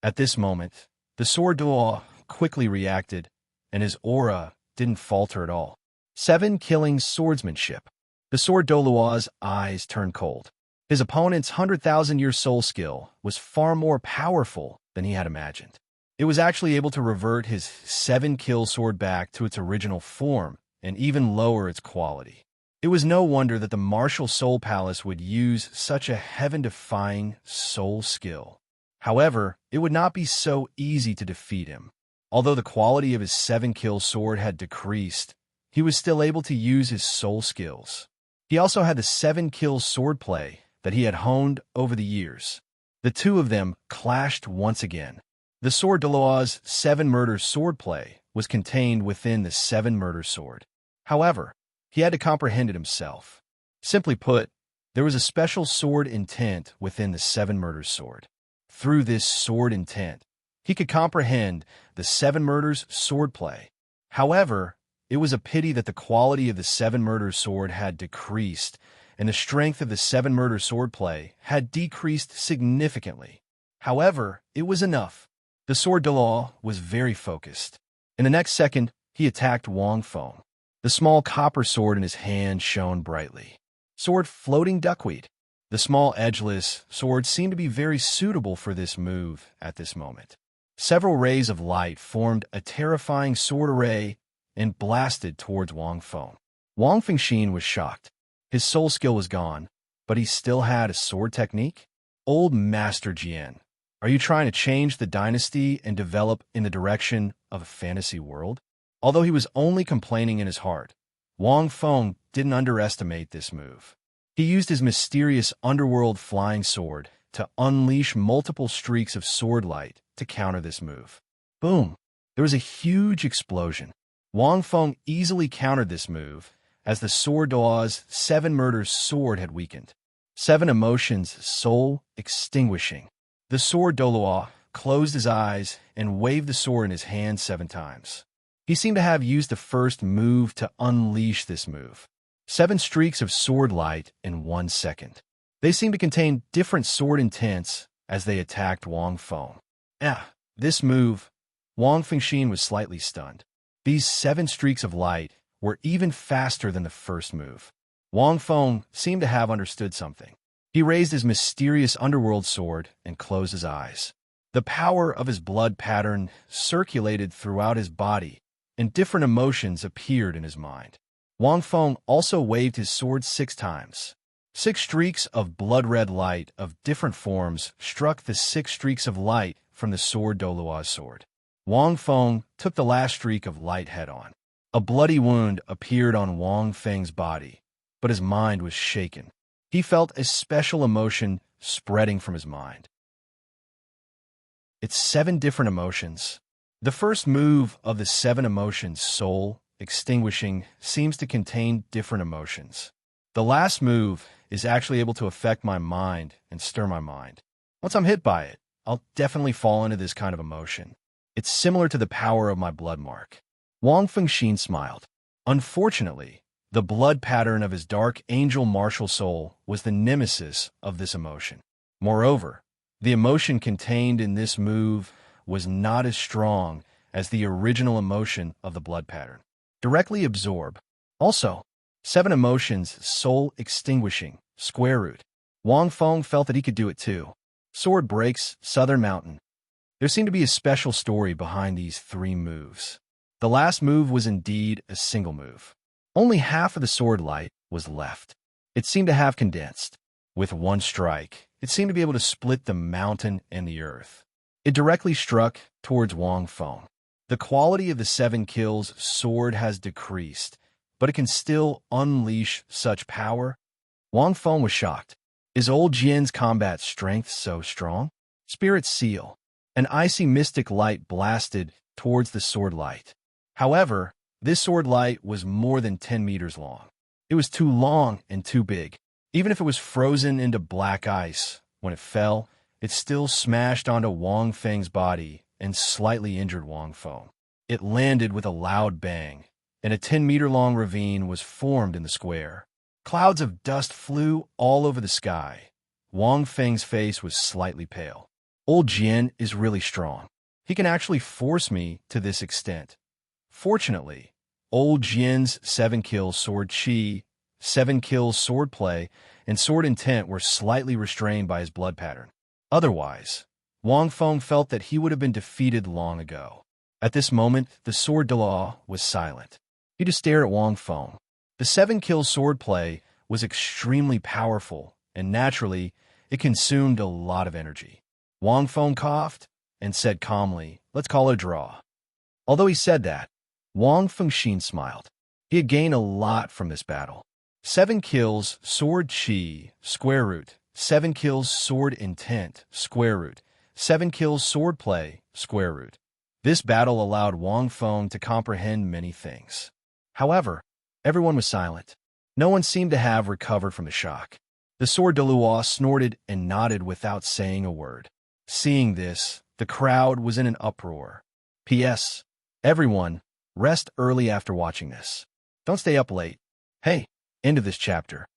Speaker 1: At this moment, the sword Daw quickly reacted, and his aura didn't falter at all. 7 killing swordsmanship. The sword Douluo's eyes turned cold. His opponent's 100,000-year soul skill was far more powerful than he had imagined. It was actually able to revert his 7-kill sword back to its original form and even lower its quality. It was no wonder that the martial soul palace would use such a heaven-defying soul skill. However, it would not be so easy to defeat him. Although the quality of his 7-kill sword had decreased, he was still able to use his soul skills. He also had the 7-kill swordplay that he had honed over the years. The two of them clashed once again. The sword Daluo's 7-murder swordplay was contained within the 7-murder sword. However, he had to comprehend it himself. Simply put, there was a special sword intent within the 7-murder sword. Through this sword intent, he could comprehend the 7 murders swordplay. However, it was a pity that the quality of the 7 murders sword had decreased, and the strength of the 7 murders swordplay had decreased significantly. However, it was enough. The sword Dalu was very focused. In the next second, he attacked Wang Feng. The small copper sword in his hand shone brightly. Sword floating duckweed. The small edgeless sword seemed to be very suitable for this move at this moment. Several rays of light formed a terrifying sword array and blasted towards Wang Feng. Wang Fengxian was shocked. His soul skill was gone, but he still had a sword technique? Old Master Jian, are you trying to change the dynasty and develop in the direction of a fantasy world? Although he was only complaining in his heart, Wang Feng didn't underestimate this move. He used his mysterious underworld flying sword to unleash multiple streaks of sword light to counter this move. Boom! There was a huge explosion. Wang Feng easily countered this move, as the sword Daluo's 7 murders sword had weakened. 7 emotions soul extinguishing. The sword Daluo closed his eyes and waved the sword in his hand 7 times. He seemed to have used the first move to unleash this move. 7 streaks of sword light in 1 second. They seemed to contain different sword intents as they attacked Wang Feng. This move, Wang Fengxian was slightly stunned. These 7 streaks of light were even faster than the first move. Wang Feng seemed to have understood something. He raised his mysterious underworld sword and closed his eyes. The power of his blood pattern circulated throughout his body, and different emotions appeared in his mind. Wang Feng also waved his sword 6 times. 6 streaks of blood-red light of different forms struck the 6 streaks of light from the sword Douluo's sword. Wang Feng took the last streak of light head-on. A bloody wound appeared on Wang Feng's body, but his mind was shaken. He felt a special emotion spreading from his mind. It's 7 different emotions. The first move of the 7 emotions, soul, extinguishing, seems to contain different emotions. The last move is actually able to affect my mind and stir my mind. Once I'm hit by it, I'll definitely fall into this kind of emotion. It's similar to the power of my blood mark. Wang Fengxian smiled. Unfortunately, the blood pattern of his dark angel martial soul was the nemesis of this emotion. Moreover, the emotion contained in this move was not as strong as the original emotion of the blood pattern. Directly absorb. Also, 7 emotions, soul extinguishing, square root. Wang Feng felt that he could do it too. Sword breaks, southern mountain. There seemed to be a special story behind these 3 moves. The last move was indeed a single move. Only half of the sword light was left. It seemed to have condensed. With one strike, it seemed to be able to split the mountain and the earth. It directly struck towards Wang Feng. The quality of the 7 kills sword has decreased, but it can still unleash such power. Wang Feng was shocked. Is old Jian's combat strength so strong? Spirit seal. An icy mystic light blasted towards the sword light. However, this sword light was more than 10 meters long. It was too long and too big. Even if it was frozen into black ice, when it fell, it still smashed onto Wang Feng's body and slightly injured Wang Feng. It landed with a loud bang, and a 10-meter-long ravine was formed in the square. Clouds of dust flew all over the sky. Wang Feng's face was slightly pale. Old Jian is really strong. He can actually force me to this extent. Fortunately, old Jian's 7 kills sword chi, 7 kills sword play, and sword intent were slightly restrained by his blood pattern. Otherwise, Wang Feng felt that he would have been defeated long ago. At this moment, the sword Dalu was silent. He just stared at Wang Feng. The 7 kill sword play was extremely powerful, and naturally, it consumed a lot of energy. Wang Feng coughed and said calmly, "Let's call it a draw." Although he said that, Wang Fengxian smiled. He had gained a lot from this battle. 7 kills, sword chi, square root. 7 kills, sword intent, square root. 7 kills, sword play, square root. This battle allowed Wang Feng to comprehend many things. However, everyone was silent. No one seemed to have recovered from the shock. The sword Douluo snorted and nodded without saying a word. Seeing this, the crowd was in an uproar. P.S. Everyone, rest early after watching this. Don't stay up late. Hey, end of this chapter.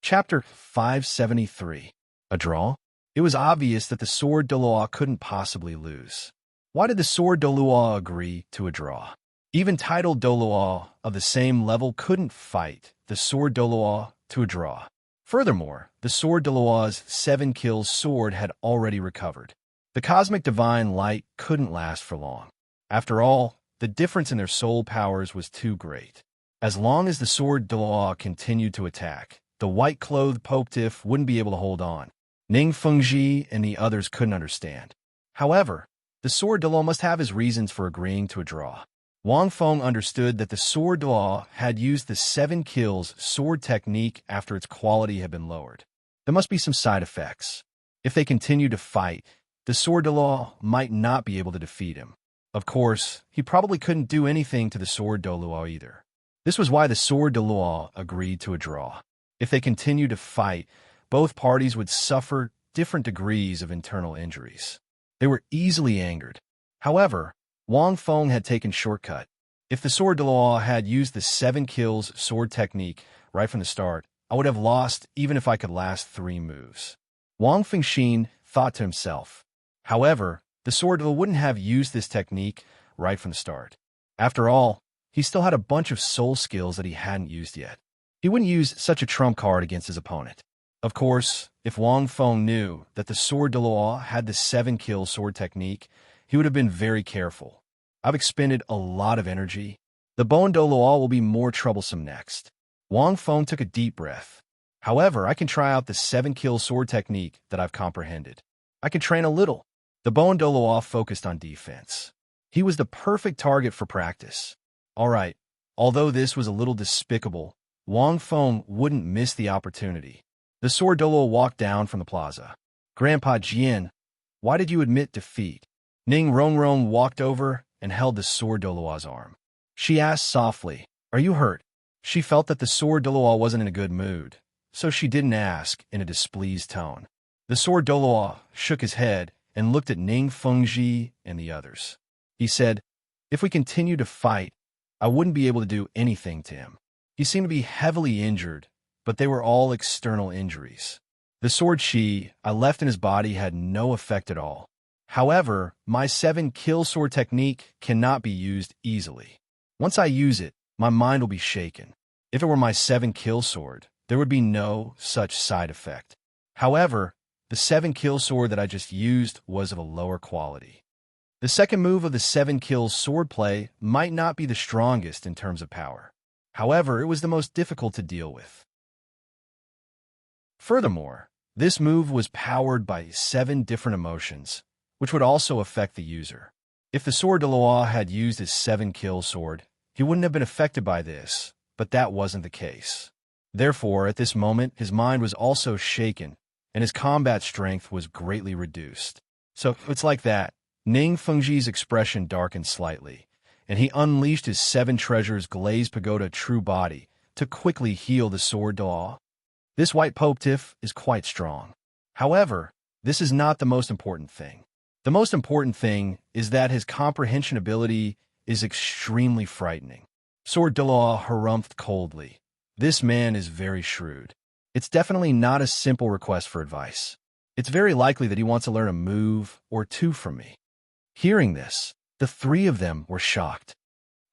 Speaker 1: Chapter 573. A draw? It was obvious that the sword Douluo couldn't possibly lose. Why did the sword Douluo agree to a draw? Even titled Douluo of the same level couldn't fight the sword Douluo to a draw. Furthermore, the sword Douluo's 7 kills sword had already recovered. The cosmic divine light couldn't last for long. After all, the difference in their soul powers was too great. As long as the sword Douluo continued to attack, the white-clothed Popetiff wouldn't be able to hold on. Ning Fengji and the others couldn't understand. However, the sword Dalu must have his reasons for agreeing to a draw. Wang Feng understood that the sword Dalu had used the 7 kills sword technique after its quality had been lowered. There must be some side effects. If they continued to fight, the sword Dalu might not be able to defeat him. Of course, he probably couldn't do anything to the sword Douluo either. This was why the sword Douluo agreed to a draw. If they continued to fight, both parties would suffer different degrees of internal injuries. They were easily angered. However, Wang Feng had taken shortcut. If the sword Dalu had used the 7 kills sword technique, right from the start, I would have lost even if I could last 3 moves. Wang Fengxin thought to himself. However, the sword wouldn't have used this technique right from the start. After all, he still had a bunch of soul skills that he hadn't used yet. He wouldn't use such a trump card against his opponent. Of course, if Wang Feng knew that the sword Douluo had the 7-kill sword technique, he would have been very careful. I've expended a lot of energy. The bone Douluo will be more troublesome next. Wang Feng took a deep breath. However, I can try out the 7-kill sword technique that I've comprehended. I can train a little. The bone Douluo focused on defense. He was the perfect target for practice. All right, although this was a little despicable, Wang Feng wouldn't miss the opportunity. The sword Douluo walked down from the plaza. Grandpa Jian, why did you admit defeat? Ning Rongrong walked over and held the sword Douluo's arm. She asked softly, are you hurt? She felt that the sword Douluo wasn't in a good mood, so she didn't ask in a displeased tone. The sword Douluo shook his head and looked at Ning Fengji and the others. He said, if we continue to fight, I wouldn't be able to do anything to him. He seemed to be heavily injured, but they were all external injuries. The sword chi I left in his body had no effect at all. However, my 7-kill sword technique cannot be used easily. Once I use it, my mind will be shaken. If it were my 7-kill sword, there would be no such side effect. However, the 7-kill sword that I just used was of a lower quality. The second move of the 7-kill sword play might not be the strongest in terms of power. However, it was the most difficult to deal with. Furthermore, this move was powered by 7 different emotions, which would also affect the user. If the sword Douluo had used his 7-kill sword, he wouldn't have been affected by this, but that wasn't the case. Therefore, at this moment, his mind was also shaken, and his combat strength was greatly reduced. So, it's like that. Ning Fengji's expression darkened slightly, and he unleashed his 7 treasures glazed pagoda true body to quickly heal the sword Douluo. This white Popetiff is quite strong. However, this is not the most important thing. The most important thing is that his comprehension ability is extremely frightening. Sword Douluo harumphed coldly. This man is very shrewd. It's definitely not a simple request for advice. It's very likely that he wants to learn a move or 2 from me. Hearing this, the 3 of them were shocked.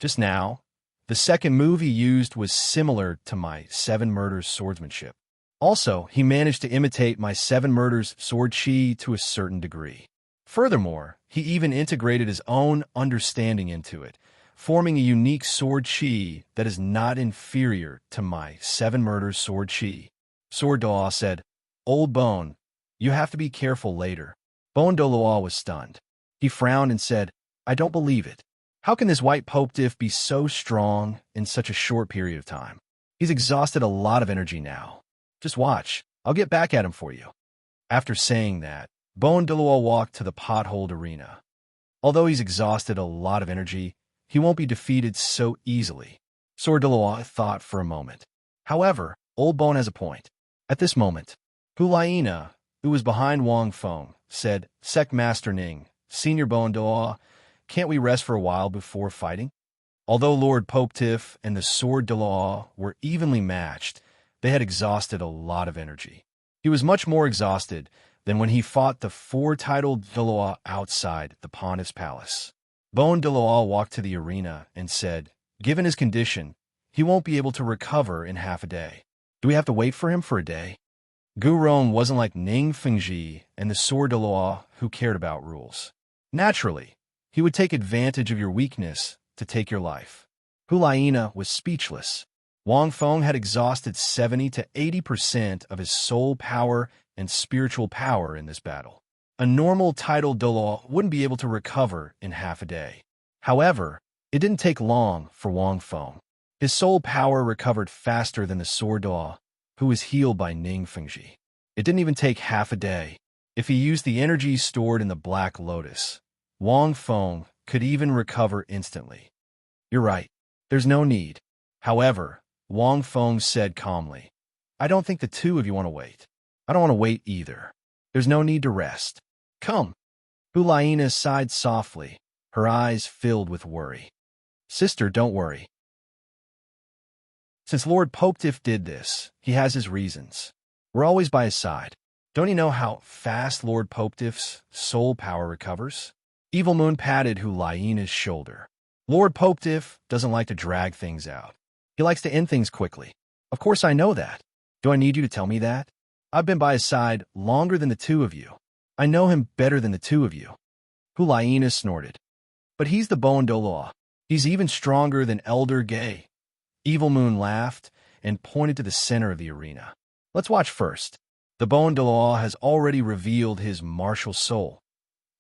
Speaker 1: Just now, the second move he used was similar to my 7 murders swordsmanship. Also, he managed to imitate my 7 murders sword chi to a certain degree. Furthermore, he even integrated his own understanding into it, forming a unique sword chi that is not inferior to my 7 murders sword chi. Sword Douluo said, Old Bone, you have to be careful later. Bone Douluo was stunned. He frowned and said, I don't believe it. How can this white Popetiff be so strong in such a short period of time? He's exhausted a lot of energy now. Just watch. I'll get back at him for you. After saying that, Bone Douluo walked to the potholed arena. Although he's exhausted a lot of energy, he won't be defeated so easily. Sword Douluo thought for a moment. However, Old Bone has a point. At this moment, Hulaina, who was behind Wang Feng, said, Sect Master Ning, Senior Bone Douluo, can't we rest for a while before fighting? Although Lord Popetiff and the sword Douluo were evenly matched, they had exhausted a lot of energy. He was much more exhausted than when he fought the 4-titled Douluo outside the Pontiff's palace. Bone Douluo walked to the arena and said, given his condition, he won't be able to recover in half a day. Do we have to wait for him for a day? Gurong wasn't like Ning Fengji and the sword Douluo who cared about rules. Naturally, he would take advantage of your weakness to take your life. Hulaina was speechless. Wang Feng had exhausted 70 to 80% of his soul power and spiritual power in this battle. A normal title Douluo wouldn't be able to recover in half a day. However, it didn't take long for Wang Feng. His soul power recovered faster than the sword Douluo, who was healed by Ning Fengji. It didn't even take half a day. If he used the energy stored in the Black Lotus, Wang Feng could even recover instantly. You're right. There's no need. However, Wang Feng said calmly, I don't think the 2 of you want to wait. I don't want to wait either. There's no need to rest. Come. Hulaina sighed softly, her eyes filled with worry. Sister, don't worry. Since Lord Popetiff did this, he has his reasons. We're always by his side. Don't you know how fast Lord Popetiff's soul power recovers? Evil Moon patted Hulaina's shoulder. Lord Popetiff doesn't like to drag things out. He likes to end things quickly. Of course I know that. Do I need you to tell me that? I've been by his side longer than the two of you. I know him better than the two of you. Hulaina snorted. But he's the Douluo. He's even stronger than Elder Gay. Evil Moon laughed and pointed to the center of the arena. Let's watch first. The Douluo has already revealed his martial soul.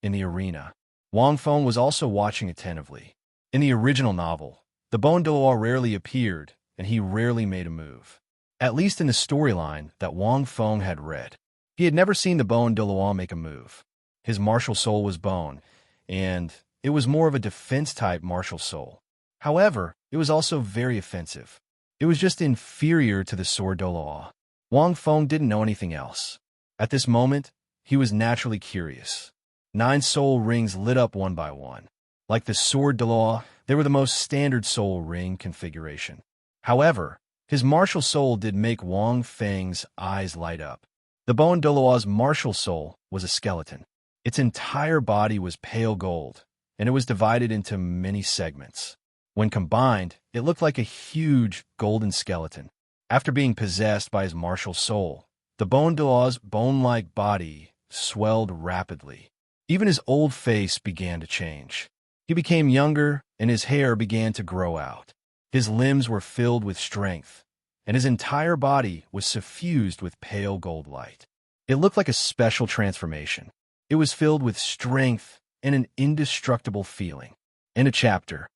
Speaker 1: In the arena, Wang Feng was also watching attentively. In the original novel, the Douluo rarely appeared, and he rarely made a move. At least in the storyline that Wang Feng had read. He had never seen the Douluo make a move. His martial soul was bone, and it was more of a defense-type martial soul. However, it was also very offensive. It was just inferior to the sword Douluo. Wang Feng didn't know anything else. At this moment, he was naturally curious. 9 soul rings lit up one by one. Like the sword Douluo, they were the most standard soul ring configuration. However, his martial soul did make Wang Feng's eyes light up. The Douluo's martial soul was a skeleton. Its entire body was pale gold, and it was divided into many segments. When combined, it looked like a huge golden skeleton. After being possessed by his martial soul, the Douluo's bone-like body swelled rapidly. Even his old face began to change. He became younger, and his hair began to grow out. His limbs were filled with strength, and his entire body was suffused with pale gold light. It looked like a special transformation. It was filled with strength and an indestructible feeling. End of chapter.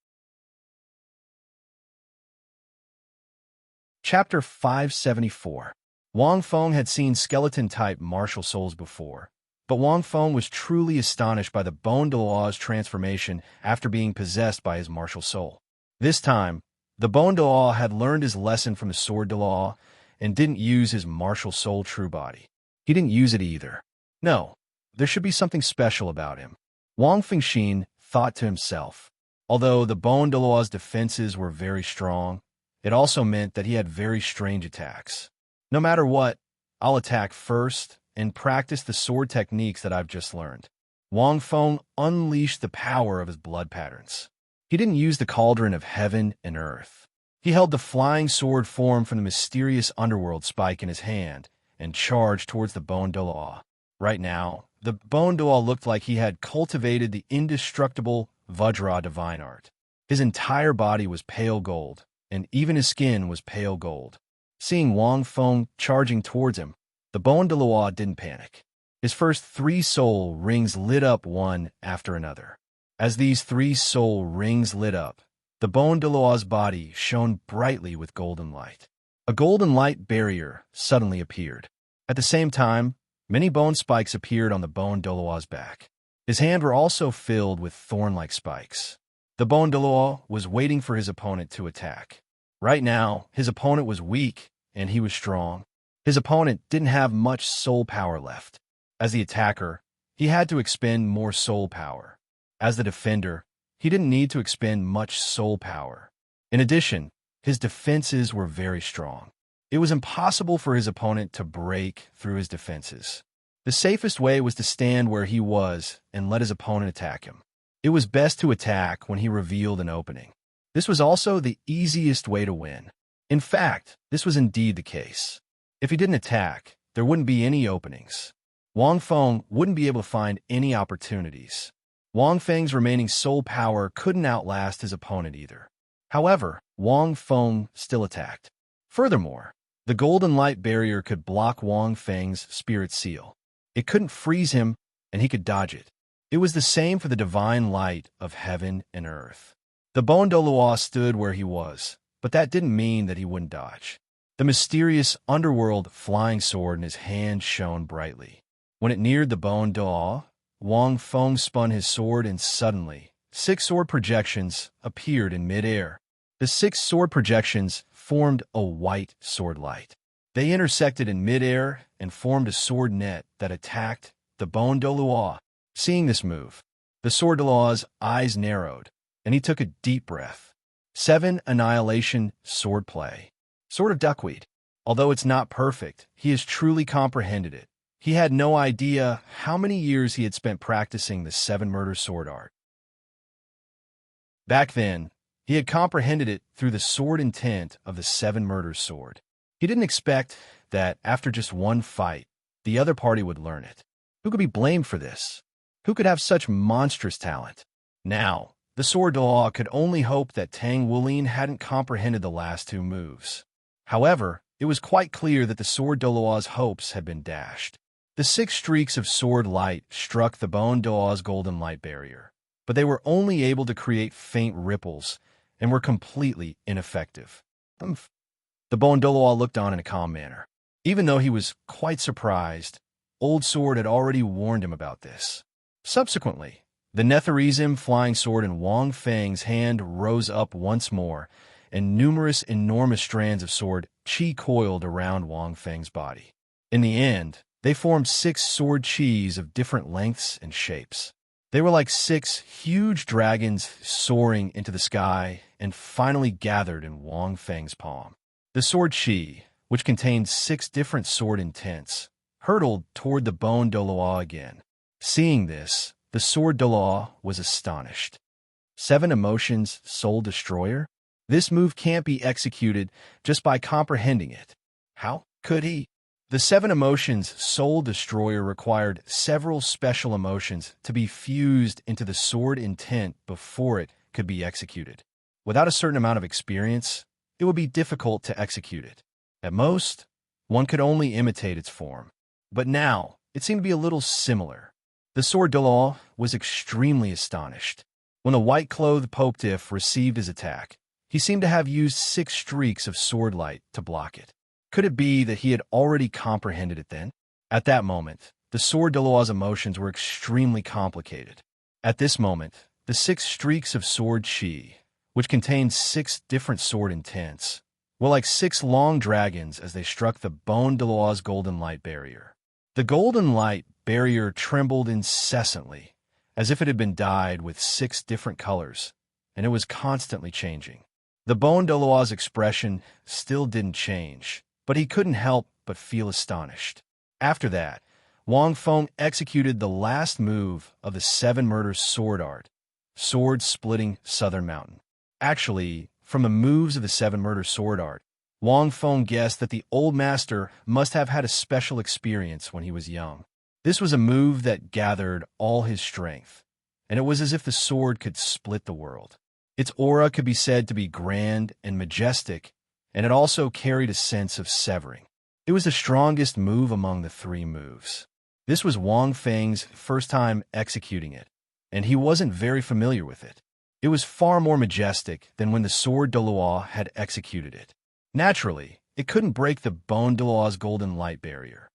Speaker 1: Chapter 574. Wang Feng had seen skeleton-type martial souls before, but Wang Feng was truly astonished by the Douluo's transformation after being possessed by his martial soul. This time, the Douluo had learned his lesson from the sword Douluo and didn't use his martial soul true body. He didn't use it either. No, there should be something special about him. Wang Fengxin thought to himself. Although the Douluo's defenses were very strong, it also meant that he had very strange attacks. No matter what, I'll attack first and practice the sword techniques that I've just learned. Wang Feng unleashed the power of his blood patterns. He didn't use the cauldron of heaven and earth. He held the flying sword formed from the mysterious underworld spike in his hand and charged towards the Douluo. Right now, the Douluo looked like he had cultivated the indestructible Vajra divine art. His entire body was pale gold, and even his skin was pale gold. Seeing Wang Feng charging towards him, the Douluo didn't panic. His first 3 soul rings lit up one after another. As these 3 soul rings lit up, the Douluo's body shone brightly with golden light. A golden light barrier suddenly appeared. At the same time, many bone spikes appeared on the Douluo's back. His hands were also filled with thorn-like spikes. The Douluo was waiting for his opponent to attack. Right now, his opponent was weak, and he was strong. His opponent didn't have much soul power left. As the attacker, he had to expend more soul power. As the defender, he didn't need to expend much soul power. In addition, his defenses were very strong. It was impossible for his opponent to break through his defenses. The safest way was to stand where he was and let his opponent attack him. It was best to attack when he revealed an opening. This was also the easiest way to win. In fact, this was indeed the case. If he didn't attack, there wouldn't be any openings. Wang Feng wouldn't be able to find any opportunities. Wang Feng's remaining soul power couldn't outlast his opponent either. However, Wang Feng still attacked. Furthermore, the golden light barrier could block Wang Feng's spirit seal. It couldn't freeze him, and he could dodge it. It was the same for the divine light of heaven and earth. The Douluo stood where he was, but that didn't mean that he wouldn't dodge. The mysterious underworld flying sword in his hand shone brightly. When it neared the Douluo, Wang Feng spun his sword, and suddenly, 6 sword projections appeared in midair. The 6 sword projections formed a white sword light. They intersected in midair and formed a sword net that attacked the Douluo. Seeing this move, the sword Douluo's eyes narrowed, and he took a deep breath. 7 Annihilation Sword Play. sort of duckweed. Although it's not perfect, he has truly comprehended it. He had no idea how many years he had spent practicing the 7 murder sword art. Back then, he had comprehended it through the sword intent of the 7 murder sword. He didn't expect that after just one fight, the other party would learn it. Who could be blamed for this? Who could have such monstrous talent? Now, the sword Douluo could only hope that Tang Wulin hadn't comprehended the last 2 moves. However, it was quite clear that the sword Douluo's hopes had been dashed. The 6 streaks of sword light struck the bone Douluo's golden light barrier, but they were only able to create faint ripples and were completely ineffective. The bone Douluo looked on in a calm manner. Even though he was quite surprised, Old Sword had already warned him about this. Subsequently, the Netharism flying sword in Wang Feng's hand rose up once more, and numerous enormous strands of sword qi coiled around Wang Feng's body. In the end, they formed 6 sword qis of different lengths and shapes. They were like 6 huge dragons soaring into the sky and finally gathered in Wang Feng's palm. The sword qi, which contained 6 different sword intents, hurtled toward the bone Douluo again. Seeing this, the sword Douluo was astonished. 7 emotions, soul destroyer? This move can't be executed just by comprehending it. How could he? The 7 emotions soul destroyer required several special emotions to be fused into the sword intent before it could be executed. Without a certain amount of experience, it would be difficult to execute it. At most, one could only imitate its form. But now, it seemed to be a little similar. The sword Douluo was extremely astonished. When the white-clothed Popediff received his attack, he seemed to have used 6 streaks of sword light to block it. Could it be that he had already comprehended it then? At that moment, the sword Douluo's emotions were extremely complicated. At this moment, the 6 streaks of sword qi, which contained 6 different sword intents, were like 6 long dragons as they struck the bone Douluo's golden light barrier. The golden light barrier trembled incessantly, as if it had been dyed with 6 different colors, and it was constantly changing. The bone Douluo's expression still didn't change, but he couldn't help but feel astonished. After that, Wang Feng executed the last move of the 7 murder sword art, sword-splitting Southern Mountain. Actually, from the moves of the 7 murder sword art, Wang Feng guessed that the old master must have had a special experience when he was young. This was a move that gathered all his strength, and it was as if the sword could split the world. Its aura could be said to be grand and majestic, and it also carried a sense of severing. It was the strongest move among the 3 moves. This was Wang Feng's first time executing it, and he wasn't very familiar with it. It was far more majestic than when the sword Douluo had executed it. Naturally, it couldn't break the bone Douluo's golden light barrier.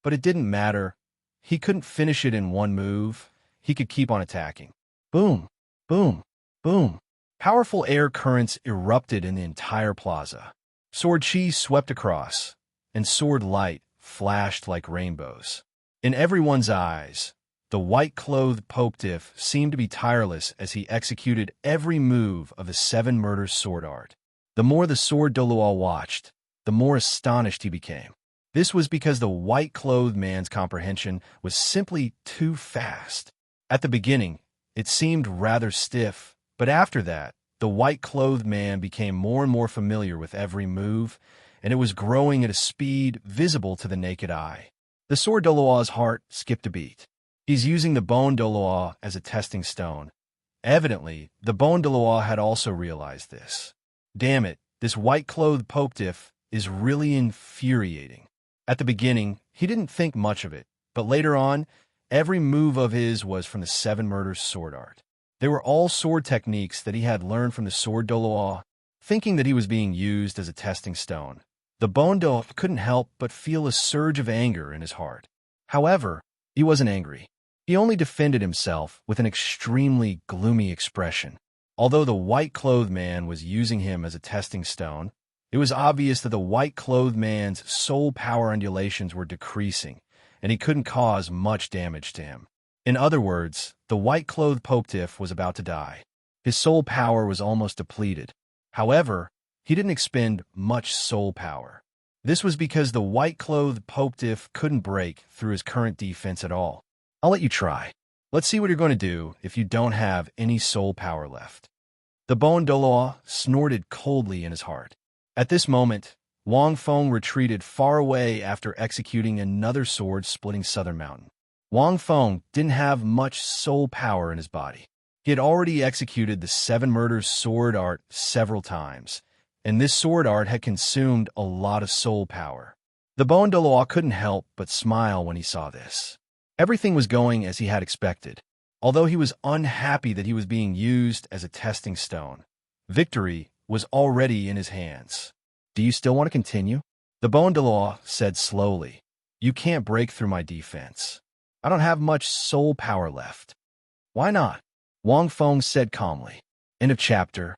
Speaker 1: But it didn't matter. He couldn't finish it in one move. He could keep on attacking. Boom, boom, boom. Powerful air currents erupted in the entire plaza. Sword qi swept across, and sword light flashed like rainbows. In everyone's eyes, the white-clothed Popediff seemed to be tireless as he executed every move of the 7 murder sword art. The more the sword Douluo watched, the more astonished he became. This was because the white-clothed man's comprehension was simply too fast. At the beginning, it seemed rather stiff, but after that, the white-clothed man became more and more familiar with every move, and it was growing at a speed visible to the naked eye. The sword Douluo's heart skipped a beat. He's using the bone Douluo as a testing stone. Evidently, the bone Douluo had also realized this. Damn it, this white-clothed Popediff is really infuriating. At the beginning, he didn't think much of it, but later on, every move of his was from the 7 murder sword art. They were all sword techniques that he had learned from the sword Douluo. Thinking that he was being used as a testing stone, the bone Douluo couldn't help but feel a surge of anger in his heart. However, he wasn't angry. He only defended himself with an extremely gloomy expression. Although the white-clothed man was using him as a testing stone, it was obvious that the white-clothed man's soul power undulations were decreasing, and he couldn't cause much damage to him. In other words, the white-clothed Popediff was about to die. His soul power was almost depleted. However, he didn't expend much soul power. This was because the white-clothed Popediff couldn't break through his current defense at all. I'll let you try. Let's see what you're going to do if you don't have any soul power left. The Douluo snorted coldly in his heart. At this moment, Wang Feng retreated far away after executing another sword-splitting southern mountain. Wang Feng didn't have much soul power in his body. He had already executed the 7 murders sword art several times, and this sword art had consumed a lot of soul power. The Douluo couldn't help but smile when he saw this. Everything was going as he had expected. Although he was unhappy that he was being used as a testing stone, victory was already in his hands. Do you still want to continue? The Douluo said slowly. You can't break through my defense. I don't have much soul power left. Why not? Wang Feng said calmly. End of chapter.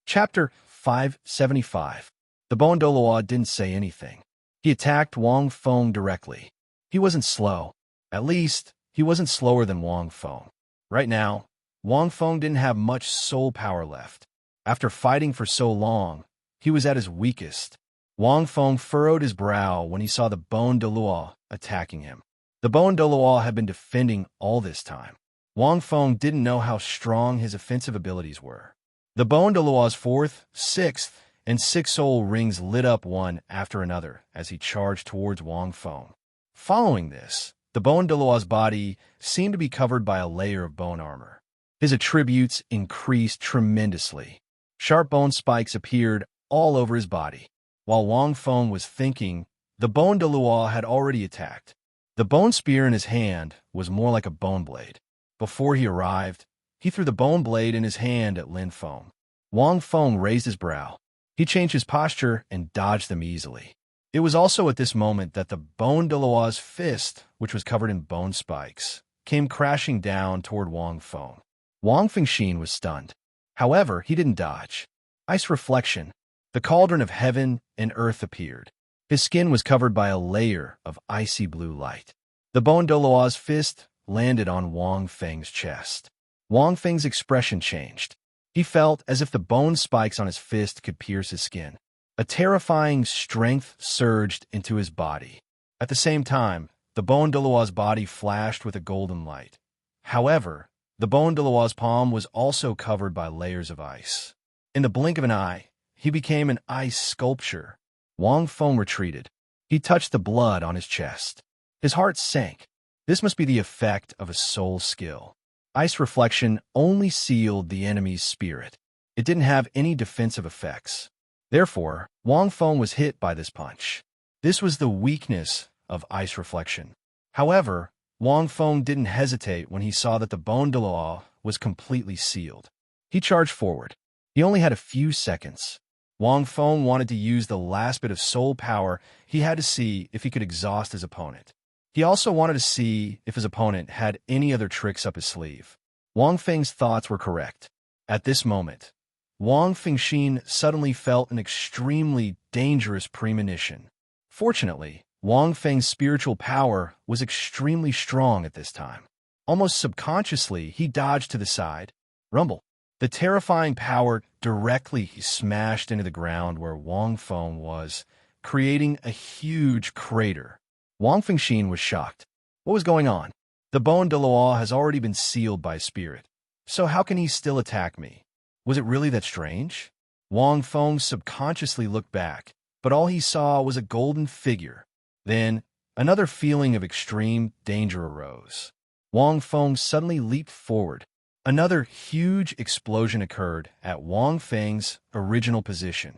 Speaker 1: Chapter 575. The Douluo didn't say anything. He attacked Wang Feng directly. He wasn't slow. At least, he wasn't slower than Wang Feng. Right now, Wang Feng didn't have much soul power left. After fighting for so long, he was at his weakest. Wang Feng furrowed his brow when he saw the Douluo attacking him. The Douluo had been defending all this time. Wang Feng didn't know how strong his offensive abilities were. The Douluo's 4th, 6th, and 6th soul rings lit up one after another as he charged towards Wang Feng. Following this, the Douluo's body seemed to be covered by a layer of bone armor. His attributes increased tremendously. Sharp bone spikes appeared all over his body. While Wang Feng was thinking, the Douluo had already attacked. The bone spear in his hand was more like a bone blade. Before he arrived, he threw the bone blade in his hand at Lin Feng. Wang Feng raised his brow. He changed his posture and dodged them easily. It was also at this moment that the Douluo's fist, which was covered in bone spikes, came crashing down toward Wang Feng. Wang Fengxin was stunned. However, he didn't dodge. Ice reflection. The cauldron of heaven and earth appeared. His skin was covered by a layer of icy blue light. The Douluo's fist landed on Wang Feng's chest. Wang Feng's expression changed. He felt as if the bone spikes on his fist could pierce his skin. A terrifying strength surged into his body. At the same time, the Douluo's body flashed with a golden light. However, the Douluo's palm was also covered by layers of ice. In the blink of an eye, he became an ice sculpture. Wang Feng retreated. He touched the blood on his chest. His heart sank. This must be the effect of a soul skill. Ice reflection only sealed the enemy's spirit. It didn't have any defensive effects. Therefore, Wang Feng was hit by this punch. This was the weakness of ice reflection. However, Wang Feng didn't hesitate when he saw that the Douluo was completely sealed. He charged forward. He only had a few seconds. Wang Feng wanted to use the last bit of soul power he had to see if he could exhaust his opponent. He also wanted to see if his opponent had any other tricks up his sleeve. Wang Feng's thoughts were correct. At this moment, Wang Fengxin suddenly felt an extremely dangerous premonition. Fortunately, Wang Feng's spiritual power was extremely strong at this time. Almost subconsciously, he dodged to the side. Rumble. The terrifying power directly smashed into the ground where Wang Feng was, creating a huge crater. Wang Fengxin was shocked. What was going on? The Douluo has already been sealed by spirit. So how can he still attack me? Was it really that strange? Wang Feng subconsciously looked back, but all he saw was a golden figure. Then, another feeling of extreme danger arose. Wang Feng suddenly leaped forward. Another huge explosion occurred at Wang Feng's original position.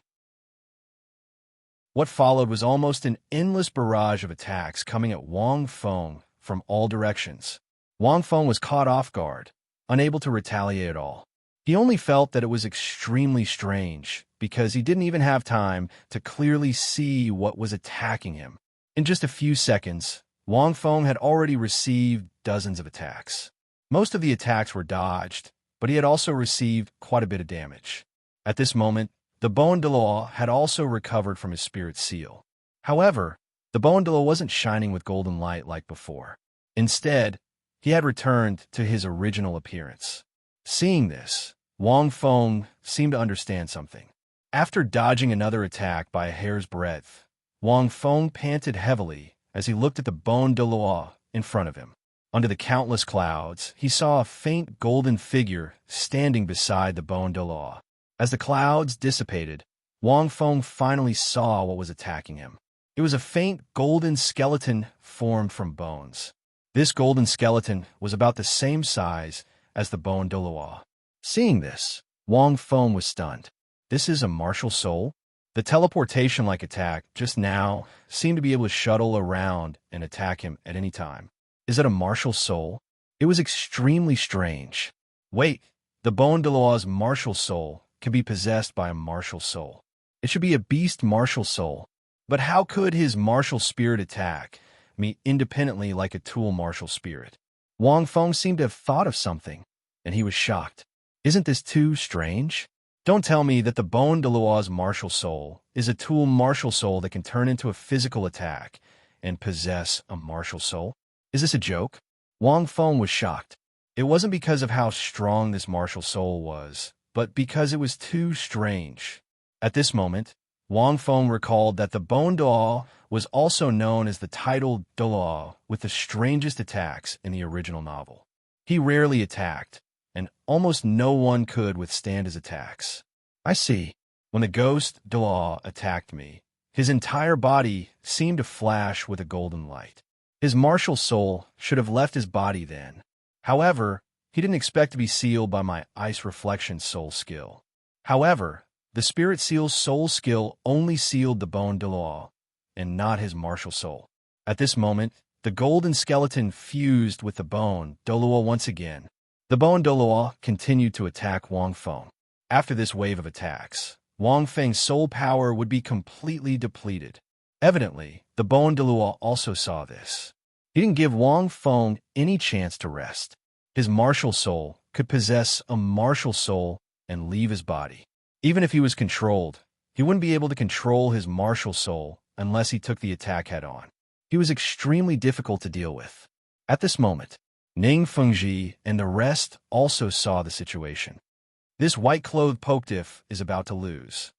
Speaker 1: What followed was almost an endless barrage of attacks coming at Wang Feng from all directions. Wang Feng was caught off guard, unable to retaliate at all. He only felt that it was extremely strange because he didn't even have time to clearly see what was attacking him. In just a few seconds, Wang Feng had already received dozens of attacks. Most of the attacks were dodged, but he had also received quite a bit of damage. At this moment, the Douluo had also recovered from his spirit seal. However, the Douluo wasn't shining with golden light like before. Instead, he had returned to his original appearance. Seeing this, Wang Feng seemed to understand something. After dodging another attack by a hair's breadth, Wang Feng panted heavily as he looked at the bone Douluo in front of him. Under the countless clouds, he saw a faint golden figure standing beside the bone Douluo. As the clouds dissipated, Wang Feng finally saw what was attacking him. It was a faint golden skeleton formed from bones. This golden skeleton was about the same size as the bone Douluo. Seeing this, Wang Feng was stunned. This is a martial soul? The teleportation-like attack just now seemed to be able to shuttle around and attack him at any time. Is it a martial soul? It was extremely strange. Wait, the bone Douluo's martial soul can be possessed by a martial soul. It should be a beast martial soul. But how could his martial spirit attack me independently like a tool martial spirit? Wang Feng seemed to have thought of something, and he was shocked. Isn't this too strange? Don't tell me that the bone Douluo's martial soul is a tool martial soul that can turn into a physical attack and possess a martial soul. Is this a joke? Wang Feng was shocked. It wasn't because of how strong this martial soul was, but because it was too strange. At this moment, Wang Feng recalled that the bone Douluo was also known as the titled Douluo with the strangest attacks in the original novel. He rarely attacked, and almost no one could withstand his attacks. I see. When the ghost Douluo attacked me, his entire body seemed to flash with a golden light. His martial soul should have left his body then. However, he didn't expect to be sealed by my ice reflection soul skill. However, the spirit seal's soul skill only sealed the bone Douluo, and not his martial soul. At this moment, the golden skeleton fused with the bone Douluo once again. The bone Douluo continued to attack Wang Feng. After this wave of attacks, Wang Feng's soul power would be completely depleted. Evidently, the bone Douluo also saw this. He didn't give Wang Feng any chance to rest. His martial soul could possess a martial soul and leave his body. Even if he was controlled, he wouldn't be able to control his martial soul unless he took the attack head-on. He was extremely difficult to deal with. At this moment, Ning Fengji and the rest also saw the situation. This white-clothed poketiff is about to lose.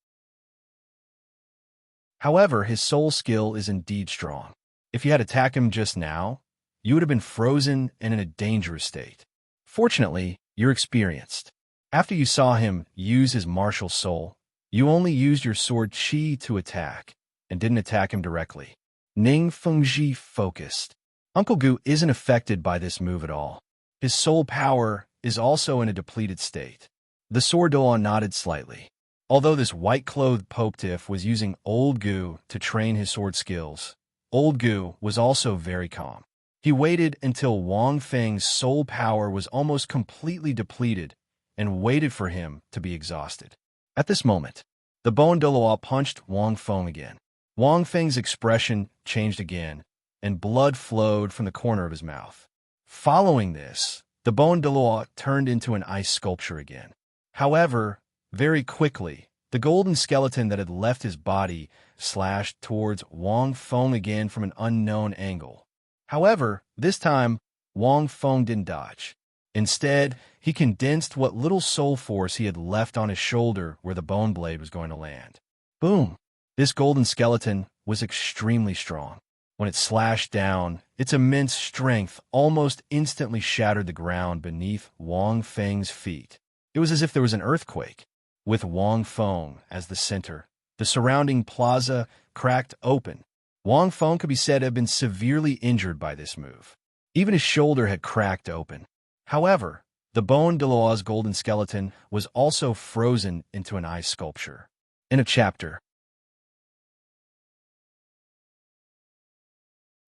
Speaker 1: However, his soul skill is indeed strong. If you had attacked him just now, you would have been frozen and in a dangerous state. Fortunately, you're experienced. After you saw him use his martial soul, you only used your sword Qi to attack, and didn't attack him directly. Ning Fengji focused. Uncle Gu isn't affected by this move at all. His soul power is also in a depleted state. The sword Douluo nodded slightly. Although this white-clothed poketiff was using Old Gu to train his sword skills, Old Gu was also very calm. He waited until Wang Feng's soul power was almost completely depleted and waited for him to be exhausted. At this moment, the bone Douluo punched Wang Feng again. Wang Feng's expression changed again, and blood flowed from the corner of his mouth. Following this, the bone Douluo turned into an ice sculpture again. However, very quickly, the golden skeleton that had left his body slashed towards Wang Feng again from an unknown angle. However, this time, Wang Feng didn't dodge. Instead, he condensed what little soul force he had left on his shoulder where the bone blade was going to land. Boom! This golden skeleton was extremely strong. When it slashed down, its immense strength almost instantly shattered the ground beneath Wang Feng's feet. It was as if there was an earthquake. With Wang Feng as the center, the surrounding plaza cracked open. Wang Feng could be said to have been severely injured by this move. Even his shoulder had cracked open. However, the bone Douluo's golden skeleton was also frozen into an ice sculpture. End of chapter.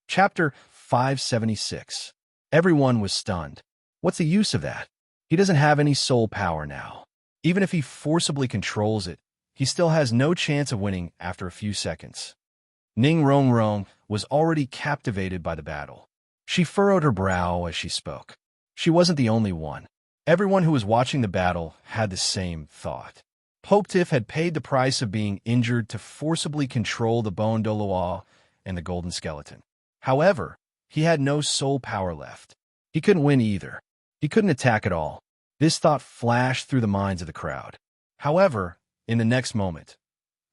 Speaker 1: Chapter 576. Everyone was stunned. What's the use of that? He doesn't have any soul power now. Even if he forcibly controls it, he still has no chance of winning after a few seconds. Ning Rongrong was already captivated by the battle. She furrowed her brow as she spoke. She wasn't the only one. Everyone who was watching the battle had the same thought. Poketiff had paid the price of being injured to forcibly control the bone Douluo and the golden skeleton. However, he had no soul power left. He couldn't win either. He couldn't attack at all. This thought flashed through the minds of the crowd. However, in the next moment,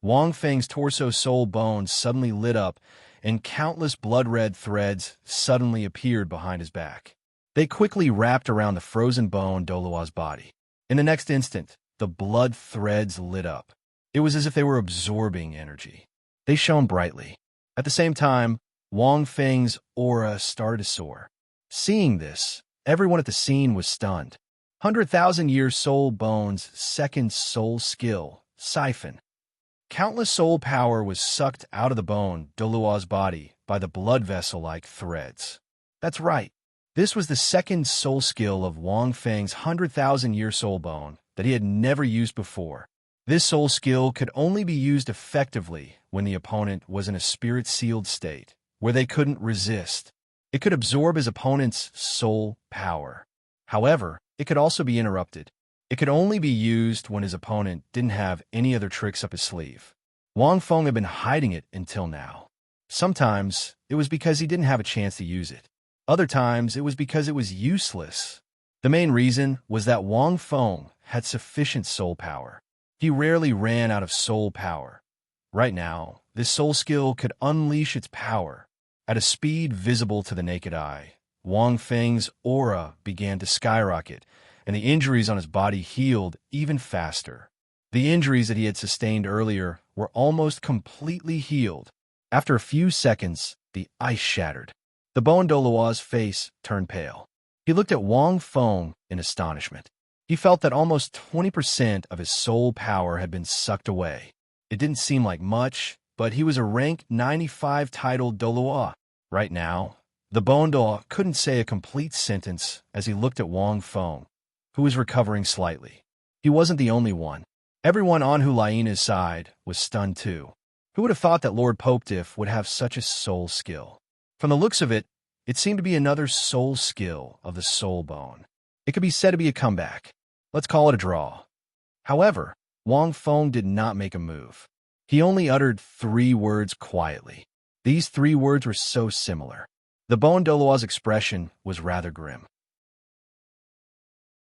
Speaker 1: Wang Feng's torso soul bones suddenly lit up, and countless blood-red threads suddenly appeared behind his back. They quickly wrapped around the frozen bone Douluo's body. In the next instant, the blood threads lit up. It was as if they were absorbing energy. They shone brightly. At the same time, Wang Feng's aura started to soar. Seeing this, everyone at the scene was stunned. 100,000-year soul bones, second soul skill, siphon. Countless soul power was sucked out of the bone Douluo's body by the blood vessel-like threads. That's right. This was the second soul skill of Wang Feng's 100,000-year soul bone that he had never used before. This soul skill could only be used effectively when the opponent was in a spirit-sealed state, where they couldn't resist. It could absorb his opponent's soul power. However, it could also be interrupted. It could only be used when his opponent didn't have any other tricks up his sleeve. Wang Feng had been hiding it until now. Sometimes, it was because he didn't have a chance to use it. Other times, it was because it was useless. The main reason was that Wang Feng had sufficient soul power. He rarely ran out of soul power. Right now, this soul skill could unleash its power. At a speed visible to the naked eye, Wang Feng's aura began to skyrocket, and the injuries on his body healed even faster. The injuries that he had sustained earlier were almost completely healed. After a few seconds, the ice shattered. The bone Douluo's face turned pale. He looked at Wang Feng in astonishment. He felt that almost 20% of his soul power had been sucked away. It didn't seem like much, but he was a rank 95 titled Douluo. Right now, the bone Douluo couldn't say a complete sentence as he looked at Wang Feng, who was recovering slightly. He wasn't the only one. Everyone on Hulaina's side was stunned too. Who would have thought that Lord Popediff would have such a soul skill? From the looks of it, it seemed to be another soul skill of the soul bone. It could be said to be a comeback. Let's call it a draw. However, Wang Feng did not make a move. He only uttered 3 words quietly. These 3 words were so similar. The bone Douluo's expression was rather grim.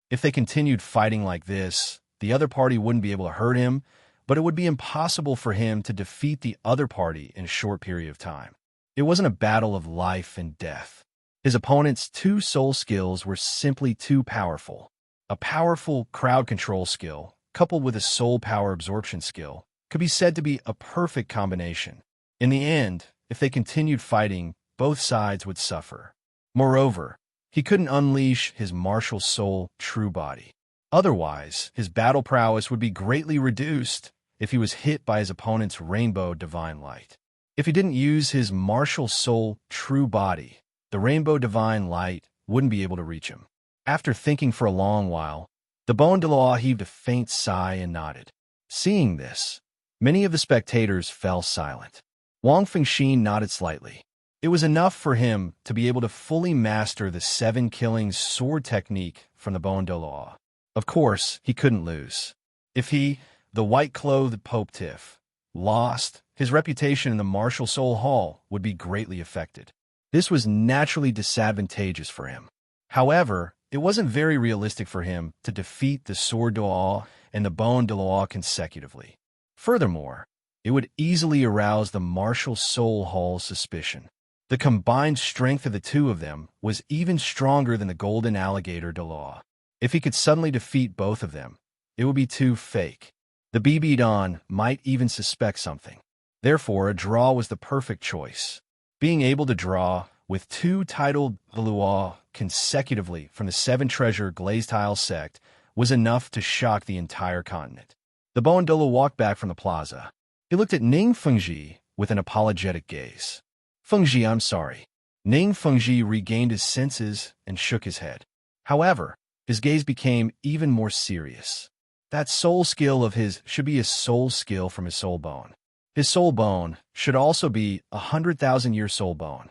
Speaker 1: If they continued fighting like this, the other party wouldn't be able to hurt him, but it would be impossible for him to defeat the other party in a short period of time. It wasn't a battle of life and death. His opponent's 2 soul skills were simply too powerful. A powerful crowd control skill, coupled with a soul power absorption skill, could be said to be a perfect combination. In the end, if they continued fighting, both sides would suffer. Moreover, he couldn't unleash his martial soul true body. Otherwise, his battle prowess would be greatly reduced if he was hit by his opponent's rainbow divine light. If he didn't use his martial soul true body, the rainbow divine light wouldn't be able to reach him. After thinking for a long while, the bone Douluo heaved a faint sigh and nodded. Seeing this, many of the spectators fell silent. Wang Fengxin nodded slightly. It was enough for him to be able to fully master the 7 killing sword technique from the bone Douluo. Of course, he couldn't lose. If he, the white-clothed Popediff, lost, his reputation in the martial soul hall would be greatly affected. This was naturally disadvantageous for him. However, it wasn't very realistic for him to defeat the sword Douluo and the bone Douluo consecutively. Furthermore, it would easily arouse the martial soul hall's suspicion. The combined strength of the 2 of them was even stronger than the golden alligator Douluo. If he could suddenly defeat both of them, it would be too fake. The BB Don might even suspect something. Therefore, a draw was the perfect choice. Being able to draw with 2 titled Douluo consecutively from the 7-treasure glazed tile sect was enough to shock the entire continent. The bone Douluo walked back from the plaza. He looked at Ning Fengji with an apologetic gaze. Fengji, I'm sorry. Ning Fengji regained his senses and shook his head. However, his gaze became even more serious. That soul skill of his should be a soul skill from his soul bone. His soul bone should also be a 100,000-year soul bone.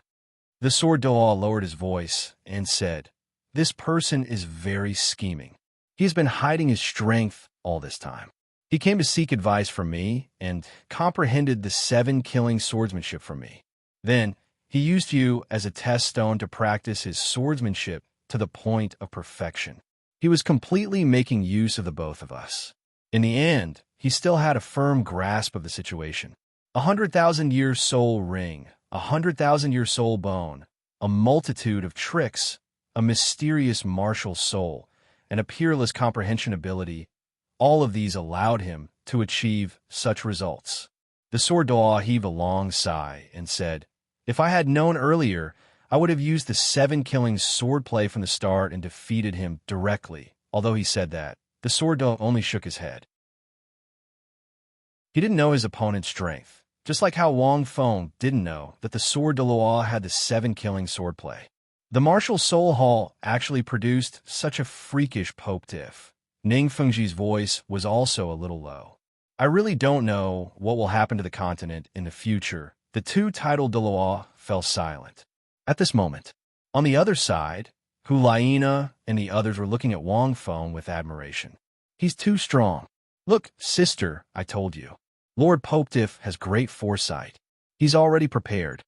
Speaker 1: The sword Douluo lowered his voice and said, "This person is very scheming. He has been hiding his strength all this time. He came to seek advice from me and comprehended the 7 killing swordsmanship from me. Then, he used you as a test stone to practice his swordsmanship to the point of perfection. He was completely making use of the both of us. In the end, he still had a firm grasp of the situation. 100,000-year soul ring, 100,000-year soul bone, a multitude of tricks, a mysterious martial soul, and a peerless comprehension ability, all of these allowed him to achieve such results. The sword Douluo heaved a long sigh and said, "If I had known earlier, I would have used the 7 killing swordplay from the start and defeated him directly." Although he said that, the sword Douluo only shook his head. He didn't know his opponent's strength, just like how Wang Feng didn't know that the sword Douluo had the 7 killing swordplay. The martial soul hall actually produced such a freakish Pope tiff. Ning Fengji's voice was also a little low. "I really don't know what will happen to the continent in the future." The two titled Douluo fell silent. At this moment, on the other side, Hulaina and the others were looking at Wang Feng with admiration. "He's too strong. Look, sister, I told you. Lord Popetiff has great foresight. He's already prepared."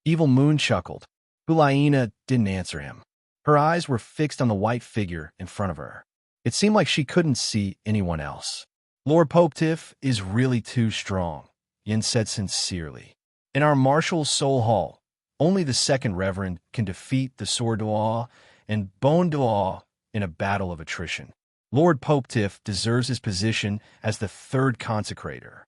Speaker 1: Evil Moon chuckled. Hulaina didn't answer him. Her eyes were fixed on the white figure in front of her. It seemed like she couldn't see anyone else. "Lord Popetiff is really too strong," Yin said sincerely. "In our martial soul hall, only the second reverend can defeat the sword Douluo and bone Douluo in a battle of attrition. Lord Popetiff deserves his position as the third consecrator.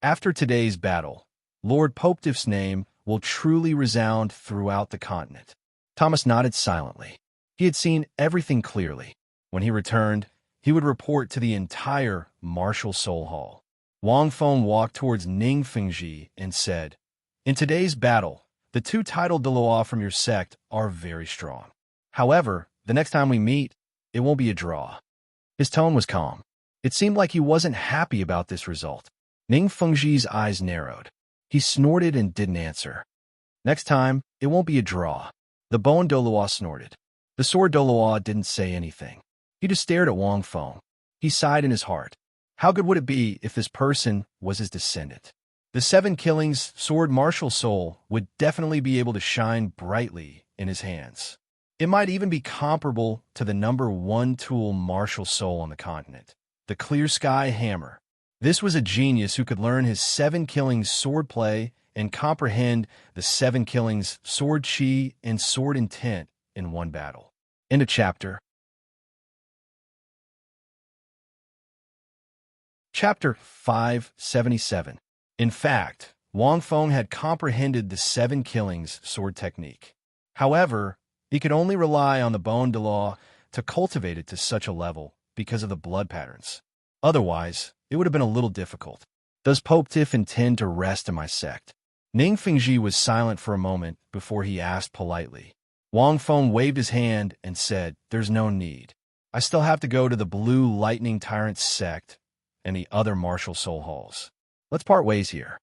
Speaker 1: After today's battle, Lord Popetiff's name will truly resound throughout the continent." Thomas nodded silently. He had seen everything clearly. When he returned, he would report to the entire martial soul hall. Wang Feng walked towards Ning Fengji and said, "In today's battle, the two titled Douluo from your sect are very strong. However, the next time we meet, it won't be a draw." His tone was calm. It seemed like he wasn't happy about this result. Ning Fengji's eyes narrowed. He snorted and didn't answer. "Next time, it won't be a draw." The bone Douluo snorted. The sword Douluo didn't say anything. He just stared at Wang Feng. He sighed in his heart. How good would it be if this person was his descendant? The 7 killings sword martial soul would definitely be able to shine brightly in his hands. It might even be comparable to the #1 tool martial soul on the continent, the Clear Sky Hammer. This was a genius who could learn his 7 killings swordplay and comprehend the 7 killings sword chi and sword intent in one battle. End of chapter. Chapter 577. In fact, Wang Feng had comprehended the 7 killings sword technique. However, he could only rely on the bone Douluo to cultivate it to such a level because of the blood patterns. Otherwise, it would have been a little difficult. "Does Popetiff intend to rest in my sect?" Ning Fengji was silent for a moment before he asked politely. Wang Feng waved his hand and said, "There's no need. I still have to go to the Blue Lightning Tyrant sect and the other martial soul halls. Let's part ways here."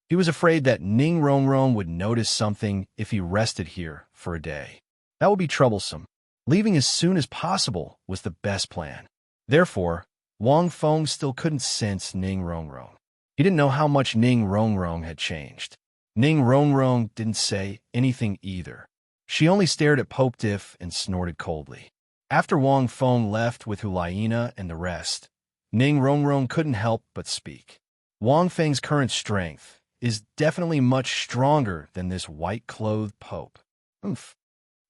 Speaker 1: He was afraid that Ning Rongrong would notice something if he rested here for a day. That would be troublesome. Leaving as soon as possible was the best plan. Therefore, Wang Feng still couldn't sense Ning Rongrong. He didn't know how much Ning Rongrong had changed. Ning Rongrong didn't say anything either. She only stared at Popetiff and snorted coldly. After Wang Feng left with Hulaina and the rest, Ning Rongrong couldn't help but speak. "Wang Feng's current strength is definitely much stronger than this white-clothed Pope." Oomph.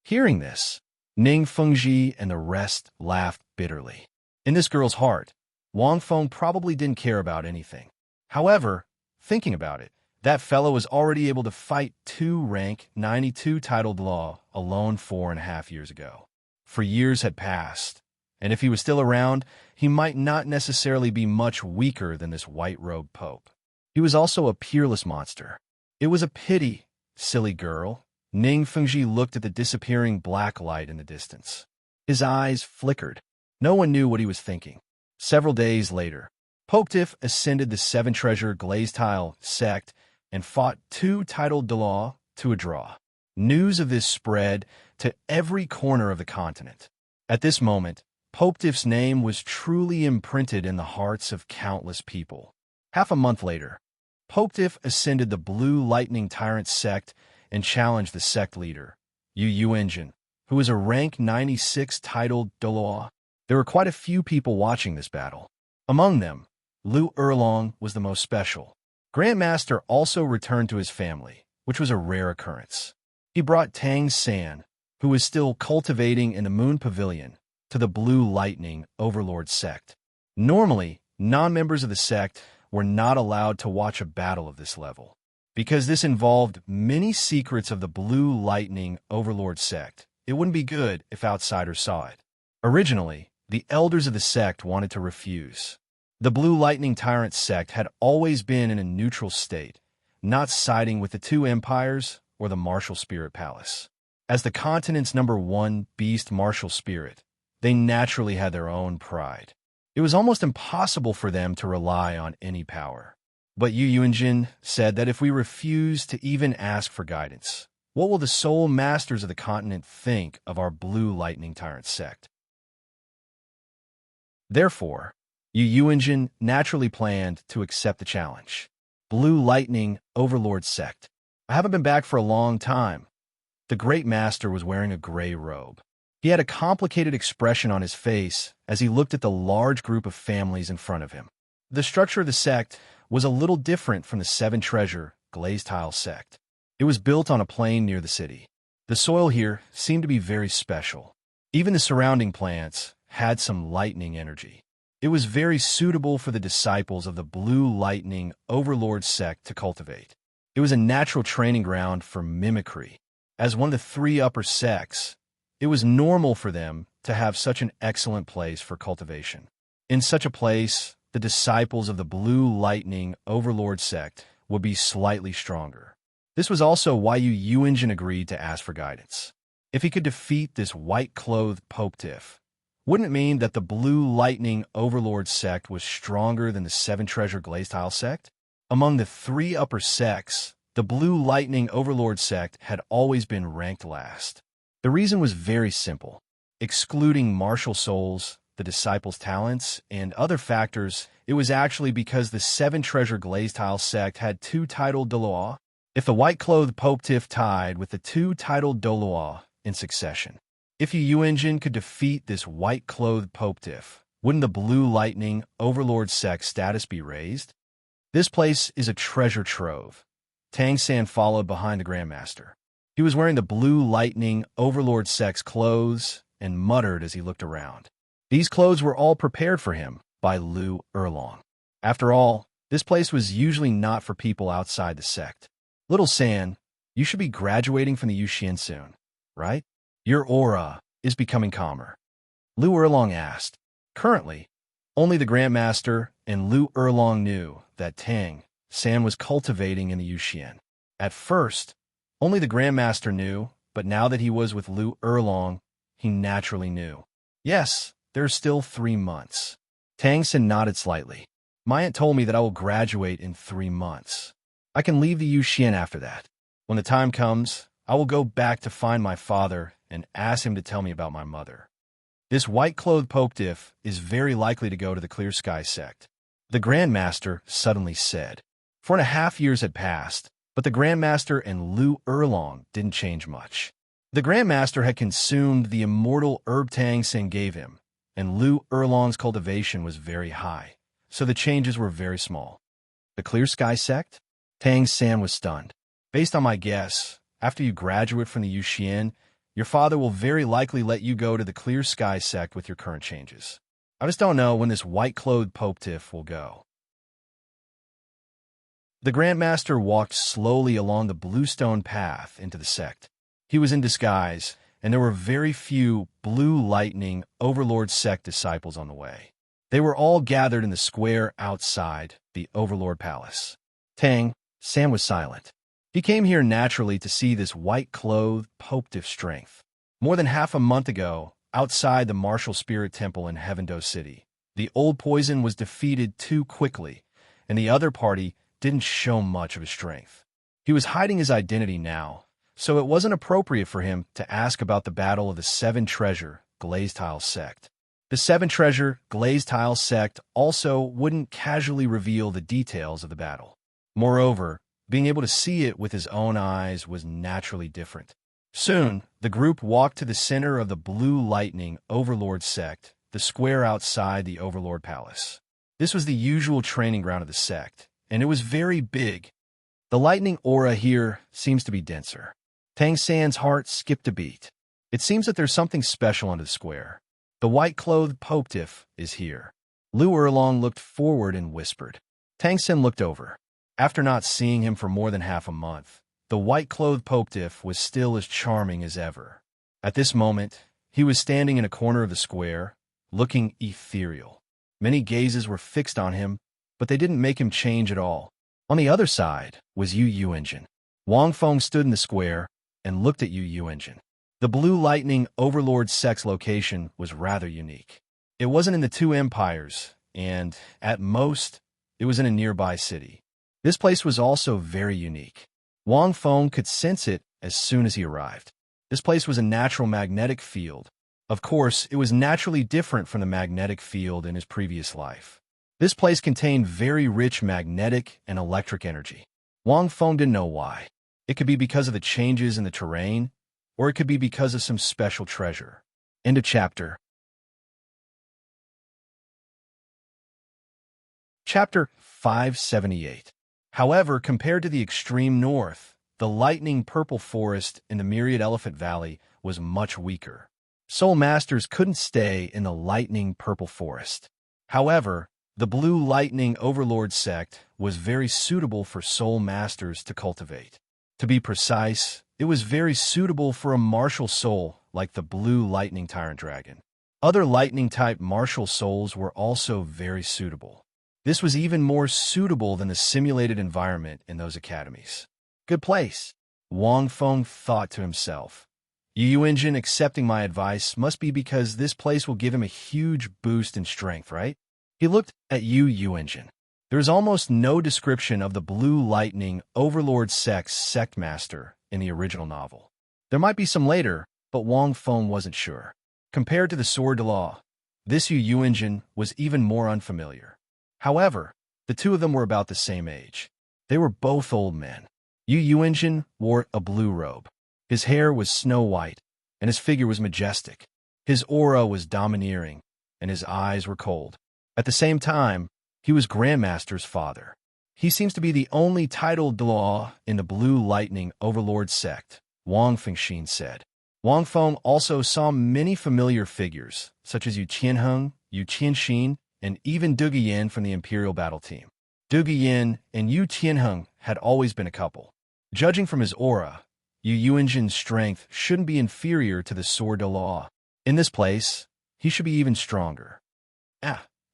Speaker 1: Hearing this, Ning Fengji and the rest laughed bitterly. In this girl's heart, Wang Feng probably didn't care about anything. However, thinking about it, that fellow was already able to fight 2 rank 92 titled law alone 4.5 years ago. For years had passed, and if he was still around, he might not necessarily be much weaker than this white-robed Pope. He was also a peerless monster. It was a pity, silly girl. Ning Fengji looked at the disappearing black light in the distance. His eyes flickered. No one knew what he was thinking. Several days later, Popetiff ascended the 7-treasure glazed tile sect and fought 2 titled Douluo to a draw. News of this spread to every corner of the continent. At this moment, Popetiff's name was truly imprinted in the hearts of countless people. Half a month later, Popetiff ascended the Blue Lightning Tyrant sect and challenged the sect leader, Yu Engine, who was a rank 96 titled Douluo. There were quite a few people watching this battle. Among them, Lu Erlong was the most special. Grandmaster also returned to his family, which was a rare occurrence. He brought Tang San, who was still cultivating in the Moon Pavilion, to the Blue Lightning Overlord sect. Normally, non-members of the sect were not allowed to watch a battle of this level, because this involved many secrets of the Blue Lightning Overlord sect. It wouldn't be good if outsiders saw it. Originally, the elders of the sect wanted to refuse. The Blue Lightning Tyrant sect had always been in a neutral state, not siding with the two empires or the martial spirit palace. As the continent's #1 beast martial spirit, they naturally had their own pride. It was almost impossible for them to rely on any power. But Yu Yuanjin said that if we refuse to even ask for guidance, what will the sole masters of the continent think of our Blue Lightning Tyrant sect? Therefore, Yu Yuanjin naturally planned to accept the challenge. Blue Lightning Overlord sect. I haven't been back for a long time. The Great Master was wearing a gray robe. He had a complicated expression on his face as he looked at the large group of families in front of him. The structure of the sect was a little different from the Seven Treasure glazed tile sect. It was built on a plain near the city. The soil here seemed to be very special. Even the surrounding plants had some lightning energy. It was very suitable for the disciples of the Blue Lightning Overlord sect to cultivate. It was a natural training ground for mimicry. As one of the three upper sects, it was normal for them to have such an excellent place for cultivation. In such a place, the disciples of the Blue Lightning Overlord sect would be slightly stronger. This was also why Yu Yuanjin agreed to ask for guidance. If he could defeat this white-clothed Pope Tiff, wouldn't it mean that the Blue Lightning Overlord sect was stronger than the Seven Treasure glazed tile sect? Among the three upper sects, the Blue Lightning Overlord sect had always been ranked last. The reason was very simple. Excluding martial souls, the disciples' talents, and other factors, it was actually because the Seven Treasure glazed tile sect had two titled Douluo. If the white-clothed Pope Tiff tied with the two titled Douluo in succession. If Yu Yuanjin could defeat this white-clothed Pope Tiff, wouldn't the Blue Lightning Overlord sect status be raised? This place is a treasure trove. Tang San followed behind the Grandmaster. He was wearing the Blue Lightning Overlord sect's clothes and muttered as he looked around. These clothes were all prepared for him by Lu Erlong. After all, this place was usually not for people outside the sect. Little San, you should be graduating from the Yuxian soon, right? Your aura is becoming calmer. Lu Erlong asked. Currently, only the Grandmaster and Lu Erlong knew that Tang San was cultivating in the Yuxian. At first, only the Grandmaster knew, but now that he was with Lu Erlong, he naturally knew. Yes, there's still 3 months. Tang San nodded slightly. My aunt told me that I will graduate in 3 months. I can leave the Yuxian after that. When the time comes, I will go back to find my father and ask him to tell me about my mother. This white-clothed Pope Tiff is very likely to go to the Clear Sky sect. The Grandmaster suddenly said. 4.5 years had passed, but the Grandmaster and Lu Erlong didn't change much. The Grandmaster had consumed the immortal herb Tang San gave him, and Lu Erlong's cultivation was very high, so the changes were very small. The Clear Sky sect? Tang San was stunned. Based on my guess, after you graduate from the Yuxian, your father will very likely let you go to the Clear Sky sect with your current changes. I just don't know when this white-clothed Pope Tiff will go. The Grandmaster walked slowly along the bluestone path into the sect. He was in disguise, and there were very few Blue Lightning Overlord sect disciples on the way. They were all gathered in the square outside the Overlord Palace. Tang San was silent. He came here naturally to see this white-clothed Pope Tiff's strength. More than half a month ago, outside the Martial Spirit Temple in Heavendoe City, the old poison was defeated too quickly, and the other party didn't show much of his strength. He was hiding his identity now, so it wasn't appropriate for him to ask about the battle of the Seven Treasure glazed tile sect. The Seven Treasure glazed tile sect also wouldn't casually reveal the details of the battle. Moreover, being able to see it with his own eyes was naturally different. Soon, the group walked to the center of the Blue Lightning Overlord sect the square outside the Overlord Palace. This was the usual training ground of the sect, and it was very big. The lightning aura here seems to be denser. Tang San's heart skipped a beat. It seems that there's something special under the square. The white-clothed Popetiff is here. Lu Erlong looked forward and whispered. Tang San looked over. After not seeing him for more than half a month, the white-clothed Popetiff was still as charming as ever. At this moment, he was standing in a corner of the square, looking ethereal. Many gazes were fixed on him, but they didn't make him change at all. On the other side was Yu Yuanjin. Wang Feng stood in the square and looked at Yu Yuanjin. The Blue Lightning Overlord sect's location was rather unique. It wasn't in the two empires, and, at most, it was in a nearby city. This place was also very unique. Wang Feng could sense it as soon as he arrived. This place was a natural magnetic field. Of course, it was naturally different from the magnetic field in his previous life. This place contained very rich magnetic and electric energy. Wang Feng didn't know why. It could be because of the changes in the terrain, or it could be because of some special treasure. End of chapter. Chapter 578. However, compared to the extreme north, the lightning purple forest in the Myriad Elephant Valley was much weaker. Soul Masters couldn't stay in the lightning purple forest. However, the Blue Lightning Overlord sect was very suitable for Soul Masters to cultivate. To be precise, it was very suitable for a martial soul like the Blue Lightning Tyrant Dragon. Other lightning-type martial souls were also very suitable. This was even more suitable than the simulated environment in those academies. Good place, Wang Feng thought to himself. Yu Yuanjin accepting my advice must be because this place will give him a huge boost in strength, right? He looked at Yu Yuanjin. There is almost no description of the Blue Lightning Overlord sect's sect master in the original novel. There might be some later, but Wang Feng wasn't sure. Compared to the Sword de Law, this Yu Yuanjin was even more unfamiliar. However, the two of them were about the same age. They were both old men. Yu Yuanjin wore a blue robe. His hair was snow white, and his figure was majestic. His aura was domineering, and his eyes were cold. At the same time, he was Grandmaster's father. He seems to be the only titled Dalu in the Blue Lightning Overlord sect, Wang Fengxin said. Wang Feng also saw many familiar figures, such as Yu Qianheng, Yu Qianxin, and even Du Guiyan from the Imperial Battle Team. Du Guiyan and Yu Qianheng had always been a couple. Judging from his aura, Yu Yuanjin's strength shouldn't be inferior to the Sword de Law. In this place, he should be even stronger.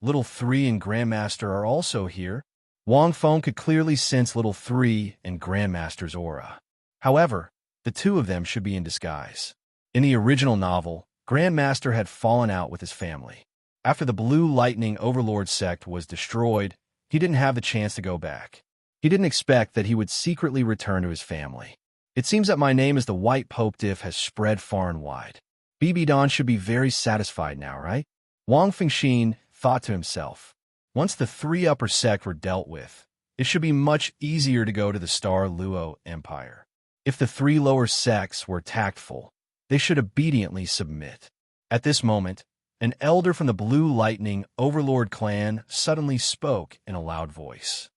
Speaker 1: Little 3 and Grandmaster are also here. Wang Feng could clearly sense Little 3 and Grandmaster's aura. However, the two of them should be in disguise. In the original novel, Grandmaster had fallen out with his family. After the Blue Lightning Overlord sect was destroyed, he didn't have the chance to go back. He didn't expect that he would secretly return to his family. It seems that my name as the White Popetiff has spread far and wide. BB Don should be very satisfied now, right? Wang Fengxin thought to himself. Once the 3 upper sect were dealt with, it should be much easier to go to the Star Luo Empire. If the 3 lower sects were tactful, they should obediently submit. At this moment, an elder from the Blue Lightning Overlord clan suddenly spoke in a loud voice.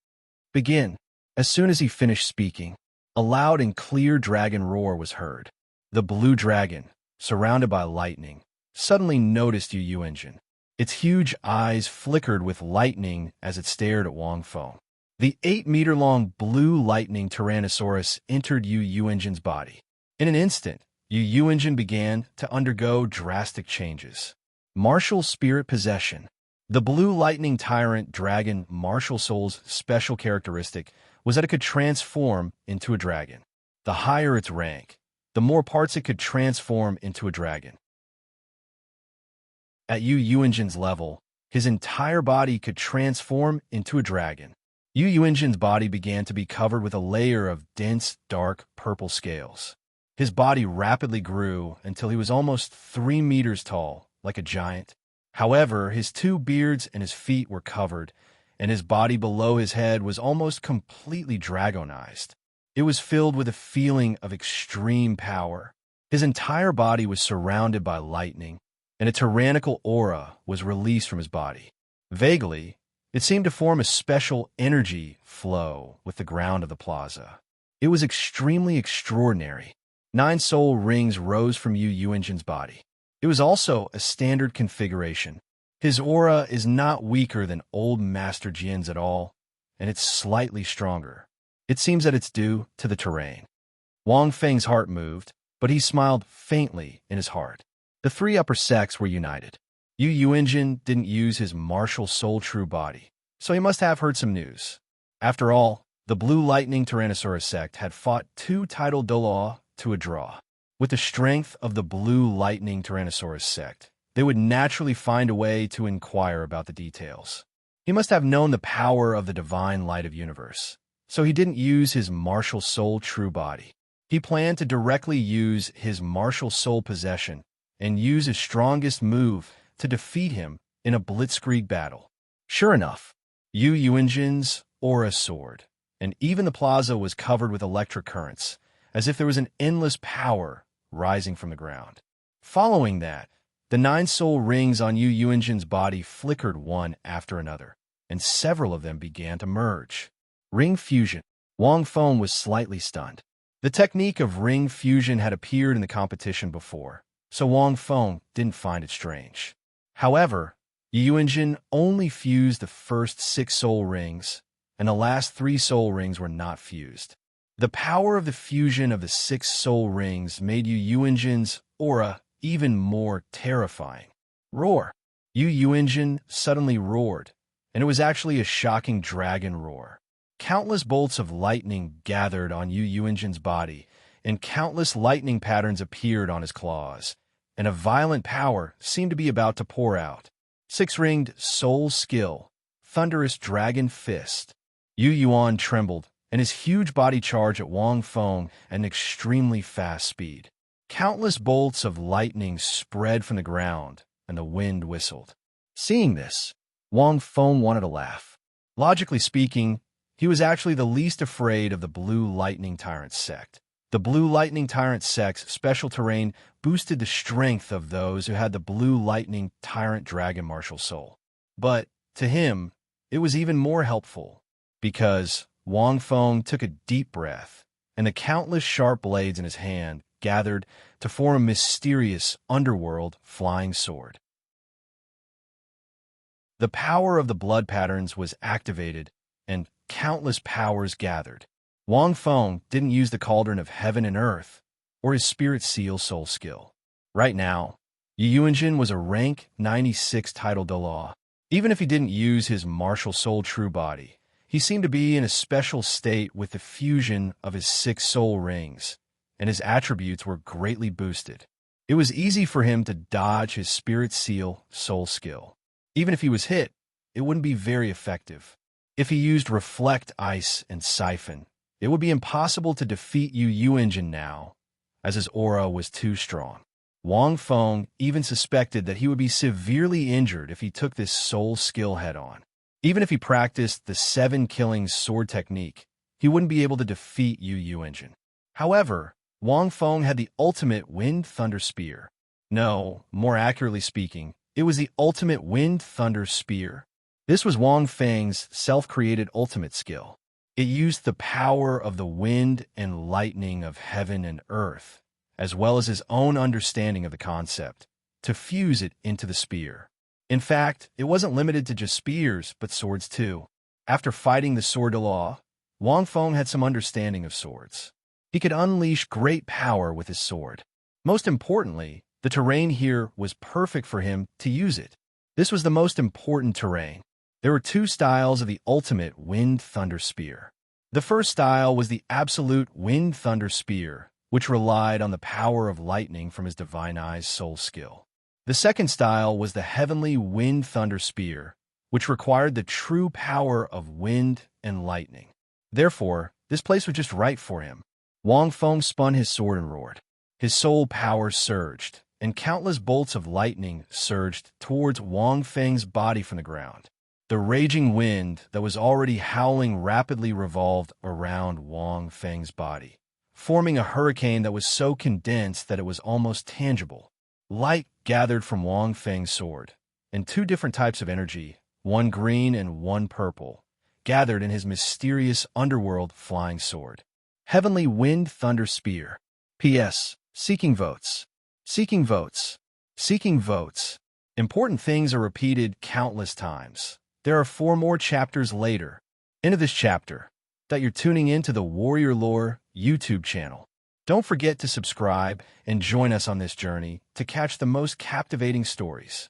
Speaker 1: Begin. As soon as he finished speaking, a loud and clear dragon roar was heard. The blue dragon, surrounded by lightning, suddenly noticed Yu Yuanjin. Its huge eyes flickered with lightning as it stared at Wang Feng. The 8-meter-long blue lightning Tyrannosaurus entered Yu Yuanjin's body. In an instant, Yu Yuanjin began to undergo drastic changes. Martial Spirit Possession. The Blue Lightning Tyrant Dragon Martial Soul's special characteristic was that it could transform into a dragon. The higher its rank, the more parts it could transform into a dragon. At Yu Yuanjin's level, his entire body could transform into a dragon. Yu Yuanjin's body began to be covered with a layer of dense, dark, purple scales. His body rapidly grew until he was almost 3 meters tall, like a giant. However, his 2 beards and his feet were covered, and his body below his head was almost completely dragonized. It was filled with a feeling of extreme power. His entire body was surrounded by lightning, and a tyrannical aura was released from his body. Vaguely, it seemed to form a special energy flow with the ground of the plaza. It was extremely extraordinary. 9 soul rings rose from Yu Yuanjin's body. It was also a standard configuration. His aura is not weaker than old Master Jian's at all, and it's slightly stronger. It seems that it's due to the terrain. Wang Feng's heart moved, but he smiled faintly in his heart. The 3 upper sects were united. Yu Yuanjin didn't use his martial soul true body, so he must have heard some news. After all, the Blue Lightning Tyrannosaurus sect had fought 2 titled Douluo to a draw. With the strength of the Blue Lightning Tyrannosaurus sect, they would naturally find a way to inquire about the details. He must have known the power of the divine light of universe, so he didn't use his martial soul true body. He planned to directly use his martial soul possession and use his strongest move to defeat him in a blitzkrieg battle. Sure enough, Yu Yuanjin's aura soared, and even the plaza was covered with electric currents, as if there was an endless power rising from the ground. Following that, the 9 soul rings on Yu Yuanjin's body flickered one after another, and several of them began to merge. Ring fusion. Wang Feng was slightly stunned. The technique of ring fusion had appeared in the competition before, so Wang Feng didn't find it strange. However, Yu Yuanjin only fused the first 6 soul rings, and the last 3 soul rings were not fused. The power of the fusion of the 6 soul rings made Yu Yuanjin's aura even more terrifying. Roar! Yu Yuanjin suddenly roared, and it was actually a shocking dragon roar. Countless bolts of lightning gathered on Yu Yuanjin's body, and countless lightning patterns appeared on his claws, and a violent power seemed to be about to pour out. 6-ringed soul skill, thunderous dragon fist. Yu Yuan trembled, and his huge body charged at Wang Feng at an extremely fast speed. Countless bolts of lightning spread from the ground, and the wind whistled. Seeing this, Wang Feng wanted to laugh. Logically speaking, he was actually the least afraid of the Blue Lightning Tyrant sect. The Blue Lightning Tyrant sect's special terrain boosted the strength of those who had the Blue Lightning Tyrant Dragon Martial Soul. But, to him, it was even more helpful, because Wang Feng took a deep breath, and the countless sharp blades in his hand gathered to form a mysterious underworld flying sword. The power of the blood patterns was activated, and countless powers gathered. Wang Feng didn't use the cauldron of heaven and earth, or his spirit seal soul skill. Right now, Yu Yuanjin was a rank 96 title Dalu. Even if he didn't use his martial soul true body, he seemed to be in a special state with the fusion of his 6 soul rings, and his attributes were greatly boosted. It was easy for him to dodge his spirit seal soul skill. Even if he was hit, it wouldn't be very effective. If he used Reflect Ice and Siphon, it would be impossible to defeat Yu Yuanjin now, as his aura was too strong. Wang Feng even suspected that he would be severely injured if he took this soul skill head-on. Even if he practiced the 7-killing sword technique, he wouldn't be able to defeat Yu Yuanjin. However, Wang Feng had the ultimate Wind Thunder Spear. No, more accurately speaking, it was the ultimate Wind Thunder Spear. This was Wang Feng's self-created ultimate skill. It used the power of the wind and lightning of heaven and earth, as well as his own understanding of the concept, to fuse it into the spear. In fact, it wasn't limited to just spears, but swords too. After fighting the sword Dalu, Wang Feng had some understanding of swords. He could unleash great power with his sword. Most importantly, the terrain here was perfect for him to use it. This was the most important terrain. There were 2 styles of the ultimate Wind Thunder Spear. The first style was the absolute Wind Thunder Spear, which relied on the power of lightning from his Divine Eyes soul skill. The second style was the Heavenly Wind Thunder Spear, which required the true power of wind and lightning. Therefore, this place was just right for him. Wang Feng spun his sword and roared. His soul power surged, and countless bolts of lightning surged towards Wang Feng's body from the ground. The raging wind that was already howling rapidly revolved around Wang Feng's body, forming a hurricane that was so condensed that it was almost tangible. light gathered from Wang Feng's sword, and two different types of energy, one green and one purple, gathered in his mysterious underworld flying sword. Heavenly Wind Thunder Spear. P.S. Seeking votes. Seeking votes. Seeking votes. Important things are repeated countless times. There are 4 more chapters later. End of this chapter. That you're tuning in to the Warrior Lore YouTube channel. Don't forget to subscribe and join us on this journey to catch the most captivating stories.